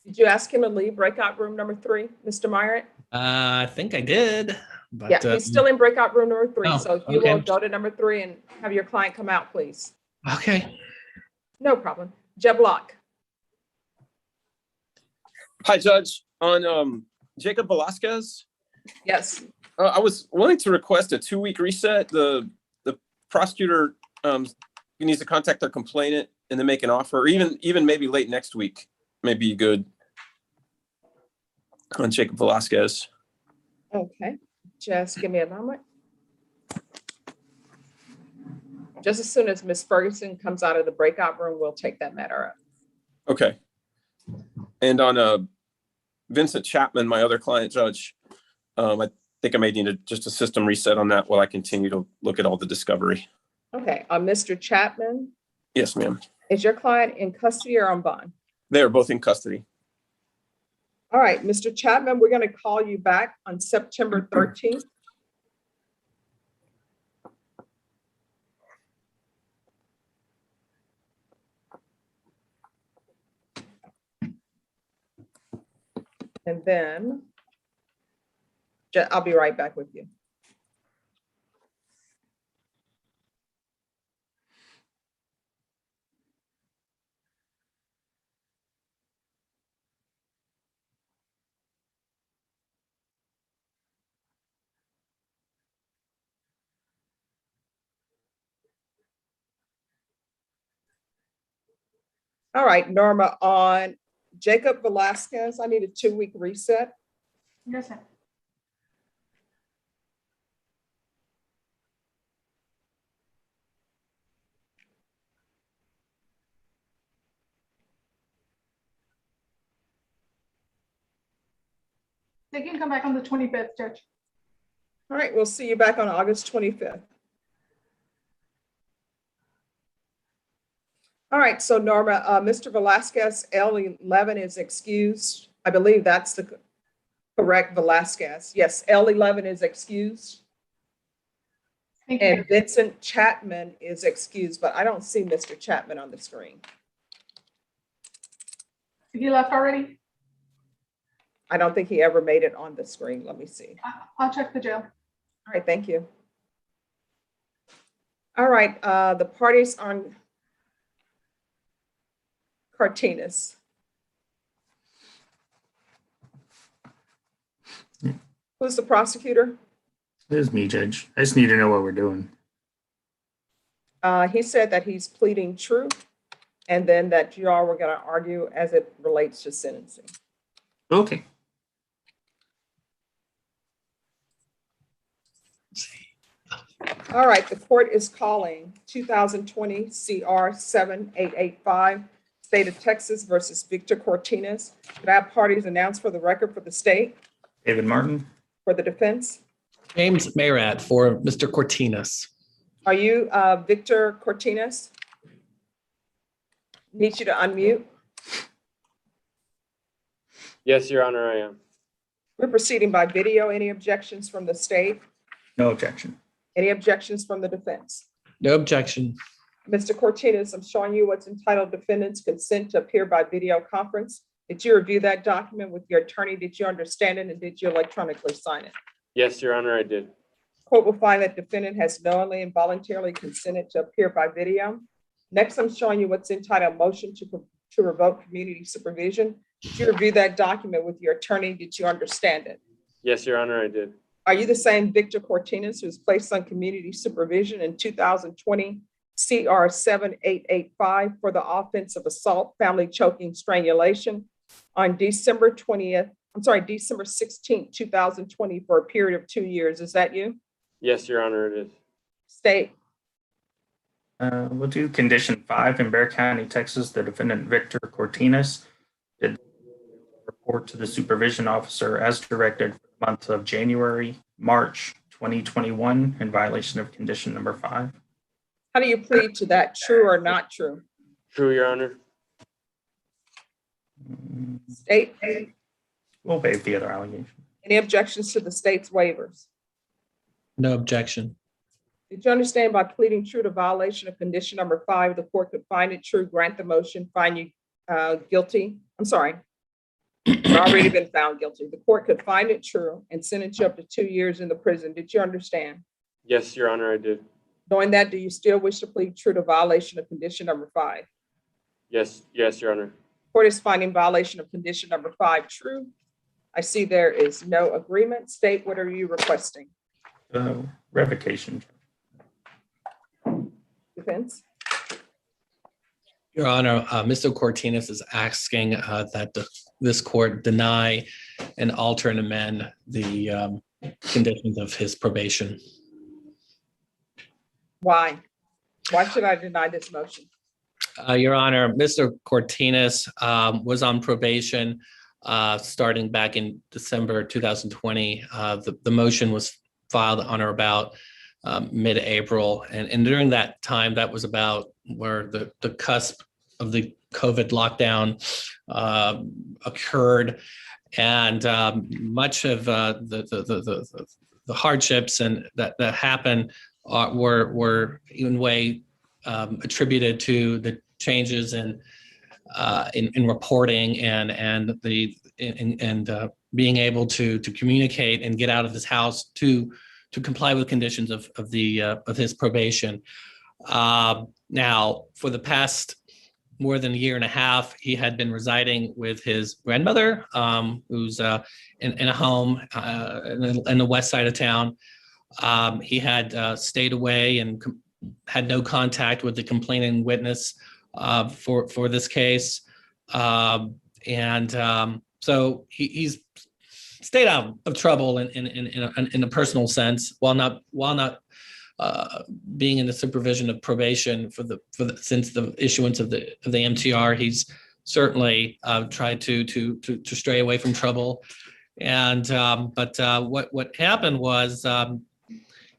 Speaker 1: Did you ask him to leave breakout room number 3, Mr. Myron?
Speaker 19: I think I did, but.
Speaker 1: Yeah, he's still in breakout room number 3.
Speaker 19: Oh,
Speaker 1: So if you
Speaker 19: okay.
Speaker 1: will go to number 3 and have your client come out, please.
Speaker 19: Okay.
Speaker 1: No problem. Jeb Locke.
Speaker 18: Hi, Judge. On Jacob Velasquez,
Speaker 1: Yes.
Speaker 18: I was willing to request a 2-week reset. The prosecutor needs to contact their complainant and then make an offer, or even maybe late next week may be good on Jacob Velasquez.
Speaker 1: Okay. Just give me a moment. Just as soon as Ms. Ferguson comes out of the breakout room, we'll take that matter up.
Speaker 18: Okay. And on Vincent Chapman, my other client, Judge, I think I may need just a system reset on that while I continue to look at all the discovery.
Speaker 1: Okay. Mr. Chapman,
Speaker 18: Yes, ma'am.
Speaker 1: is your client in custody or on bond?
Speaker 18: They are both in custody.
Speaker 1: All right, Mr. Chapman, we're going to call you back on September 13th. And then I'll be right back with you. All right, Norma, on Jacob Velasquez, I need a 2-week reset.
Speaker 10: Yes, ma'am. They can come back on the 25th, Judge.
Speaker 1: All right, we'll see you back on August 25th. All right, so Norma, Mr. Velasquez, L11 is excused. I believe that's the correct Velasquez. Yes, L11 is excused.
Speaker 10: Thank you.
Speaker 1: And Vincent Chapman is excused, but I don't see Mr. Chapman on the screen.
Speaker 10: He left already?
Speaker 1: I don't think he ever made it on the screen. Let me see.
Speaker 10: I'll check the jail.
Speaker 1: All right, thank you. All right, the parties on Cartinas. Who's the prosecutor?
Speaker 17: This is me, Judge. I just need to know what we're doing.
Speaker 1: He said that he's pleading true, and then that you all were going to argue as it relates to sentencing.
Speaker 17: Okay.
Speaker 1: All right, the court is calling 2020 CR 7885, State of Texas versus Victor Cortinas. Could I have parties announced for the record for the state,
Speaker 17: David Martin.
Speaker 1: for the defense?
Speaker 19: James Mayrat for Mr. Cortinas.
Speaker 1: Are you Victor Cortinas? Need you to unmute.
Speaker 8: Yes, Your Honor, I am.
Speaker 1: We're proceeding by video. Any objections from the state?
Speaker 17: No objection.
Speaker 1: Any objections from the defense?
Speaker 19: No objection.
Speaker 1: Mr. Cortinas, I'm showing you what's entitled Defendant's Consent to Appear by Video Conference. Did you review that document with your attorney? Did you understand it, and did you electronically sign it?
Speaker 8: Yes, Your Honor, I did.
Speaker 1: Court will find that defendant has knowingly and voluntarily consented to appear by video. Next, I'm showing you what's entitled Motion to Revoke Community Supervision. Did you review that document with your attorney? Did you understand it?
Speaker 8: Yes, Your Honor, I did.
Speaker 1: Are you the same Victor Cortinas who was placed on community supervision in 2020 CR 7885 for the offense of assault, family choking, strangulation on December 16th, 2020 for a period of 2 years? Is that you?
Speaker 8: Yes, Your Honor, it is.
Speaker 1: State.
Speaker 17: We'll do condition 5 in Bexar County, Texas. The defendant Victor Cortinas did report to the supervision officer as directed for the month of January, March 2021 in violation of condition number 5.
Speaker 1: How do you plead to that? True or not true?
Speaker 8: True, Your Honor.
Speaker 1: State.
Speaker 17: We'll waive the other allegation.
Speaker 1: Any objections to the state's waivers?
Speaker 19: No objection.
Speaker 1: Did you understand by pleading true to violation of condition number 5, the court could find it true, grant the motion, find you guilty? I'm sorry. You've already been found guilty. The court could find it true and sentence you up to 2 years in the prison. Did you understand?
Speaker 8: Yes, Your Honor, I did.
Speaker 1: Knowing that, do you still wish to plead true to violation of condition number 5?
Speaker 8: Yes, Your Honor.
Speaker 1: Court is finding violation of condition number 5 true. I see there is no agreement. State, what are you requesting?
Speaker 17: Revocation.
Speaker 1: Defense?
Speaker 19: Your Honor, Mr. Cortinas is asking that this court deny and alter and amend the conditions of his probation.
Speaker 1: Why? Why should I deny this motion?
Speaker 19: Your Honor, Mr. Cortinas was on probation starting back in December 2020. The motion was filed on or about mid-April. And during that time, that was about where the cusp of the COVID lockdown occurred. And much of the hardships and that happened were in a way attributed to the changes in reporting and being able to communicate and get out of his house to comply with conditions of his probation. Now, for the past more than a year and a half, he had been residing with his grandmother, who's in a home in the west side of town. He had stayed away and had no contact with the complaining witness for this case. So he's stayed out of trouble in a personal sense, while not being in the supervision of probation since the issuance of the MTR. He's certainly tried to stray away from trouble. And but what happened was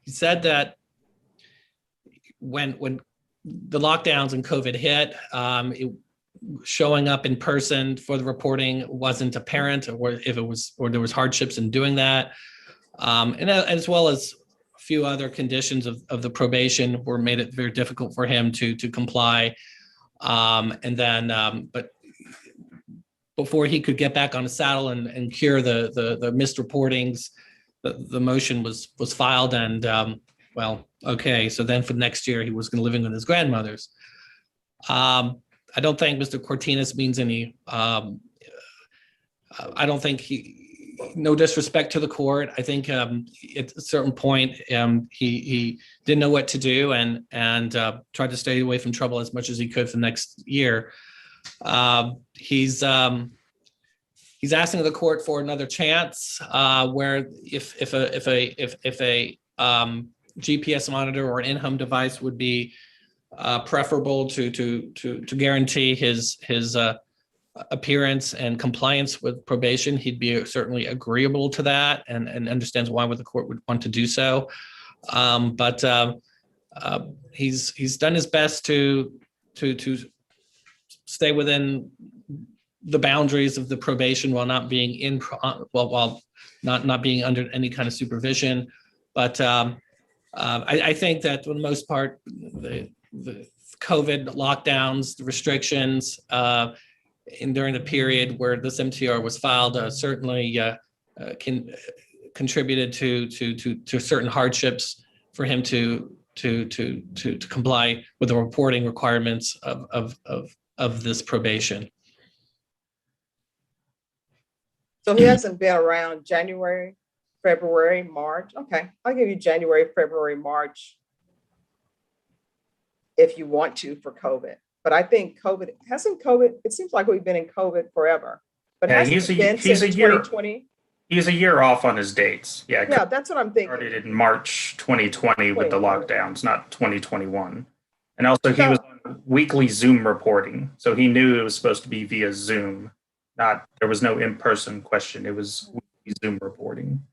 Speaker 19: he said that when the lockdowns and COVID hit, showing up in person for the reporting wasn't apparent, or there was hardships in doing that, and as well as a few other conditions of the probation were made it very difficult for him to comply. But before he could get back on the saddle and cure the missed reportings, the motion was filed, and okay. So then for next year, he was going to live with his grandmother's. I don't think Mr. Cortinas means any. I don't think no disrespect to the court. I think at a certain point he didn't know what to do and tried to stay away from trouble as much as he could for the next year. He's asking the court for another chance, where if a GPS monitor or an in-home device would be preferable to guarantee his appearance and compliance with probation, he'd be certainly agreeable to that, and understands why would the court would want to do so. But he's done his best to stay within the boundaries of the probation while not being while not being under any kind of supervision. But I think that for the most part, the COVID lockdowns, the restrictions, during the period where this MTR was filed, certainly contributed to certain hardships for him to comply with the reporting requirements of this probation.
Speaker 1: So he hasn't been around January, February, March. Okay, I'll give you January, February, March if you want to for COVID. But I think it seems like we've been in COVID forever. But
Speaker 17: Yeah,
Speaker 1: hasn't it been since 2020?
Speaker 17: He's a year off on his dates. Yeah,
Speaker 1: Yeah, that's what I'm thinking.
Speaker 17: started in March 2020 with the lockdowns, not 2021. And also he was on weekly Zoom reporting. So he knew it was supposed to be via Zoom. There was no in-person question. It was weekly Zoom reporting.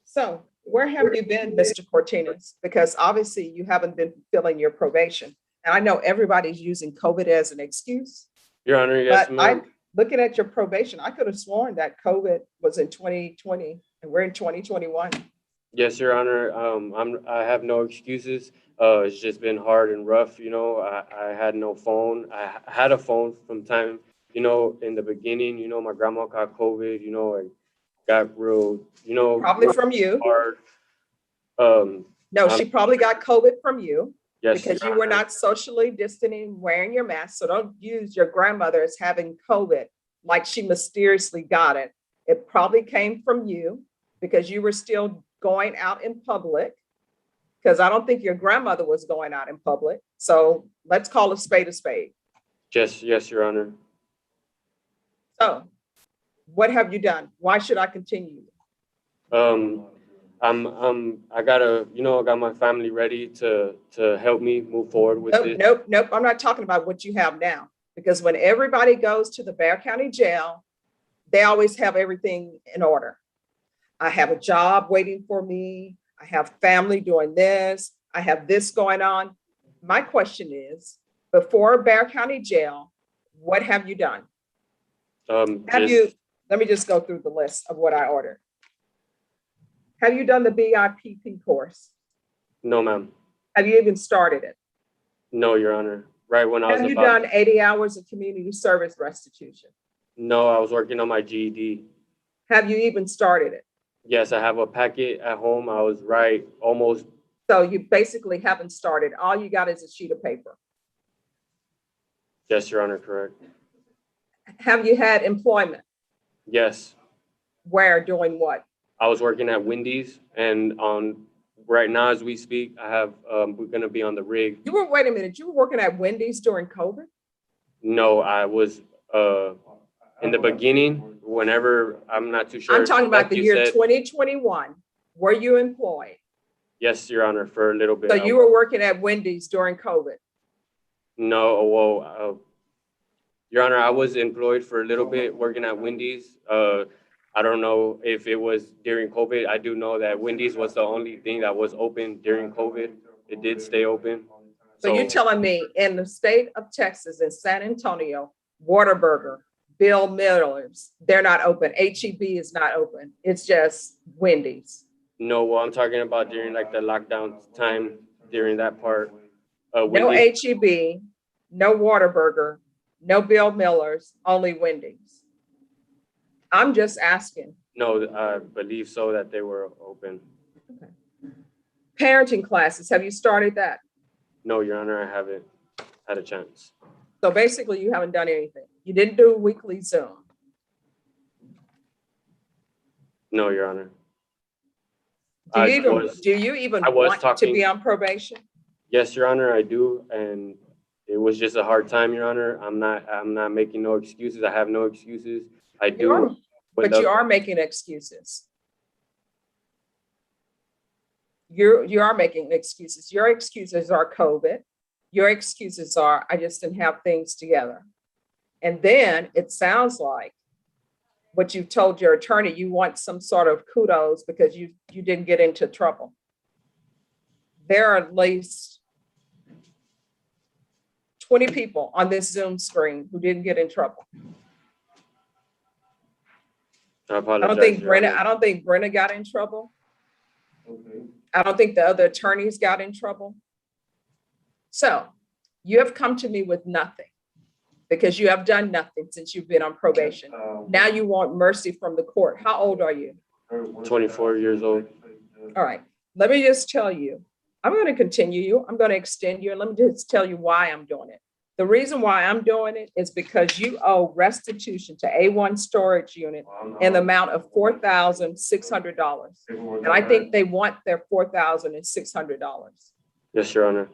Speaker 1: So where have you been, Mr. Cortinas? Because obviously you haven't been fulfilling your probation. And I know everybody's using COVID as an excuse.
Speaker 8: Your Honor, yes,
Speaker 1: but
Speaker 8: ma'am.
Speaker 1: Looking at your probation, I could have sworn that COVID was in 2020 and we're in 2021.
Speaker 8: Yes, Your Honor. I have no excuses. It's just been hard and rough. I had no phone. I had a phone from time, in the beginning, my grandma got COVID, I got real,
Speaker 1: Probably from you.
Speaker 8: hard.
Speaker 1: No, she probably got COVID from you.
Speaker 8: Yes,
Speaker 1: because
Speaker 8: Your
Speaker 1: you were
Speaker 8: Honor.
Speaker 1: not socially distancing, wearing your mask. So don't use your grandmother as having COVID like she mysteriously got it. It probably came from you because you were still going out in public, because I don't think your grandmother was going out in public. So let's call a spade a spade.
Speaker 8: Yes, Your Honor.
Speaker 1: So what have you done? Why should I continue?
Speaker 8: I got my family ready to help me move forward with this.
Speaker 1: Nope. I'm not talking about what you have now, because when everybody goes to the Bexar County Jail, they always have everything in order. I have a job waiting for me. I have family doing this. I have this going on. My question is, before Bexar County Jail, what have you done? Let me just go through the list of what I ordered. Have you done the BIPP course?
Speaker 8: No, ma'am.
Speaker 1: Have you even started it?
Speaker 8: No, Your Honor. Right when I was
Speaker 1: Have you done 80 hours of community service restitution?
Speaker 8: No, I was working on my GED.
Speaker 1: Have you even started it?
Speaker 8: Yes, I have a packet at home. I was right almost.
Speaker 1: So you basically haven't started. All you got is a sheet of paper.
Speaker 8: Yes, Your Honor, correct.
Speaker 1: Have you had employment?
Speaker 8: Yes,
Speaker 1: Where, doing what?
Speaker 8: I was working at Wendy's, and right now as we speak, I have we're gonna be on the rig.
Speaker 1: You were, wait a minute, you were working at Wendy's during COVID?
Speaker 8: No, I was in the beginning, whenever, I'm not too sure.
Speaker 1: I'm talking about
Speaker 8: Like
Speaker 1: the
Speaker 8: you
Speaker 1: year
Speaker 8: said,
Speaker 1: 2021. Were you employed?
Speaker 8: Yes, Your Honor, for a little bit.
Speaker 1: So you were working at Wendy's during COVID?
Speaker 8: No, well, Your Honor, I was employed for a little bit working at Wendy's. I don't know if it was during COVID. I do know that Wendy's was the only thing that was open during COVID. It did stay open.
Speaker 1: So you're telling me in the state of Texas, in San Antonio, Whataburger, Bill Miller's, they're not open. HEB is not open. It's just Wendy's.
Speaker 8: No, well, I'm talking about during like the lockdown time, during that part.
Speaker 1: No
Speaker 8: Wendy's,
Speaker 1: HEB, no Whataburger, no Bill Miller's, only Wendy's. I'm just asking.
Speaker 8: no, I believe so that they were open.
Speaker 1: Parenting classes, have you started that?
Speaker 8: No, Your Honor, I haven't had a chance.
Speaker 1: So basically you haven't done anything. You didn't do a weekly Zoom.
Speaker 8: No, Your Honor.
Speaker 1: Do you even
Speaker 8: I was
Speaker 1: want to
Speaker 8: talking-
Speaker 1: be on probation?
Speaker 8: Yes, Your Honor, I do, and it was just a hard time, Your Honor. I'm not making no excuses. I have no excuses. I do.
Speaker 1: You are, but
Speaker 8: love-
Speaker 1: you are making excuses. You are making excuses. Your excuses are COVID. Your excuses are, I just didn't have things together. And then it sounds like what you've told your attorney, you want some sort of kudos because you didn't get into trouble. There are at least 20 people on this Zoom screen who didn't get in trouble.
Speaker 8: I apologize.
Speaker 1: I don't think
Speaker 8: Your Honor.
Speaker 1: Brenna got in trouble. I don't think the other attorneys got in trouble. So you have come to me with nothing because you have done nothing since you've been on probation. Now you want mercy from the court. How old are you?
Speaker 8: 24 years old.
Speaker 1: All right, let me just tell you, I'm going to continue you. I'm going to extend you. And let me just tell you why I'm doing it. The reason why I'm doing it is because you owe restitution to A1 Storage Unit in the amount of $4,600. And I think they want their $4,600.
Speaker 8: Yes, Your Honor.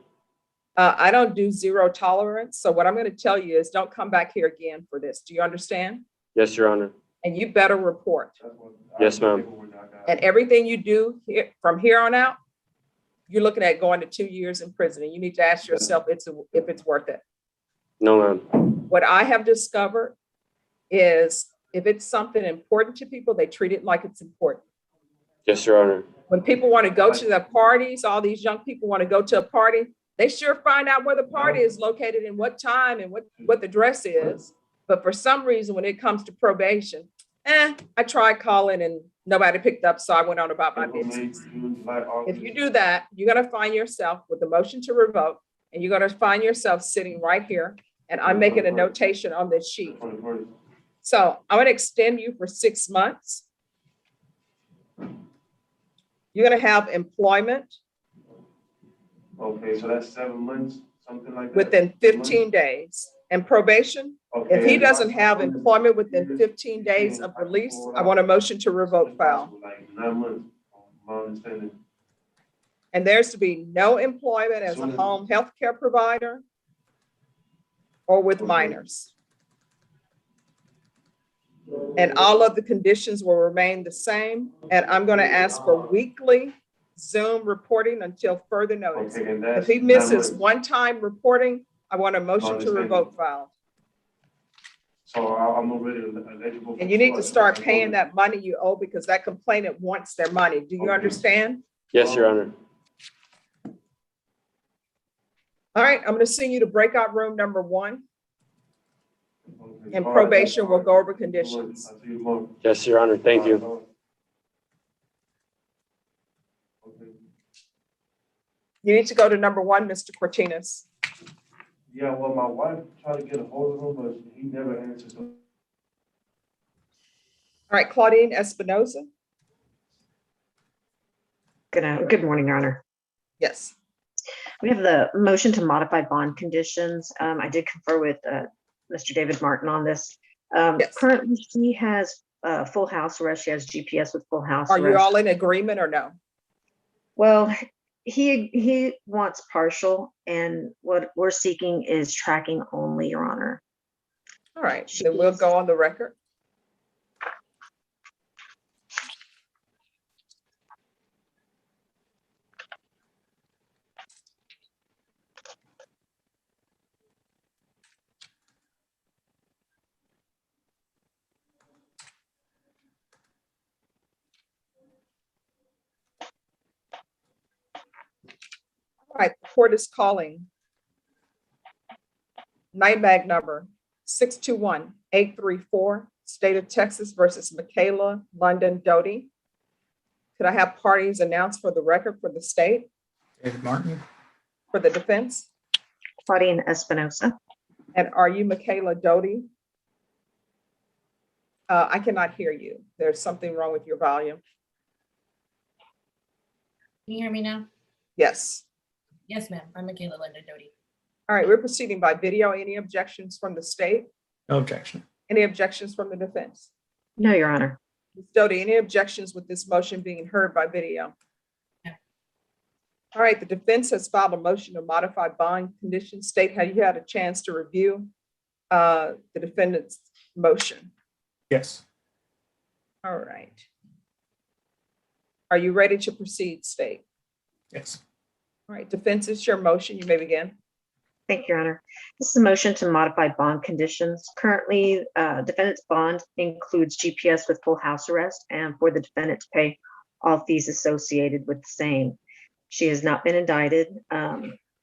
Speaker 1: I don't do zero tolerance. So what I'm going to tell you is don't come back here again for this. Do you understand?
Speaker 8: Yes, Your Honor.
Speaker 1: And you better report.
Speaker 8: Yes, ma'am.
Speaker 1: And everything you do here, from here on out, you're looking at going to 2 years in prison. And you need to ask yourself if it's worth it.
Speaker 8: No, ma'am.
Speaker 1: What I have discovered is if it's something important to people, they treat it like it's important.
Speaker 8: Yes, Your Honor.
Speaker 1: When people want to go to the parties, all these young people want to go to a party, they sure find out where the party is located and what time and what the dress is. But for some reason, when it comes to probation, I tried calling and nobody picked up, so I went on about my business. If you do that, you're going to find yourself with the motion to revoke, and you're going to find yourself sitting right here, and I'm making a notation on this sheet. So I'm going to extend you for 6 months. You're going to have employment.
Speaker 11: Okay, so that's 7 months, something like that?
Speaker 1: Within 15 days. And probation, if he doesn't have employment within 15 days of release, I want a motion to revoke file.
Speaker 11: Like 9 months, my understanding.
Speaker 1: And there's to be no employment as a home health care provider or with minors. And all of the conditions will remain the same. And I'm going to ask for weekly Zoom reporting until further notice.
Speaker 11: Okay, and
Speaker 1: If he misses one-time reporting, I want a motion to revoke file.
Speaker 11: So I'm already eligible.
Speaker 1: And you need to start paying that money you owe because that complainant wants their money. Do you understand?
Speaker 8: Yes, Your Honor.
Speaker 1: All right, I'm going to send you to breakout room number 1. And probation will go over conditions.
Speaker 8: Yes, Your Honor. Thank you.
Speaker 1: You need to go to number 1, Mr. Cortinas.
Speaker 11: Yeah, well, my wife tried to get a hold of him, but he never answered.
Speaker 1: All All right, Claudine Espinoza.
Speaker 2: Good morning, Your Honor.
Speaker 1: Yes.
Speaker 2: We have the motion to modify bond conditions. I did confer with Mr. David Martin on this.
Speaker 1: Yes.
Speaker 2: Currently, she has full house arrest. She has GPS with full house
Speaker 1: Are you
Speaker 2: arrest.
Speaker 1: all in agreement or no?
Speaker 2: Well, he wants partial, and what we're seeking is tracking only, Your Honor.
Speaker 1: All right, then we'll go on the record. All right, the court is calling NIMAG number 621-834, State of Texas versus Michaela London Doty. Could I have parties announced for the record for the state?
Speaker 17: David Martin.
Speaker 1: For the defense?
Speaker 2: Claudine Espinosa.
Speaker 1: And are you Michaela Doty? I cannot hear you. There's something wrong with your volume.
Speaker 9: Can you hear me now?
Speaker 1: Yes.
Speaker 9: Yes, ma'am. I'm Michaela Linda Doty.
Speaker 1: All right, we're proceeding by video. Any objections from the state?
Speaker 17: No objection.
Speaker 1: Any objections from the defense?
Speaker 2: No, Your Honor.
Speaker 1: Ms. Doty, any objections with this motion being heard by video?
Speaker 9: No.
Speaker 1: All right, the defense has filed a motion to modify bond conditions. State, have you had a chance to review the defendant's motion?
Speaker 17: Yes.
Speaker 1: All right. Are you ready to proceed, state?
Speaker 17: Yes.
Speaker 1: All right, defense, is your motion. You may begin.
Speaker 2: Thank you, Your Honor. This is a motion to modify bond conditions. Currently, defendant's bond includes GPS with full house arrest and for the defendant to pay all fees associated with the same. She has not been indicted.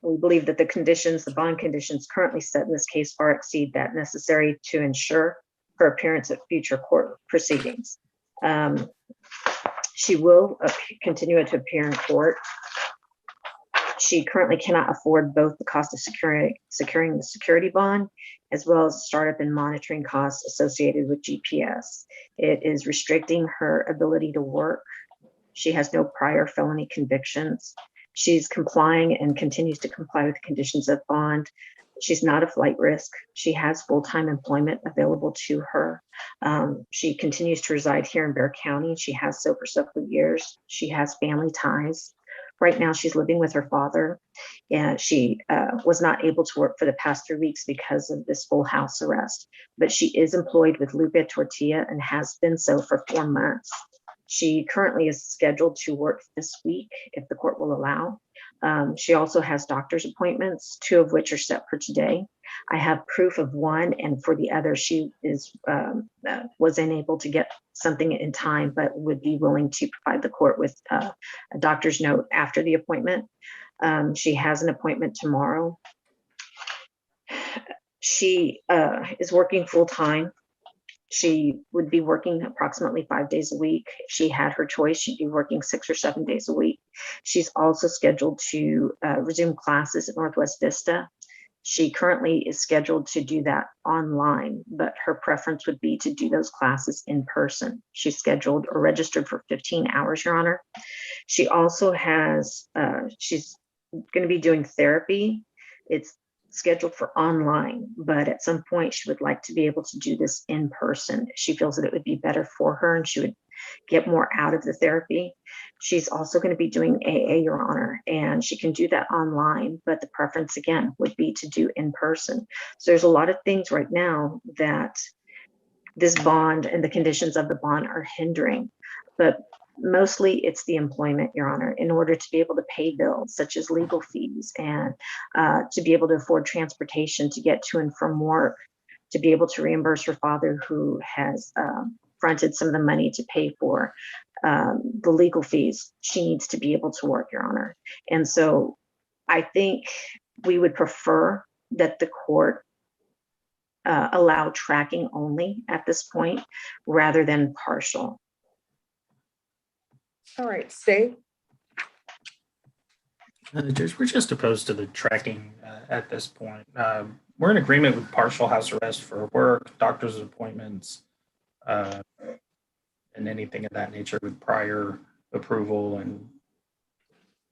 Speaker 2: We believe that the bond conditions currently set in this case far exceed that necessary to ensure her appearance at future court proceedings. She will continue to appear in court. She currently cannot afford both the cost of securing the security bond as well as startup and monitoring costs associated with GPS. It is restricting her ability to work. She has no prior felony convictions. She's complying and continues to comply with the conditions of bond. She's not a flight risk. She has full-time employment available to her. She continues to reside here in Bexar County. She has so for several years. She has family ties. Right now, she's living with her father, and she was not able to work for the past 3 weeks because of this full house arrest. But she is employed with Lupe Tortilla and has been so for 4 months. She currently is scheduled to work this week if the court will allow. She also has doctor's appointments, 2 of which are set for today. I have proof of one, and for the other, she was unable to get something in time, but would be willing to provide the court with a doctor's note after the appointment. She has an appointment tomorrow. She is working full-time. She would be working approximately 5 days a week. If she had her choice, she'd be working 6 or 7 days a week. She's also scheduled to resume classes at Northwest Vista. She currently is scheduled to do that online, but her preference would be to do those classes in person. She's scheduled or registered for 15 hours, Your Honor. She also has, she's going to be doing therapy. It's scheduled for online, but at some point she would like to be able to do this in person. She feels that it would be better for her and she would get more out of the therapy. She's also going to be doing AA, Your Honor, and she can do that online, but the preference again would be to do in person. So there's a lot of things right now that this bond and the conditions of the bond are hindering, but mostly it's the employment, Your Honor, in order to be able to pay bills such as legal fees and to be able to afford transportation to get to and from work, to be able to reimburse her father who has fronted some of the money to pay for the legal fees. She needs to be able to work, Your Honor. And so I think we would prefer that the court allow tracking only at this point rather than partial.
Speaker 1: All right, stay.
Speaker 17: Judge, we're just opposed to the tracking at this point. We're in agreement with partial house arrest for work, doctor's appointments, and anything of that nature with prior approval and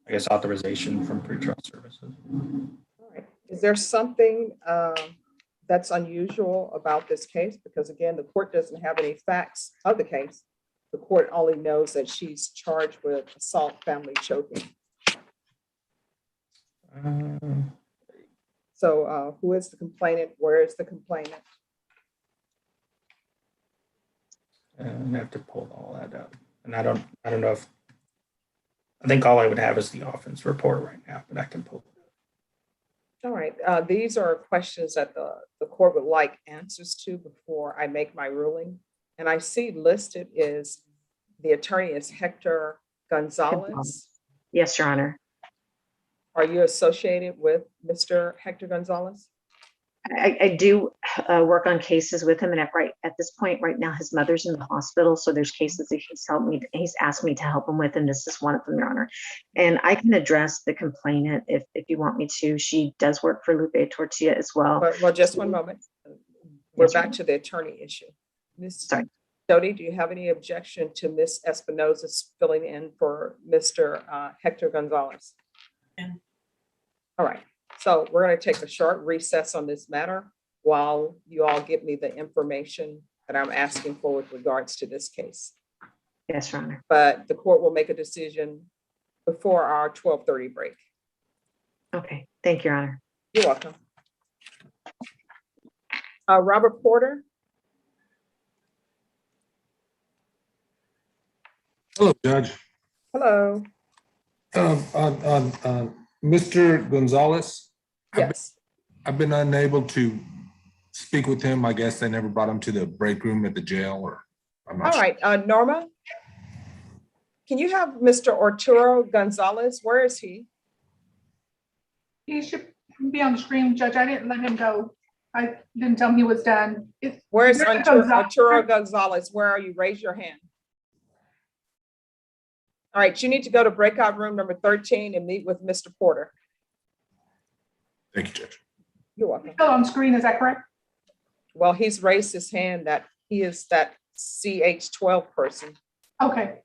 Speaker 17: I guess authorization from pretrial services.
Speaker 1: All right. Is there something that's unusual about this case? Because again, the court doesn't have any facts of the case. The court only knows that she's charged with assault, family choking. So who is the complainant? Where is the complainant?
Speaker 17: I have to pull all that up. And I don't know if, I think all I would have is the offense report right now, but I can pull it.
Speaker 1: All right. These are questions that the court would like answers to before I make my ruling. And I see listed is the attorney is Hector Gonzalez.
Speaker 2: Yes, Your Honor.
Speaker 1: Are you associated with Mr. Hector Gonzalez?
Speaker 2: I do work on cases with him, and at this point right now, his mother's in the hospital, so there's cases that he's asked me to help him with, and this is one of them, Your Honor. And I can address the complainant if you want me to. She does work for Lupe Tortilla as well.
Speaker 1: Well, just one moment. We're back to the attorney issue. Ms. Doty, do you have any objection to Ms. Espinosa's filling in for Mr. Hector Gonzalez?
Speaker 9: Yeah.
Speaker 1: All right. So we're going to take a short recess on this matter while you all give me the information that I'm asking for with regards to this case.
Speaker 2: Yes, Your Honor.
Speaker 1: But the court will make a decision before our 12:30 break.
Speaker 2: Okay. Thank you, Your Honor.
Speaker 1: You're welcome. Robert Porter.
Speaker 16: Hello, Judge.
Speaker 1: Hello.
Speaker 16: On Mr. Gonzalez.
Speaker 1: Yes.
Speaker 16: I've been unable to speak with him. I guess they never brought him to the break room at the jail, or I'm not
Speaker 1: All right, Norma, can you have Mr. Arturo Gonzalez? Where is he?
Speaker 10: He should be on the screen, Judge. I didn't let him go. I didn't tell him he was done.
Speaker 1: Where's
Speaker 10: There's
Speaker 1: Arturo Gonzalez? Where are you? Raise your hand. All right, you need to go to breakout room number 13 and meet with Mr. Porter.
Speaker 16: Thank you, Judge.
Speaker 1: You're welcome.
Speaker 10: Still on screen, is that correct?
Speaker 1: Well, he's raised his hand that he is that CH12 person,
Speaker 10: Okay.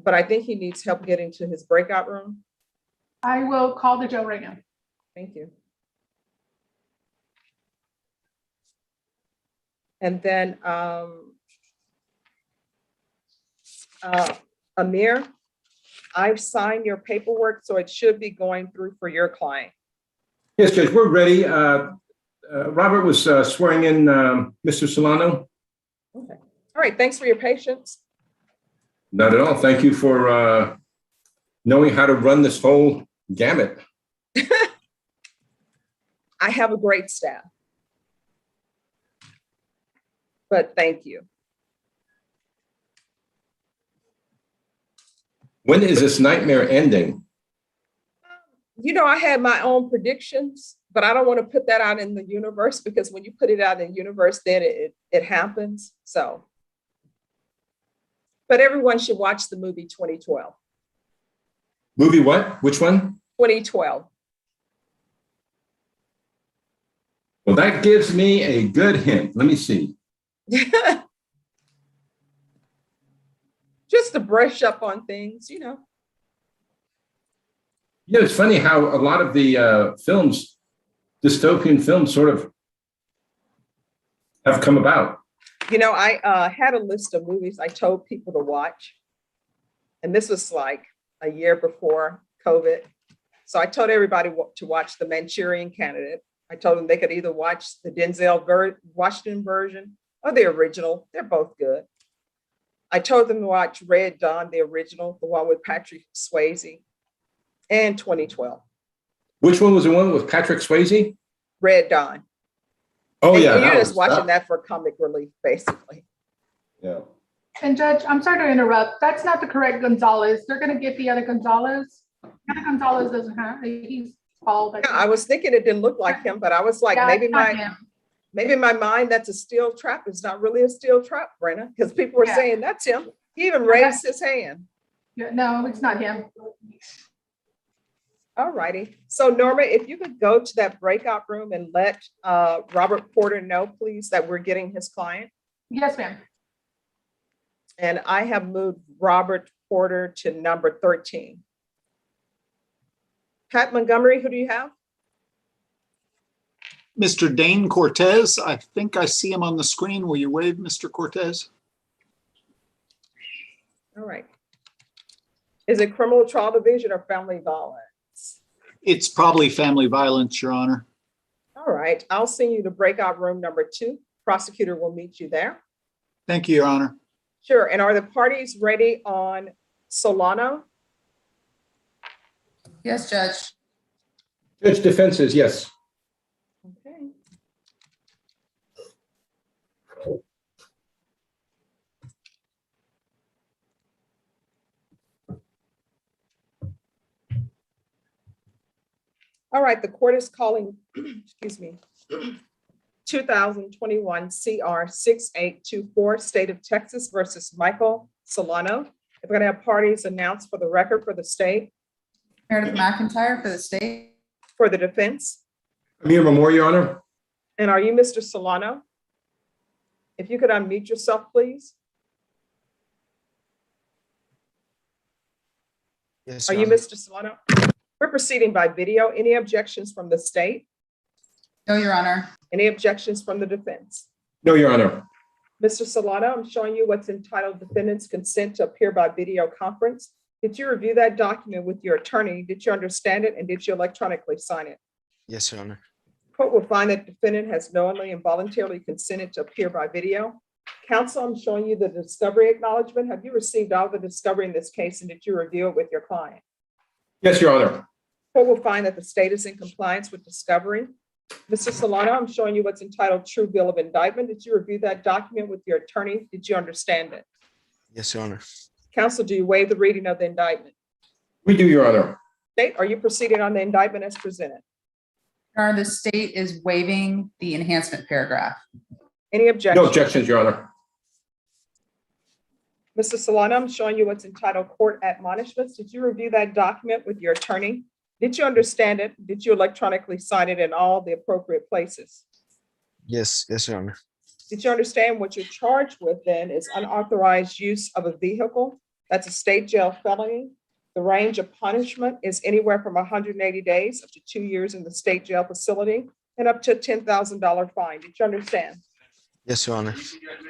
Speaker 1: but I think he needs help getting to his breakout room.
Speaker 10: I will call the jail right now.
Speaker 1: Thank you. And then Amir, I've signed your paperwork, so it should be going through for your client.
Speaker 20: Yes, Judge, we're ready. Robert was swearing in Mr. Solano.
Speaker 1: Okay. All right. Thanks for your patience.
Speaker 20: Not at all. Thank you for knowing how to run this whole gamut.
Speaker 1: I have a great staff. But thank you.
Speaker 20: When is this nightmare ending?
Speaker 1: You know, I had my own predictions, but I don't want to put that out in the universe, because when you put it out in the universe, then it happens. So, but everyone should watch the movie 2012.
Speaker 20: Movie what? Which one?
Speaker 1: 2012.
Speaker 20: Well, that gives me a good hint. Let me see.
Speaker 1: Just to brush up on things, you know.
Speaker 20: You know, it's funny how a lot of the films, dystopian films, sort of have come about.
Speaker 1: You know, I had a list of movies I told people to watch. And this was like a year before COVID. So I told everybody to watch The Manchurian Candidate. I told them they could either watch the Denzel Washington version or the original. They're both good. I told them to watch Red Dawn, the original, the one with Patrick Swayze, and 2012.
Speaker 20: Which one was the one with Patrick Swayze?
Speaker 1: Red Dawn.
Speaker 20: Oh,
Speaker 1: and
Speaker 20: yeah.
Speaker 1: You're just watching that for comic relief, basically.
Speaker 20: Yeah.
Speaker 10: And Judge, I'm sorry to interrupt. That's not the correct Gonzalez. They're gonna get the other Gonzalez. The other Gonzalez doesn't have, he's bald.
Speaker 1: Yeah, I was thinking it didn't look like him, but I was like,
Speaker 10: Yeah,
Speaker 1: maybe
Speaker 10: it's not him.
Speaker 1: maybe in my mind, that's a steel trap. It's not really a steel trap, Brenna, because people were saying that's him. He even raised his hand.
Speaker 10: Yeah, no, it's not him.
Speaker 1: All righty. So Norma, if you could go to that breakout room and let Robert Porter know, please, that we're getting his client.
Speaker 10: Yes, ma'am.
Speaker 1: And I have moved Robert Porter to number 13. Pat Montgomery, who do you have?
Speaker 14: Mr. Dane Cortez, I think I see him on the screen. Will you wave, Mr. Cortez?
Speaker 1: All right. Is it criminal trial division or family violence?
Speaker 14: It's probably family violence, Your Honor.
Speaker 1: All right, I'll send you to breakout room number 2. Prosecutor will meet you there.
Speaker 14: Thank you, Your Honor.
Speaker 1: Sure, and are the parties ready on Solano?
Speaker 5: Yes, Judge.
Speaker 20: Judge defenses, yes.
Speaker 1: Okay. All right, the court is calling, excuse me, 2021 CR 6824, State of Texas versus Michael Solano. If we're gonna have parties announced for the record for the state.
Speaker 5: Meredith McIntyre for the state.
Speaker 1: For the defense.
Speaker 20: Amir Memorial, Your Honor.
Speaker 1: And are you Mr. Solano? If you could unmute yourself, please.
Speaker 15: Yes,
Speaker 1: Are
Speaker 15: Your
Speaker 1: you
Speaker 15: Honor.
Speaker 1: Mr. Solano? We're proceeding by video. Any objections from the state?
Speaker 5: No, Your Honor.
Speaker 1: Any objections from the defense?
Speaker 20: No, Your Honor.
Speaker 1: Mr. Solano, I'm showing you what's entitled Defendant's Consent to Appear by Video Conference. Did you review that document with your attorney? Did you understand it? And did you electronically sign it?
Speaker 15: Yes, Your Honor.
Speaker 1: Court will find that defendant has knowingly and voluntarily consented to appear by video. Counsel, I'm showing you the discovery acknowledgement. Have you received all the discovery in this case, and did you review it with your client?
Speaker 20: Yes, Your Honor.
Speaker 1: Court will find that the state is in compliance with discovery. Mr. Solano, I'm showing you what's entitled True Bill of Indictment. Did you review that document with your attorney? Did you understand it?
Speaker 15: Yes, Your Honor.
Speaker 1: Counsel, do you waive the reading of the indictment?
Speaker 20: We do, Your Honor.
Speaker 1: State, are you proceeding on the indictment as presented?
Speaker 5: Your Honor, the state is waiving the enhancement paragraph.
Speaker 1: Any objections?
Speaker 20: No objections, Your Honor.
Speaker 1: Mr. Solano, I'm showing you what's entitled Court Admonishments. Did you review that document with your attorney? Did you understand it? Did you electronically sign it in all the appropriate places?
Speaker 15: Yes, Your Honor.
Speaker 1: Did you understand what you're charged with then is unauthorized use of a vehicle? That's a state jail felony. The range of punishment is anywhere from 180 days up to 2 years in the state jail facility and up to a $10,000 fine. Did you understand?
Speaker 15: Yes, Your Honor.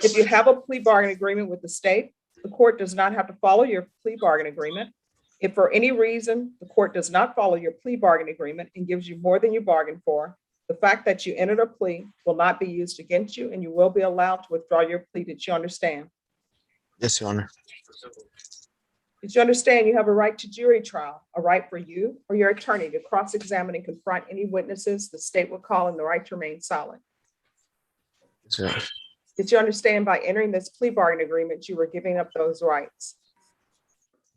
Speaker 1: If you have a plea bargain agreement with the state, the court does not have to follow your plea bargain agreement. If for any reason the court does not follow your plea bargain agreement and gives you more than you bargained for, the fact that you entered a plea will not be used against you and you will be allowed to withdraw your plea. Did you understand?
Speaker 15: Yes, Your Honor.
Speaker 1: Did you understand you have a right to jury trial, a right for you or your attorney to cross-examine and confront any witnesses the state will call and the right to remain silent?
Speaker 15: Yes, Your Honor.
Speaker 1: Did you understand by entering this plea bargain agreement, you were giving up those rights?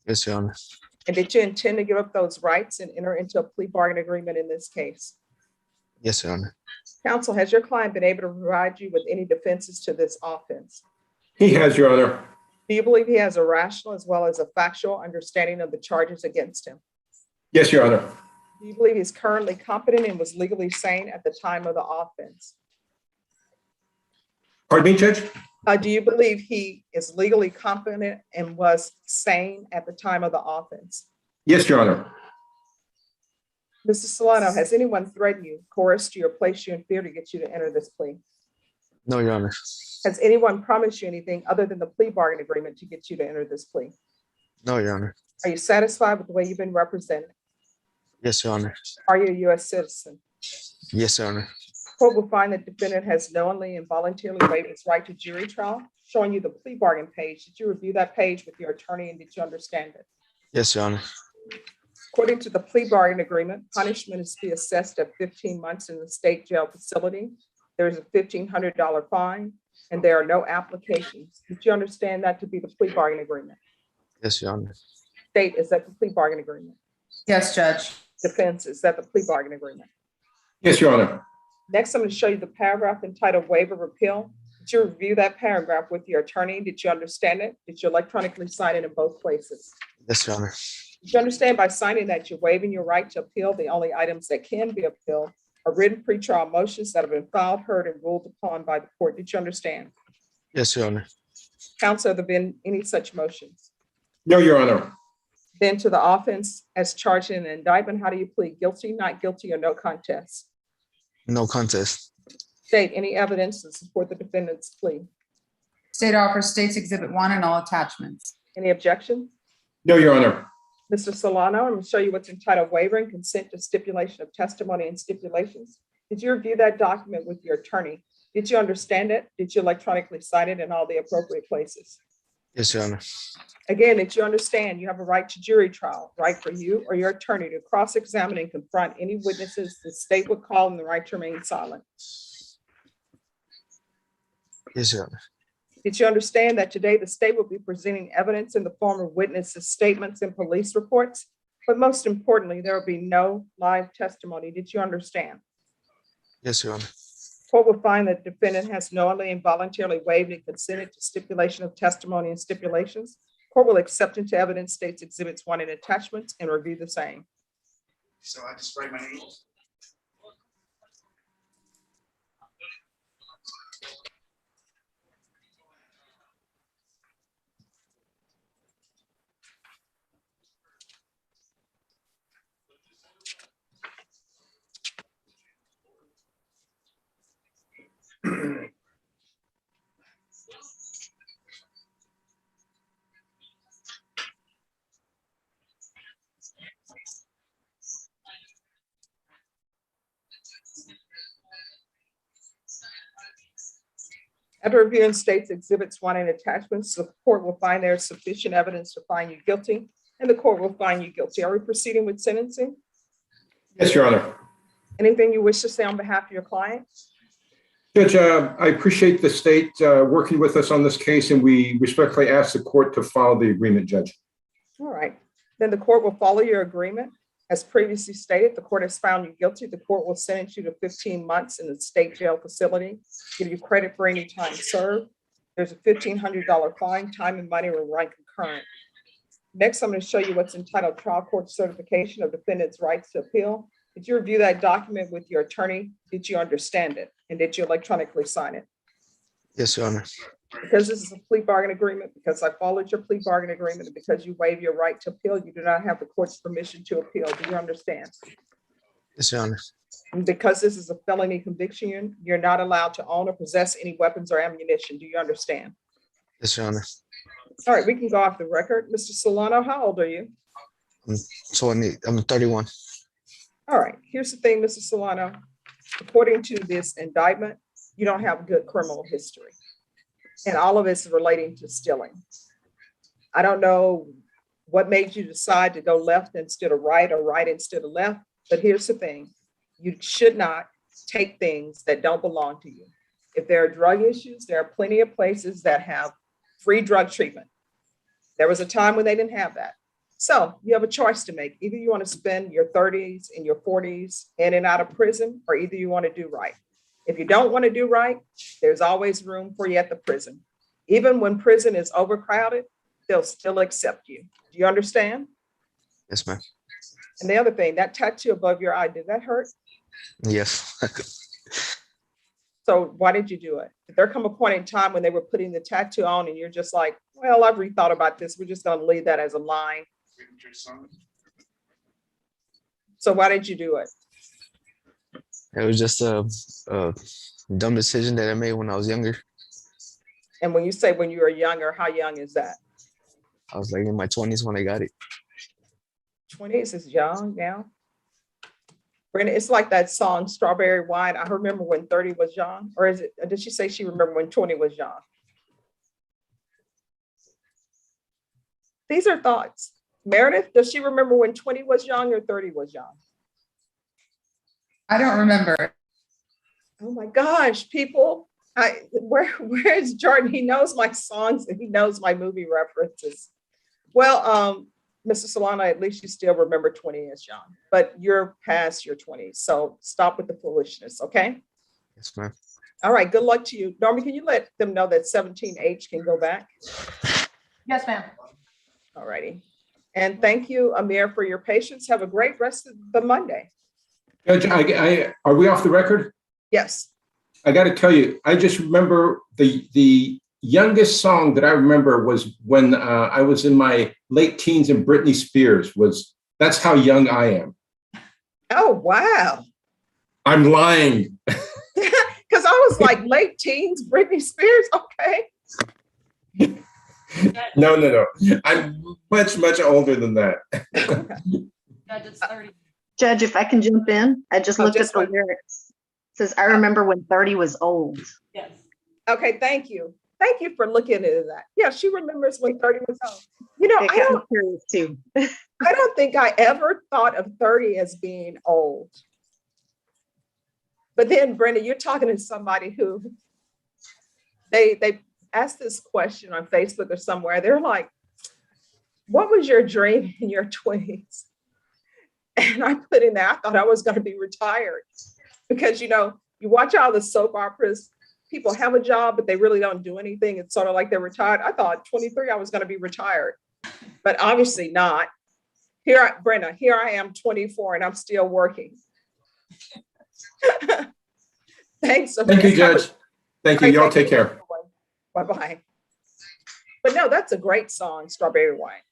Speaker 15: Yes, Your Honor.
Speaker 1: And did you intend to give up those rights and enter into a plea bargain agreement in this case?
Speaker 15: Yes, Your Honor.
Speaker 1: Counsel, has your client been able to provide you with any defenses to this offense?
Speaker 20: He has, Your Honor.
Speaker 1: Do you believe he has a rational as well as a factual understanding of the charges against him?
Speaker 20: Yes, Your Honor.
Speaker 1: Do you believe he's currently competent and was legally sane at the time of the offense?
Speaker 20: Pardon me, Judge?
Speaker 1: Do you believe he is legally competent and was sane at the time of the offense?
Speaker 20: Yes, Your Honor.
Speaker 1: Mr. Solano, has anyone threatened you, coerced you, or placed you in fear to get you to enter this plea?
Speaker 15: No, Your Honor.
Speaker 1: Has anyone promised you anything other than the plea bargain agreement to get you to enter this plea?
Speaker 15: No, Your Honor.
Speaker 1: Are you satisfied with the way you've been represented?
Speaker 15: Yes, Your Honor.
Speaker 1: Are you a U.S. citizen?
Speaker 15: Yes, Your Honor.
Speaker 1: Court will find that defendant has knowingly and voluntarily waived his right to jury trial, showing you the plea bargain page. Did you review that page with your attorney and did you understand it?
Speaker 15: Yes, Your Honor.
Speaker 1: According to the plea bargain agreement, punishment is to be assessed at 15 months in the state jail facility. There is a $1,500 fine and there are no applications. Did you understand that to be the plea bargain agreement?
Speaker 15: Yes, Your Honor.
Speaker 1: State, is that the plea bargain agreement?
Speaker 5: Yes, Judge.
Speaker 1: Defense, is that the plea bargain agreement?
Speaker 20: Yes, Your Honor.
Speaker 1: Next, I'm going to show you the paragraph entitled Waiver Repeal. Did you review that paragraph with your attorney? Did you understand it? Did you electronically sign it in both places?
Speaker 15: Yes, Your Honor.
Speaker 1: Did you understand by signing that you're waiving your right to appeal? The only items that can be appealed are written pretrial motions that have been filed, heard, and ruled upon by the court. Did you understand?
Speaker 15: Yes, Your Honor.
Speaker 1: Counsel, have there been any such motions?
Speaker 20: No, Your Honor.
Speaker 1: Then to the offense as charged in an indictment, how do you plead? Guilty, not guilty, or no contest?
Speaker 15: No contest.
Speaker 1: State any evidence to support the defendant's plea.
Speaker 5: State offers State's Exhibit 1 and all attachments.
Speaker 1: Any objection?
Speaker 20: No, Your Honor.
Speaker 1: Mr. Solano, I'm going to show you what's entitled waiver and consent to stipulation of testimony and stipulations. Did you review that document with your attorney? Did you understand it? Did you electronically sign it in all the appropriate places?
Speaker 15: Yes, Your Honor.
Speaker 1: Again, did you understand you have a right to jury trial, right for you or your attorney to cross-examine and confront any witnesses the state would call and the right to remain silent?
Speaker 15: Yes, Your Honor.
Speaker 1: Did you understand that today the state will be presenting evidence in the form of witnesses' statements and police reports? But most importantly, there will be no live testimony. Did you understand?
Speaker 15: Yes, Your Honor.
Speaker 1: Court will find that the defendant has knowingly and voluntarily waived and consented to stipulation of testimony and stipulations. Court will accept into evidence State's Exhibits 1 and attachments and review the same.
Speaker 14: So I just write my name.
Speaker 1: After reviewing State's Exhibits 1 and attachments, the court will find there is sufficient evidence to find you guilty, and the court will find you guilty. Are we proceeding with sentencing?
Speaker 20: Yes, Your Honor.
Speaker 1: Anything you wish to say on behalf of your client?
Speaker 20: Judge, I appreciate the state working with us on this case, and we respectfully ask the court to follow the agreement, Judge.
Speaker 1: All right, then the court will follow your agreement. As previously stated, the court has found you guilty. The court will sentence you to 15 months in the state jail facility, give you credit for any time served. There's a $1,500 fine. Time and money will run concurrent. Next, I'm going to show you what's entitled Trial Court Certification of Defendant's Rights to Appeal. Did you review that document with your attorney? Did you understand it? And did you electronically sign it?
Speaker 15: Yes, Your Honor.
Speaker 1: Because this is a plea bargain agreement, because I followed your plea bargain agreement, and because you waive your right to appeal, you do not have the court's permission to appeal. Do you understand?
Speaker 15: Yes, Your Honor.
Speaker 1: And because this is a felony conviction, you're not allowed to own or possess any weapons or ammunition. Do you understand?
Speaker 15: Yes, Your Honor.
Speaker 1: All right, we can go off the record. Mr. Solano, how old are you?
Speaker 15: I'm 31.
Speaker 1: All right, here's the thing, Mr. Solano. According to this indictment, you don't have good criminal history. And all of it's relating to stealing. I don't know what made you decide to go left instead of right or right instead of left, but here's the thing. You should not take things that don't belong to you. If there are drug issues, there are plenty of places that have free drug treatment. There was a time when they didn't have that. So you have a choice to make. Either you want to spend your 30s and your 40s in and out of prison, or either you want to do right. If you don't want to do right, there's always room for you at the prison. Even when prison is overcrowded, they'll still accept you. Do you understand?
Speaker 15: Yes, ma'am.
Speaker 1: And the other thing, that tattoo above your eye, did that hurt?
Speaker 15: Yes.
Speaker 1: So why did you do it? Did there come a point in time when they were putting the tattoo on and you're just like, well, I've rethought about this. We're just going to leave that as a line. So why did you do it?
Speaker 15: It was just a dumb decision that I made when I was younger.
Speaker 1: And when you say when you were younger, how young is that?
Speaker 15: I was like in my 20s when I got it.
Speaker 1: 20s is young now. Brenda, it's like that song, Strawberry Wine. I remember when 30 was young. Or is it, did she say she remembered when 20 was young? These are thoughts. Meredith, does she remember when 20 was young or 30 was young?
Speaker 5: I don't remember.
Speaker 1: Oh my gosh, people. Where's Jordan? He knows my songs and he knows my movie references. Well, Mr. Solano, at least you still remember 20 as young, but you're past your 20s. So stop with the foolishness, okay?
Speaker 15: Yes, ma'am.
Speaker 1: All right, good luck to you. Norma, can you let them know that 17H can go back?
Speaker 10: Yes, ma'am.
Speaker 1: All righty. And thank you, Amir, for your patience. Have a great rest of the Monday.
Speaker 20: Judge, are we off the record?
Speaker 1: Yes.
Speaker 20: I got to tell you, I just remember the youngest song that I remember was when I was in my late teens and Britney Spears was, that's how young I am.
Speaker 1: Oh, wow.
Speaker 20: I'm lying.
Speaker 1: Because I was like late teens, Britney Spears. Okay.
Speaker 20: No. I'm much older than that.
Speaker 9: Judge, it's 30.
Speaker 2: Judge, if I can jump in, I just
Speaker 1: Oh,
Speaker 2: looked
Speaker 1: just
Speaker 2: at the
Speaker 1: one.
Speaker 2: lyrics. It says, I remember when 30 was old.
Speaker 9: Yes.
Speaker 1: Okay, thank you. Thank you for looking into that. Yeah, she remembers when 30 was old. You know,
Speaker 2: It got me curious too.
Speaker 1: I don't think I ever thought of 30 as being old. But then, Brenda, you're talking to somebody who they asked this question on Facebook or somewhere. They're like, what was your dream in your 20s? And I put in there, I thought I was going to be retired because, you know, you watch all the soap operas, people have a job, but they really don't do anything. It's sort of like they're retired. I thought 23, I was going to be retired, but obviously not. Brenda, here I am 24 and I'm still working. Thanks.
Speaker 20: Thank you, Judge. Thank you. Y'all take care.
Speaker 1: Bye-bye. But no, that's a great song, Strawberry Wine.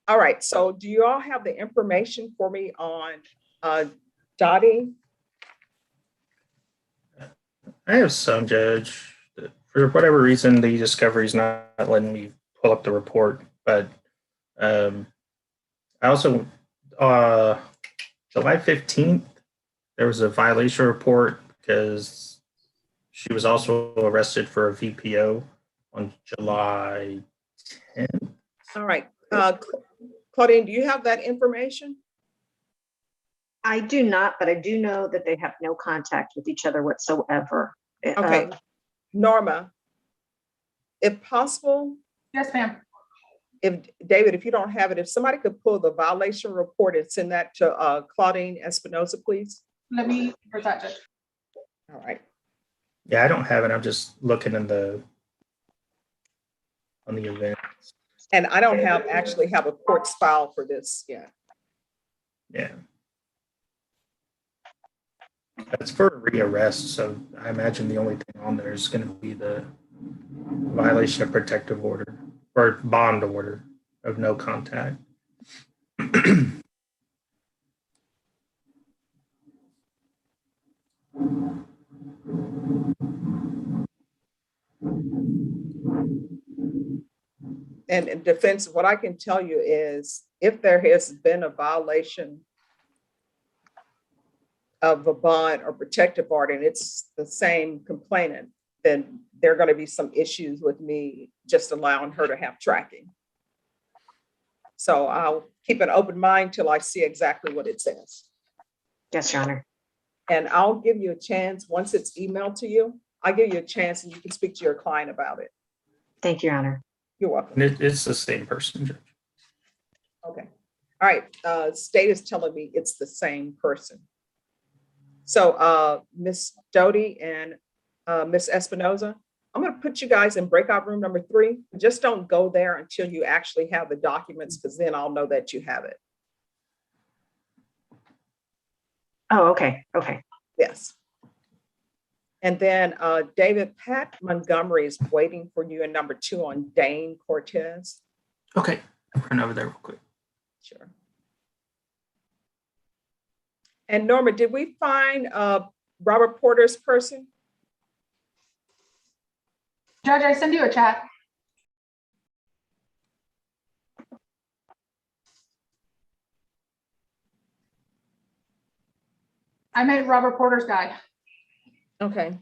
Speaker 1: All right, so do you all have the information for me on Dottie?
Speaker 17: I have some, Judge. For whatever reason, the discovery's not letting me pull up the report, but I also, July 15th, there was a violation report because she was also arrested for a VPO on July 10th.
Speaker 1: All right, Claudine, do you have that information?
Speaker 2: I do not, but I do know that they have no contact with each other whatsoever.
Speaker 1: Okay, Norma, if possible.
Speaker 10: Yes, ma'am.
Speaker 1: If David, if you don't have it, if somebody could pull the violation report and send that to Claudine Espinoza, please.
Speaker 10: Let me, where's that, Judge?
Speaker 1: All right.
Speaker 17: Yeah, I don't have it. I'm just looking on the event.
Speaker 1: And I don't actually have a court's file for this yet.
Speaker 17: Yeah. That's for a rearrest, so I imagine the only thing on there is going to be the violation of protective order or bond order of no contact.
Speaker 1: And in defense, what I can tell you is if there has been a violation of a bond or protective order and it's the same complainant, then there are going to be some issues with me just allowing her to have tracking. So I'll keep an open mind till I see exactly what it says.
Speaker 2: Yes, Your Honor.
Speaker 1: And I'll give you a chance, once it's emailed to you, I'll give you a chance and you can speak to your client about it.
Speaker 2: Thank you, Your Honor.
Speaker 1: You're welcome.
Speaker 17: It's the same person, Judge.
Speaker 1: Okay. All right. State is telling me it's the same person. So Ms. Doty and Ms. Espinoza, I'm going to put you guys in breakout room number 3. Just don't go there until you actually have the documents, because then I'll know that you have it.
Speaker 2: Oh, okay. Okay.
Speaker 1: Yes. And then David, Pat Montgomery is waiting for you in number 2 on Dane Cortez.
Speaker 17: Okay, I'll run over there real quick.
Speaker 1: Sure. And Norma, did we find Robert Porter's person?
Speaker 10: Judge, I send you a chat. I made Robert Porter's guy.
Speaker 1: Okay.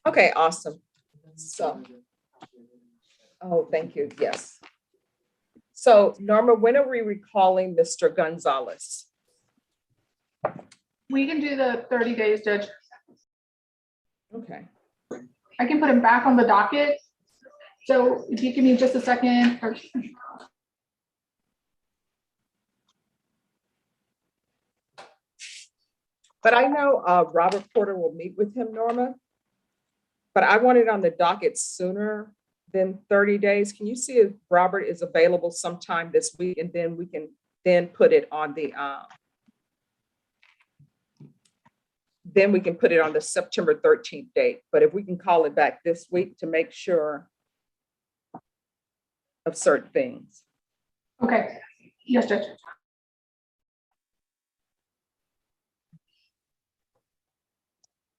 Speaker 1: Okay, awesome. So, oh, thank you. Yes. So Norma, when are we recalling Mr. Gonzalez?
Speaker 10: We can do the 30 days, Judge.
Speaker 1: Okay.
Speaker 10: I can put him back on the docket. So if you give me just a second.
Speaker 1: But I know Robert Porter will meet with him, Norma. But I want it on the docket sooner than 30 days. Can you see if Robert is available sometime this week, and then we can then put it on the then we can put it on the September 13th date. But if we can call it back this week to make sure of certain things.
Speaker 10: Okay, yes, Judge.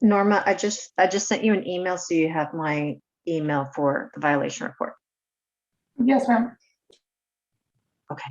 Speaker 2: Norma, I just sent you an email, so you have my email for the violation report.
Speaker 10: Yes, ma'am.
Speaker 2: Okay.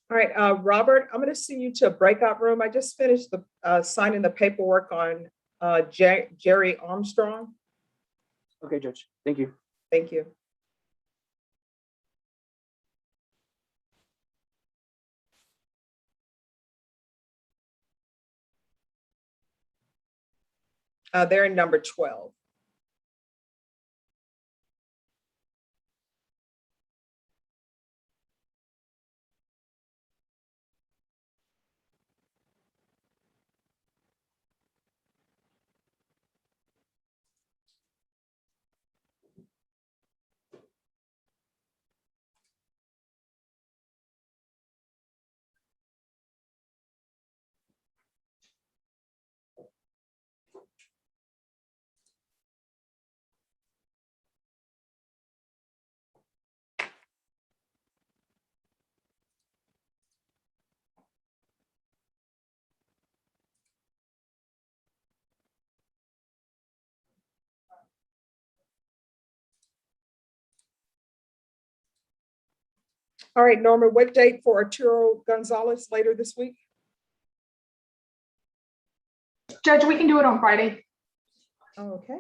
Speaker 1: All right, Robert, I'm going to send you to a breakout room. I just finished the signing the paperwork on Jerry Armstrong.
Speaker 11: Okay, Judge. Thank you.
Speaker 1: Thank you. They're in number 12. All right, Norma, what date for Arturo Gonzalez later this week?
Speaker 10: Judge, we can do it on Friday.
Speaker 1: Okay.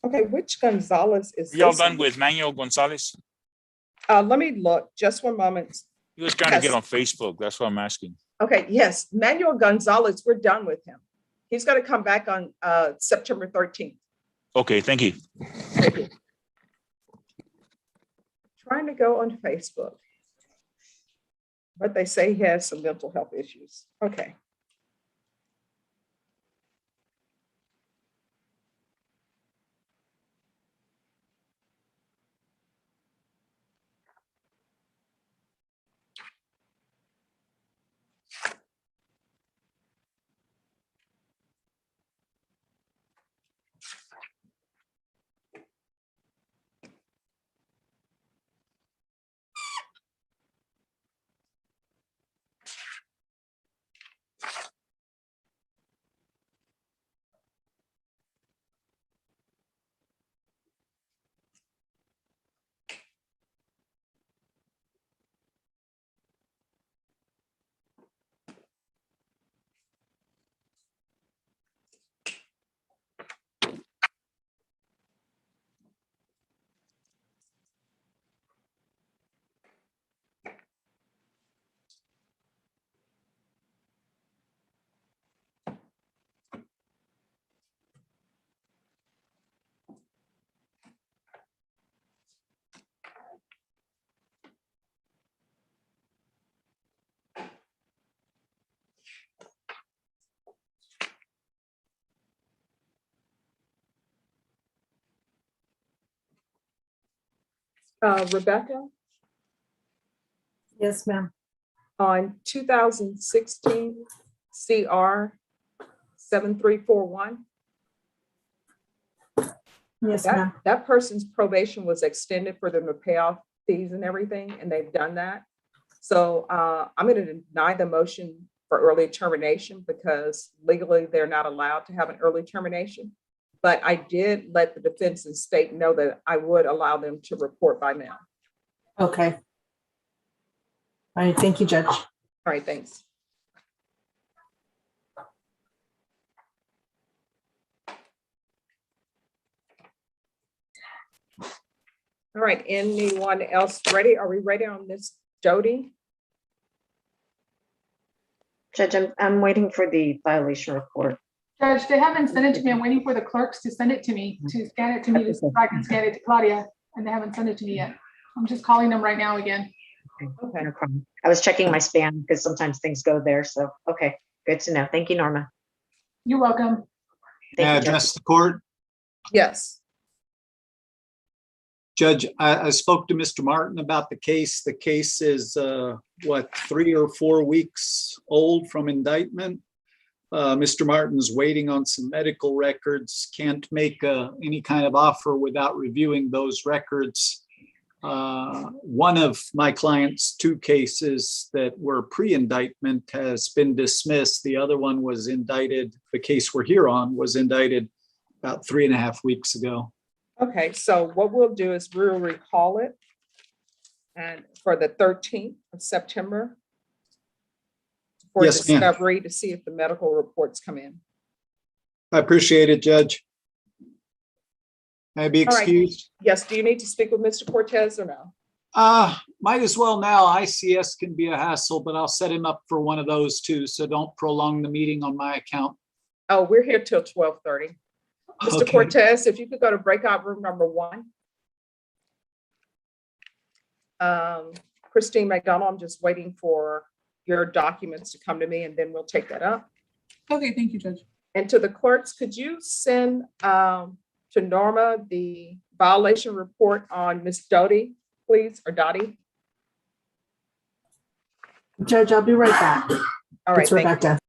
Speaker 1: Okay, which Gonzalez is
Speaker 4: Y'all
Speaker 1: this?
Speaker 4: done with Manuel Gonzalez?
Speaker 1: Let me look, just one moment.
Speaker 4: He was trying to get
Speaker 1: Yes.
Speaker 4: on Facebook. That's what I'm asking.
Speaker 1: Okay, yes, Manuel Gonzalez, we're done with him. He's going to come back on September 13th.
Speaker 4: Okay, thank you.
Speaker 1: Trying to go on Facebook, but they say he has some mental health issues. Okay. Rebecca,
Speaker 9: Yes, ma'am.
Speaker 1: on 2016 CR 7341,
Speaker 9: Yes, ma'am.
Speaker 1: that person's probation was extended for them to pay off fees and everything, and they've done that. So I'm going to deny the motion for early termination because legally they're not allowed to have an early termination. But I did let the defense and state know that I would allow them to report by mail.
Speaker 9: Okay. All right, thank you, Judge.
Speaker 1: All right, thanks. All right, anyone else ready? Are we ready on Miss Jody?
Speaker 2: Judge, I'm waiting for the violation report.
Speaker 10: Judge, they haven't sent it to me. I'm waiting for the clerks to send it to me, to scan it to me, so I can scan it to Claudia, and they haven't sent it to me yet. I'm just calling them right now again.
Speaker 2: Okay, no problem. I was checking my spam because sometimes things go there. So, okay, good to know. Thank you, Norma.
Speaker 10: You're welcome.
Speaker 14: May I
Speaker 2: Thank you, Judge.
Speaker 14: address the court?
Speaker 1: Yes.
Speaker 14: Judge, I spoke to Mr. Martin about the case. The case is, what, 3 or 4 weeks old from indictment. Mr. Martin's waiting on some medical records, can't make any kind of offer without reviewing those records. One of my client's 2 cases that were pre-indictment has been dismissed. The other one was indicted, the case we're here on was indicted about 3.5 weeks ago.
Speaker 1: Okay, so what we'll do is we'll recall it and for the 13th of September for
Speaker 14: Yes, ma'am.
Speaker 1: discovery to see if the medical reports come in.
Speaker 14: I appreciate it, Judge. May I be
Speaker 1: All right.
Speaker 14: excused?
Speaker 1: Yes, do you need to speak with Mr. Cortez or no?
Speaker 14: Might as well now. ICS can be a hassle, but I'll set him up for one of those too, so don't prolong the meeting on my account.
Speaker 1: Oh, we're here till 12:30. Mr.
Speaker 14: Okay.
Speaker 1: Cortez, if you could go to breakout room number 1. Christine McDonald, I'm just waiting for your documents to come to me and then we'll take that up.
Speaker 5: Okay, thank you, Judge.
Speaker 1: And to the clerks, could you send to Norma the violation report on Miss Doty, please, or Dottie?
Speaker 9: Judge, I'll be right back.
Speaker 1: All right,
Speaker 9: It's
Speaker 1: thank you.
Speaker 9: Rebecca.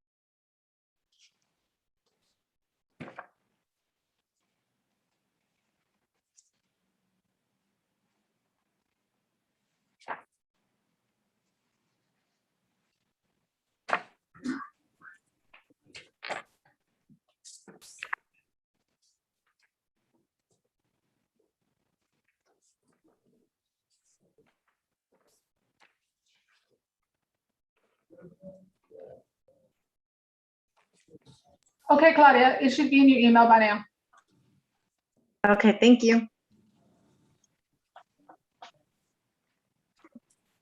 Speaker 10: Okay, Claudia, it should be in your email by now.
Speaker 2: Okay, thank you.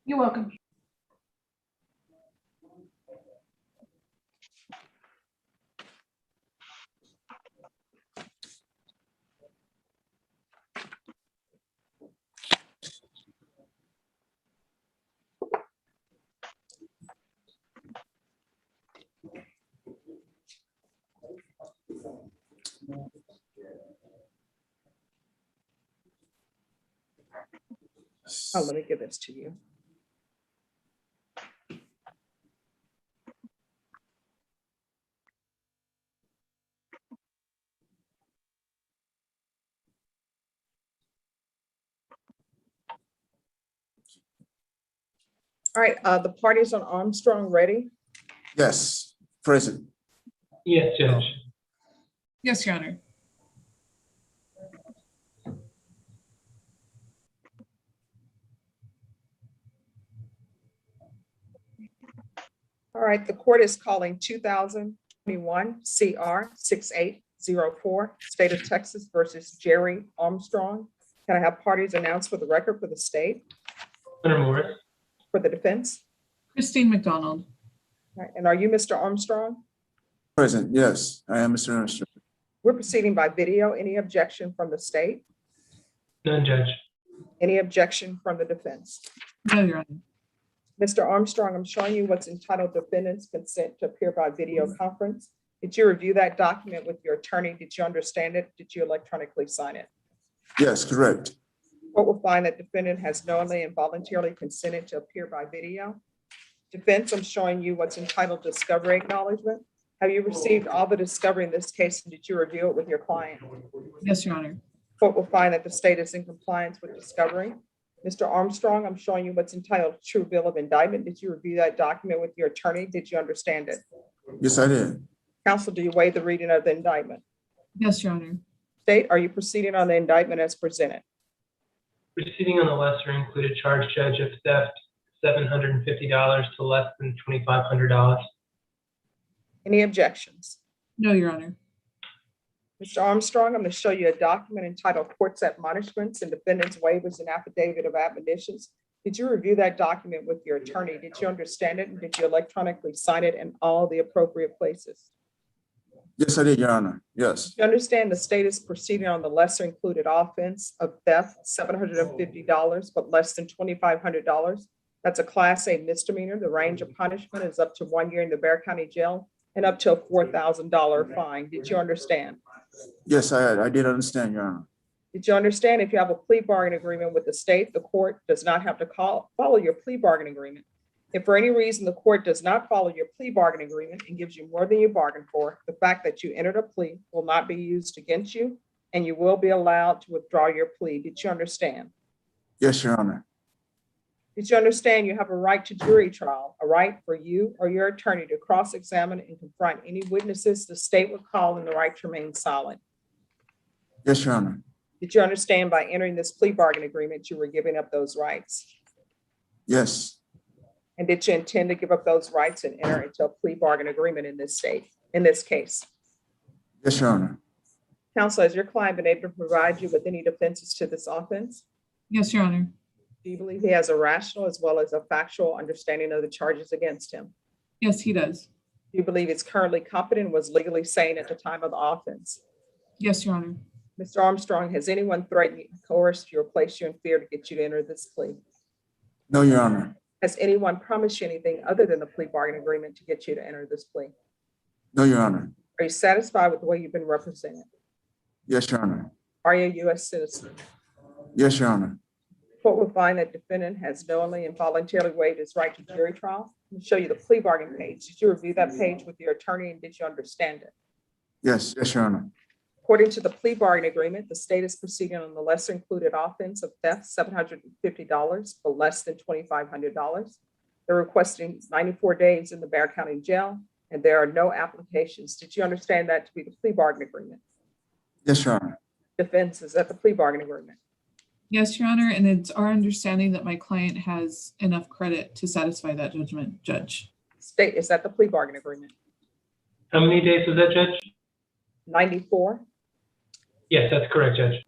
Speaker 10: You're welcome.
Speaker 1: Oh, let me give this to you. All right, the parties on Armstrong ready?
Speaker 11: Yes, present.
Speaker 7: Yes, Judge.
Speaker 5: Yes, Your Honor.
Speaker 1: All right, the court is calling 2021 CR 6804, State of Texas versus Jerry Armstrong. Can I have parties announced for the record for the state?
Speaker 7: Senator Morris.
Speaker 1: For the defense?
Speaker 5: Christine McDonald.
Speaker 1: All right, and are you Mr. Armstrong?
Speaker 11: Present, yes, I am Mr. Armstrong.
Speaker 1: We're proceeding by video. Any objection from the state?
Speaker 7: None, Judge.
Speaker 1: Any objection from the defense?
Speaker 5: No, Your Honor.
Speaker 1: Mr. Armstrong, I'm showing you what's entitled defendant's consent to appear by video conference. Did you review that document with your attorney? Did you understand it? Did you electronically sign it?
Speaker 11: Yes, correct.
Speaker 1: Court will find that defendant has knowingly and voluntarily consented to appear by video. Defense, I'm showing you what's entitled discovery acknowledgement. Have you received all the discovery in this case, and did you review it with your client?
Speaker 5: Yes, Your Honor.
Speaker 1: Court will find that the state is in compliance with discovery. Mr. Armstrong, I'm showing you what's entitled true bill of indictment. Did you review that document with your attorney? Did you understand it?
Speaker 3: Yes, I did.
Speaker 1: Counsel, do you waive the reading of the indictment?
Speaker 5: Yes, Your Honor.
Speaker 1: State, are you proceeding on the indictment as presented?
Speaker 7: Proceeding on the lesser included charge, Judge, of theft, $750 to less than $2,500.
Speaker 1: Any objections?
Speaker 5: No, Your Honor.
Speaker 1: Mr. Armstrong, I'm going to show you a document entitled Court's Admonishments and Defendant's Waivers and Affidavit of Admonitions. Did you review that document with your attorney? Did you understand it? And did you electronically sign it in all the appropriate places?
Speaker 3: Yes, I did, Your Honor. Yes.
Speaker 1: You understand the state is proceeding on the lesser included offense of theft, $750, but less than $2,500. That's a Class A misdemeanor. The range of punishment is up to 1 year in the Bexar County Jail and up to a $4,000 fine. Did you understand?
Speaker 3: Yes, I did understand, Your Honor.
Speaker 1: Did you understand if you have a plea bargain agreement with the state, the court does not have to follow your plea bargain agreement? If for any reason the court does not follow your plea bargain agreement and gives you more than you bargained for, the fact that you entered a plea will not be used against you, and you will be allowed to withdraw your plea. Did you understand?
Speaker 3: Yes, Your Honor.
Speaker 1: Did you understand you have a right to jury trial, a right for you or your attorney to cross-examine and confront any witnesses the state would call, and the right to remain silent?
Speaker 3: Yes, Your Honor.
Speaker 1: Did you understand by entering this plea bargain agreement you were giving up those rights?
Speaker 3: Yes.
Speaker 1: And did you intend to give up those rights and enter into a plea bargain agreement in this case?
Speaker 3: Yes, Your Honor.
Speaker 1: Counsel, has your client been able to provide you with any defenses to this offense?
Speaker 5: Yes, Your Honor.
Speaker 1: Do you believe he has a rational as well as a factual understanding of the charges against him?
Speaker 5: Yes, he does.
Speaker 1: Do you believe he's currently competent and was legally sane at the time of the offense?
Speaker 5: Yes, Your Honor.
Speaker 1: Mr. Armstrong, has anyone threatened you, coerced you, or placed you in fear to get you to enter this plea?
Speaker 3: No, Your Honor.
Speaker 1: Has anyone promised you anything other than the plea bargain agreement to get you to enter this plea?
Speaker 3: No, Your Honor.
Speaker 1: Are you satisfied with the way you've been represented?
Speaker 3: Yes, Your Honor.
Speaker 1: Are you a U.S. citizen?
Speaker 3: Yes, Your Honor.
Speaker 1: Court will find that defendant has knowingly and voluntarily waived his right to jury trial. Let me show you the plea bargain page. Did you review that page with your attorney, and did you understand it?
Speaker 3: Yes, Your Honor.
Speaker 1: According to the plea bargain agreement, the state is proceeding on the lesser included offense of theft, $750 for less than $2,500. They're requesting 94 days in the Bexar County Jail, and there are no applications. Did you understand that to be the plea bargain agreement?
Speaker 3: Yes, Your Honor.
Speaker 1: Defense, is that the plea bargain agreement?
Speaker 5: Yes, Your Honor, and it's our understanding that my client has enough credit to satisfy that judgment, Judge.
Speaker 1: State, is that the plea bargain agreement?
Speaker 7: How many days was that, Judge?
Speaker 1: 94.
Speaker 7: Yes, that's correct, Judge.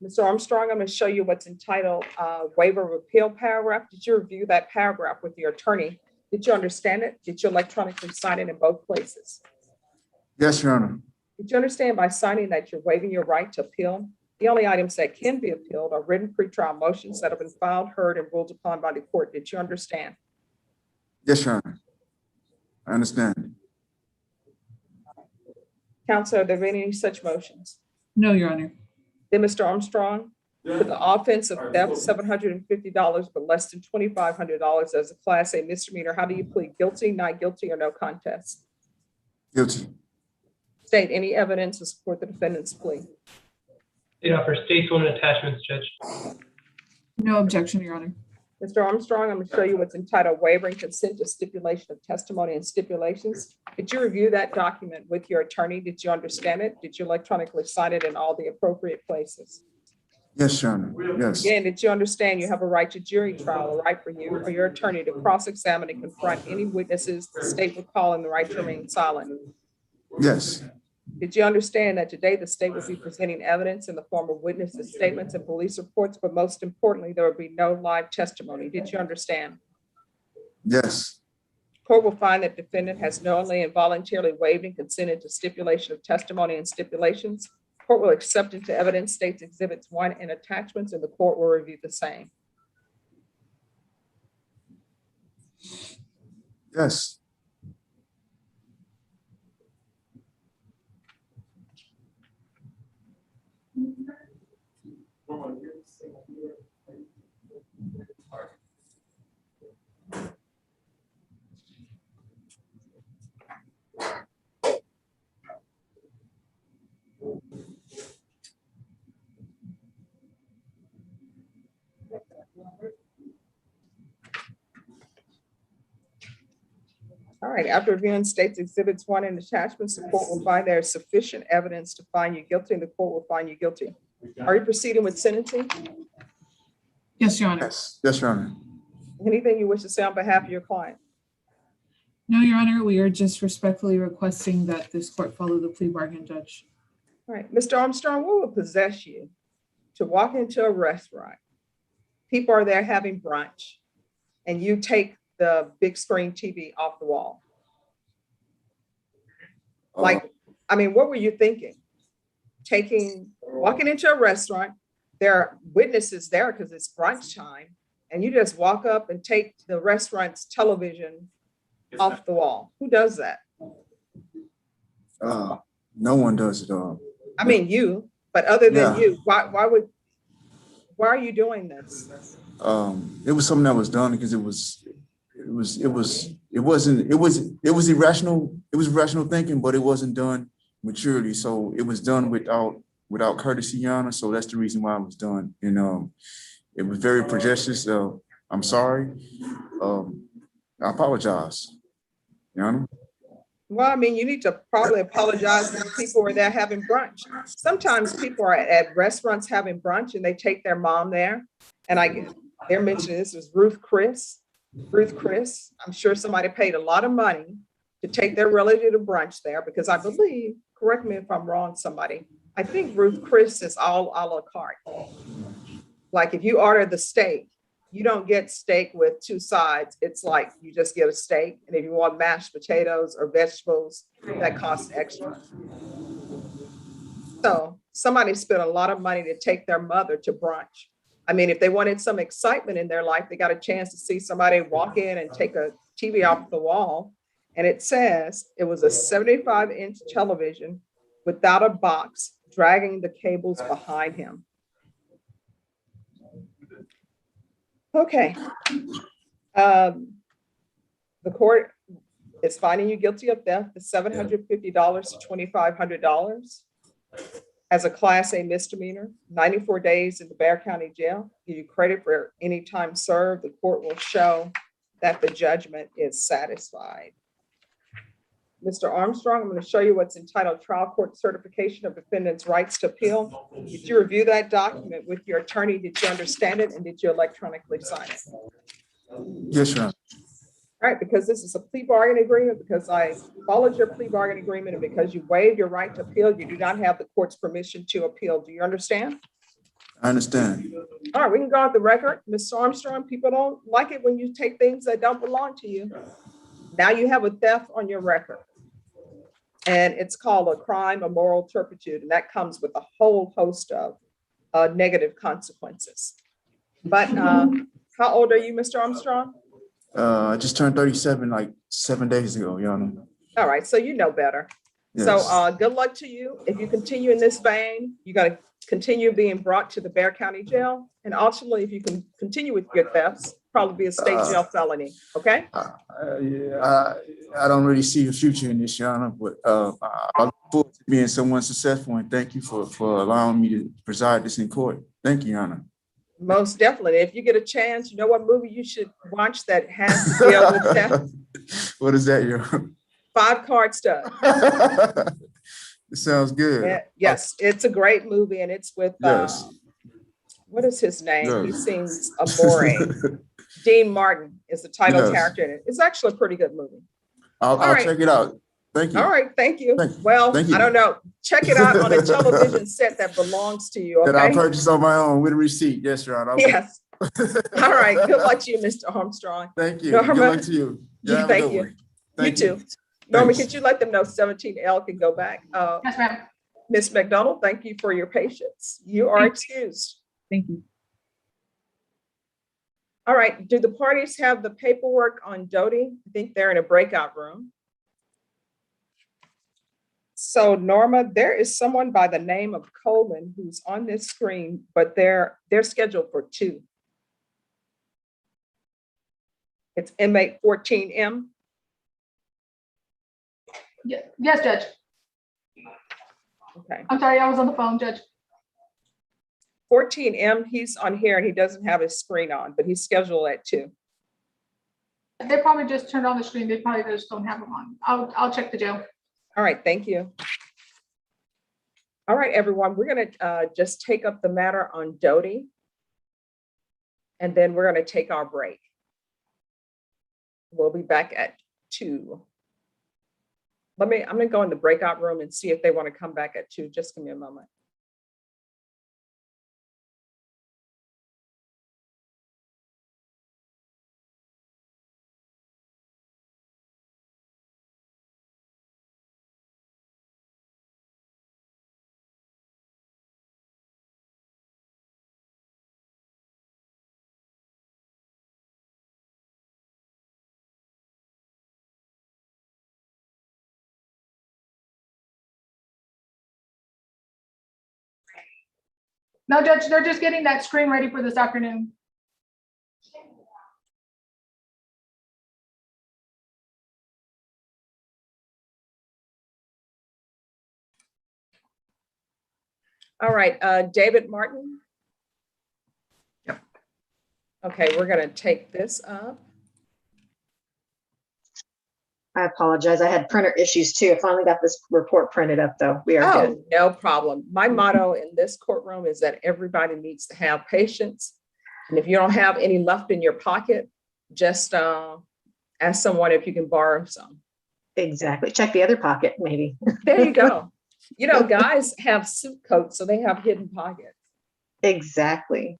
Speaker 1: Mr. Armstrong, I'm going to show you what's entitled waiver of appeal paragraph. Did you review that paragraph with your attorney? Did you understand it? Did you electronically sign it in both places?
Speaker 3: Yes, Your Honor.
Speaker 1: Did you understand by signing that you're waiving your right to appeal? The only items that can be appealed are written pretrial motions that have been filed, heard, and ruled upon by the court. Did you understand?
Speaker 3: Yes, Your Honor. I understand.
Speaker 1: Counsel, are there any such motions?
Speaker 5: No, Your Honor.
Speaker 1: Then, Mr. Armstrong, for the offense of theft, $750, but less than $2,500 as a Class A misdemeanor, how do you plead? Guilty, not guilty, or no contest?
Speaker 3: Guilty.
Speaker 1: State, any evidence to support the defendant's plea?
Speaker 7: State offers states one attachments, Judge.
Speaker 5: No objection, Your Honor.
Speaker 1: Mr. Armstrong, I'm going to show you what's entitled Waiving Consent to Stipulation of Testimony and Stipulations. Did you review that document with your attorney? Did you understand it? Did you electronically sign it in all the appropriate places?
Speaker 3: Yes, Your Honor. Yes.
Speaker 1: Again, did you understand you have a right to jury trial, a right for you or your attorney to cross-examine and confront any witnesses the state would call, and the right to remain silent?
Speaker 3: Yes.
Speaker 1: Did you understand that today the state will be presenting evidence in the form of witnesses' statements and police reports, but most importantly, there will be no live testimony? Did you understand?
Speaker 3: Yes.
Speaker 1: Court will find that defendant has knowingly and voluntarily waived and consented to stipulation of testimony and stipulations. Court will accept into evidence states exhibits 1 and attachments, and the court will review the same.
Speaker 3: Yes.
Speaker 1: All right, after reviewing states exhibits 1 and attachments, the court will find there is sufficient evidence to find you guilty, and the court will find you guilty. Are you proceeding with sentencing?
Speaker 5: Yes, Your Honor.
Speaker 3: Yes, yes, Your Honor.
Speaker 1: Anything you wish to say on behalf of your client?
Speaker 5: No, Your Honor, we are just respectfully requesting that this court follow the plea bargain, Judge.
Speaker 1: All right, Mr. Armstrong, what would possess you to walk into a restaurant? People are there having brunch, and you take the big screen TV off the wall? Like, I mean, what were you thinking? Walking into a restaurant, there are witnesses there because it's brunch time, and you just walk up and take the restaurant's television off the wall. Who does that?
Speaker 3: No one does it.
Speaker 1: I mean, you, but other than
Speaker 3: Yeah.
Speaker 1: you, why are you doing this?
Speaker 3: It was something that was done because it was irrational. It was rational thinking, but it wasn't done maturely. So it was done without courtesy, Your Honor. So that's the reason why it was done. And it was very prejudicious. I'm sorry. I apologize, Your Honor.
Speaker 1: Well, I mean, you need to probably apologize to the people who are there having brunch. Sometimes people are at restaurants having brunch and they take their mom there. And they're mentioning this was Ruth Chris. I'm sure somebody paid a lot of money to take their relative to brunch there because I believe, correct me if I'm wrong, somebody, I think Ruth Chris is all a la carte. Like if you order the steak, you don't get steak with 2 sides. It's like you just get a steak. And if you want mashed potatoes or vegetables, that costs extra. So somebody spent a lot of money to take their mother to brunch. I mean, if they wanted some excitement in their life, they got a chance to see somebody walk in and take a TV off the wall. And it says it was a 75-inch television without a box, dragging the cables behind him. Okay. The court is finding you guilty of theft of $750 to $2,500 as a Class A misdemeanor, 94 days in the Bexar County Jail. Give you credit for any time served. The court will show that the judgment is satisfied. Mr. Armstrong, I'm going to show you what's entitled Trial Court Certification of Defendant's Rights to Appeal. Did you review that document with your attorney? Did you understand it? And did you electronically sign it?
Speaker 3: Yes, Your Honor.
Speaker 1: All right, because this is a plea bargain agreement, because I followed your plea bargain agreement, and because you waived your right to appeal, you do not have the court's permission to appeal. Do you understand?
Speaker 3: I understand.
Speaker 1: All right, we can go off the record. Ms. Armstrong, people don't like it when you take things that don't belong to you. Now you have a theft on your record. And it's called a crime of moral turpitude, and that comes with a whole host of negative consequences. But how old are you, Mr. Armstrong?
Speaker 3: I just turned 37 like 7 days ago, Your Honor.
Speaker 1: All right, so you know better.
Speaker 3: Yes.
Speaker 1: So good luck to you. If you continue in this vein, you got to continue being brought to the Bexar County Jail. And ultimately, if you can continue with your thefts, probably be a state jail felony, okay?
Speaker 3: I don't really see a future in this, Your Honor, but I look forward to being someone successful, and thank you for allowing me to preside this in court. Thank you, Your Honor.
Speaker 1: Most definitely. If you get a chance, you know what movie you should watch that has to deal with theft?
Speaker 3: What is that, Your Honor?
Speaker 1: 5 Card Stud.
Speaker 3: It sounds good.
Speaker 1: Yes, it's a great movie, and it's with,
Speaker 3: Yes.
Speaker 1: What is his name?
Speaker 3: Yes.
Speaker 1: He sings Amore. Dean Martin is the title
Speaker 3: Yes.
Speaker 1: character in it. It's actually a pretty good movie.
Speaker 3: I'll
Speaker 1: right.
Speaker 3: check it out. Thank you.
Speaker 1: All right, thank you.
Speaker 3: Thank you.
Speaker 1: Well,
Speaker 3: Thank you.
Speaker 1: I don't know. Check it out on a television set that belongs to you,
Speaker 3: That I
Speaker 1: okay?
Speaker 3: purchased on my own with a receipt. Yes, Your Honor.
Speaker 1: Yes. All right, good luck to you, Mr. Armstrong.
Speaker 3: Thank you.
Speaker 1: Norma,
Speaker 3: Good luck to you. Have a
Speaker 1: thank
Speaker 3: good
Speaker 1: you.
Speaker 3: one. Thank
Speaker 1: You too. Norma,
Speaker 3: Thanks.
Speaker 1: could you let them know 17L can go back?
Speaker 10: Yes, ma'am.
Speaker 1: Ms. McDonald, thank you for your patience. You are excused.
Speaker 5: Thank you.
Speaker 1: All right, do the parties have the paperwork on Doty? I think they're in a breakout room. So Norma, there is someone by the name of Coleman who's on this screen, but they're scheduled for 2. It's inmate 14M.
Speaker 10: Yes, Judge.
Speaker 1: Okay.
Speaker 10: I'm sorry, I was on the phone, Judge.
Speaker 1: 14M, he's on here and he doesn't have his screen on, but he's scheduled at 2.
Speaker 10: They probably just turned on the screen. They probably just don't have them on. I'll check the jail.
Speaker 1: All right, thank you. All right, everyone, we're gonna just take up the matter on Doty. And then we're gonna take our break. We'll be back at 2. I'm gonna go in the breakout room and see if they want to come back at 2. Just give me a moment.
Speaker 10: No, Judge, they're just getting that screen ready for this afternoon.
Speaker 1: All right, David Martin.
Speaker 17: Yep.
Speaker 1: Okay, we're gonna take this up.
Speaker 2: I apologize. I had printer issues too. I finally got this report printed up though. We are good.
Speaker 1: Oh, no problem. My motto in this courtroom is that everybody needs to have patience. And if you don't have any left in your pocket, just ask someone if you can borrow some.
Speaker 2: Exactly. Check the other pocket, maybe.
Speaker 1: There you go. You know, guys have suit coats, so they have hidden pockets.
Speaker 2: Exactly.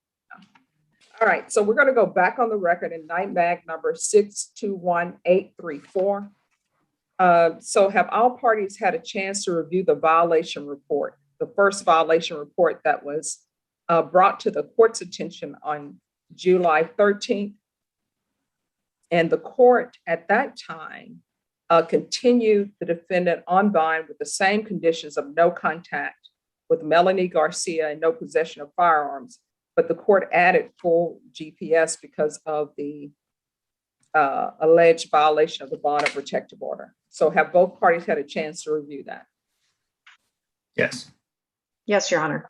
Speaker 1: All right, so we're going to go back on the record in night mag number 621834. So have all parties had a chance to review the violation report, the first violation report that was brought to the court's attention on July 13th? And the court at that time continued the defendant on bond with the same conditions of no contact with Melanie Garcia and no possession of firearms, but the court added full GPS because of the alleged violation of the bond of protective order. So have both parties had a chance to review that?
Speaker 17: Yes.
Speaker 2: Yes, Your Honor.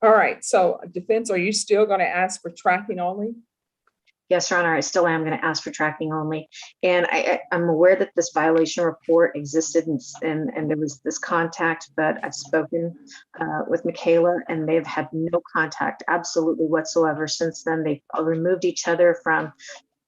Speaker 1: All right, so defense, are you still going to ask for tracking only?
Speaker 2: Yes, Your Honor, I still am going to ask for tracking only. And I'm aware that this violation report existed and there was this contact, but I've spoken with Michaela and they've had no contact absolutely whatsoever since then. They've removed each other from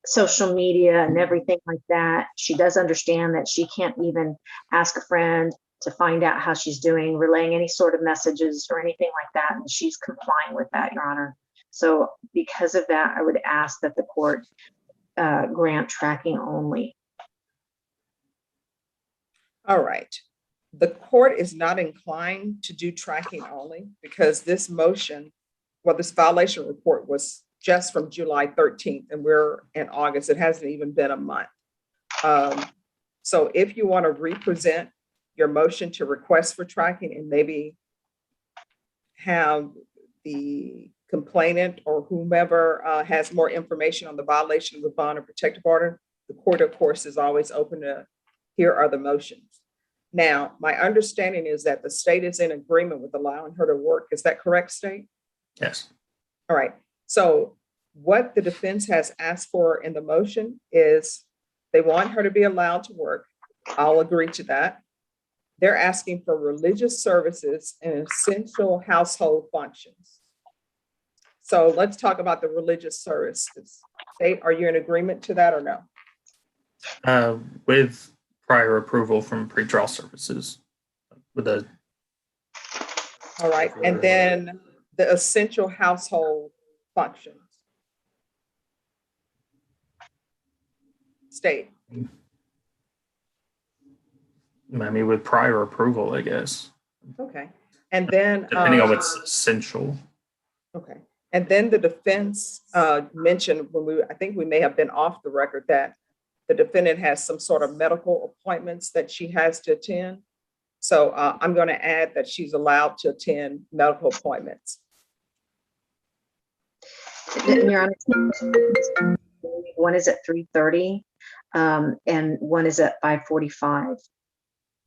Speaker 2: social media and everything like that. She does understand that she can't even ask a friend to find out how she's doing, relaying any sort of messages or anything like that. And she's complying with that, Your Honor. So because of that, I would ask that the court grant tracking only.
Speaker 1: All right. The court is not inclined to do tracking only because this motion, well, this violation report was just from July 13th and we're in August. It hasn't even been a month. So if you want to represent your motion to request for tracking and maybe have the complainant or whomever has more information on the violation of the bond or protective order, the court, of course, is always open to hear other motions. Now, my understanding is that the state is in agreement with allowing her to work. Is that correct, state?
Speaker 17: Yes.
Speaker 1: All right. So what the defense has asked for in the motion is they want her to be allowed to work. I'll agree to that. They're asking for religious services and essential household functions. So let's talk about the religious services. State, are you in agreement to that or no?
Speaker 17: With prior approval from pretrial services. With a.
Speaker 1: All right, and then the essential household functions. State.
Speaker 17: I mean, with prior approval, I guess.
Speaker 1: Okay, and then
Speaker 17: depending on what's essential.
Speaker 1: Okay, and then the defense mentioned when I think we may have been off the record that the defendant has some sort of medical appointments that she has to attend. So I'm going to add that she's allowed to attend medical appointments.
Speaker 2: Your Honor, one is at 3:30 and one is at 5:45.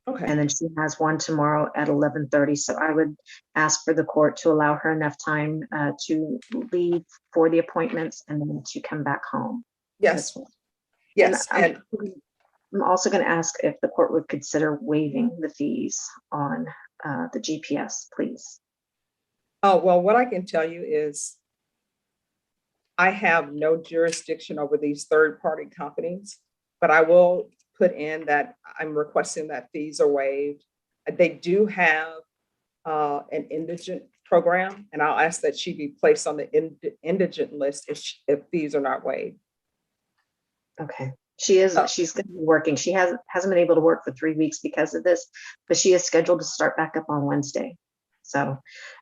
Speaker 1: Okay.
Speaker 2: And then she has one tomorrow at 11:30. So I would ask for the court to allow her enough time to leave for the appointments and then to come back home.
Speaker 1: Yes. Yes,
Speaker 2: And
Speaker 1: and
Speaker 2: I'm also going to ask if the court would consider waiving the fees on the GPS, please.
Speaker 1: oh, well, what I can tell you is I have no jurisdiction over these third-party companies, but I will put in that I'm requesting that fees are waived. They do have an indigent program, and I'll ask that she be placed on the indigent list if fees are not waived.
Speaker 2: Okay. She's going to be working. She hasn't been able to work for 3 weeks because of this, but she is scheduled to start back up on Wednesday. So,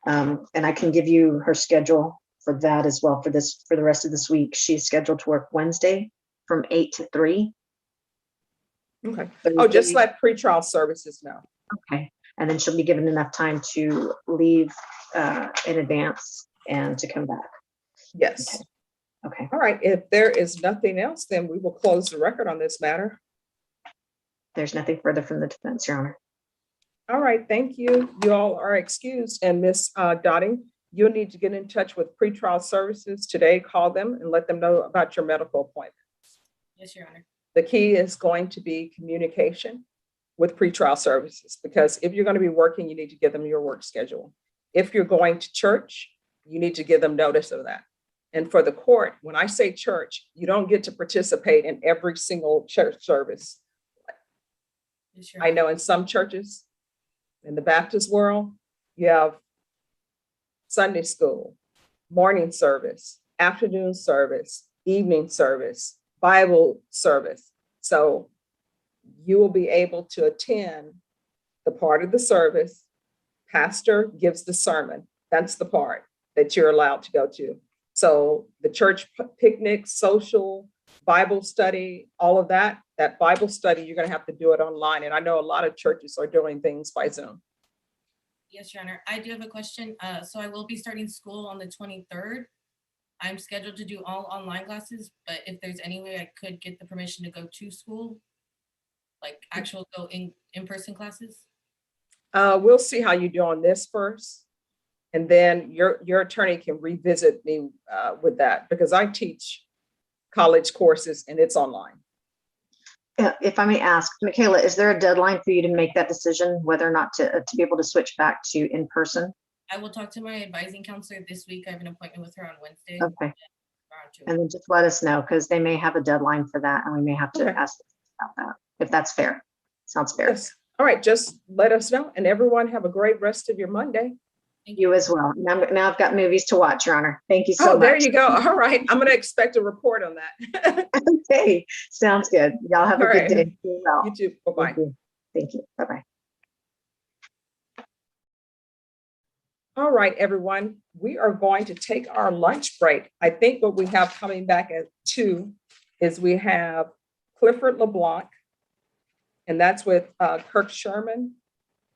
Speaker 2: and I can give you her schedule for that as well for the rest of this week. She's scheduled to work Wednesday from 8 to 3.
Speaker 1: Okay. Oh, just let pretrial services know.
Speaker 2: Okay. And then she'll be given enough time to leave in advance and to come back.
Speaker 1: Yes.
Speaker 2: Okay.
Speaker 1: All right. If there is nothing else, then we will close the record on this matter.
Speaker 2: There's nothing further from the defense, Your Honor.
Speaker 1: All right. Thank you. You all are excused. And Ms. Dotting, you'll need to get in touch with pretrial services today. Call them and let them know about your medical appointment.
Speaker 12: Yes, Your Honor.
Speaker 1: The key is going to be communication with pretrial services, because if you're going to be working, you need to give them your work schedule. If you're going to church, you need to give them notice of that. And for the court, when I say church, you don't get to participate in every single church service.
Speaker 12: Yes, Your
Speaker 1: I know in some churches, in the Baptist world, you have Sunday school, morning service, afternoon service, evening service, Bible service. So you will be able to attend the part of the service. Pastor gives the sermon. That's the part that you're allowed to go to. So the church picnic, social, Bible study, all of that Bible study, you're going to have to do it online. And I know a lot of churches are doing things by Zoom.
Speaker 12: Yes, Your Honor. I do have a question. So I will be starting school on the 23rd. I'm scheduled to do all online classes, but if there's any way I could get the permission to go to school, like actual go in-person classes?
Speaker 1: We'll see how you do on this first. And then your attorney can revisit me with that, because I teach college courses and it's online.
Speaker 2: If I may ask, Michaela, is there a deadline for you to make that decision, whether or not to be able to switch back to in-person?
Speaker 12: I will talk to my advising counselor this week. I have an appointment with her on Wednesday.
Speaker 2: Okay. And then just let us know, because they may have a deadline for that and we may have to ask about that, if that's fair. Sounds fair.
Speaker 1: Yes. All right, just let us know, and everyone have a great rest of your Monday.
Speaker 2: You as well. Now I've got movies to watch, Your Honor. Thank you so much.
Speaker 1: There you go. All right. I'm going to expect a report on that.
Speaker 2: Okay. Sounds good. Y'all have a
Speaker 1: All
Speaker 2: good
Speaker 1: right.
Speaker 2: day. Well.
Speaker 1: You too. Bye-bye.
Speaker 2: Thank you. Bye-bye.
Speaker 1: All right, everyone. We are going to take our lunch break. I think what we have coming back at 2 is we have Clifford LeBlanc, and that's with Kirk Sherman.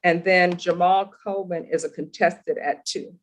Speaker 1: And then Jamal Coleman is a contested at 2.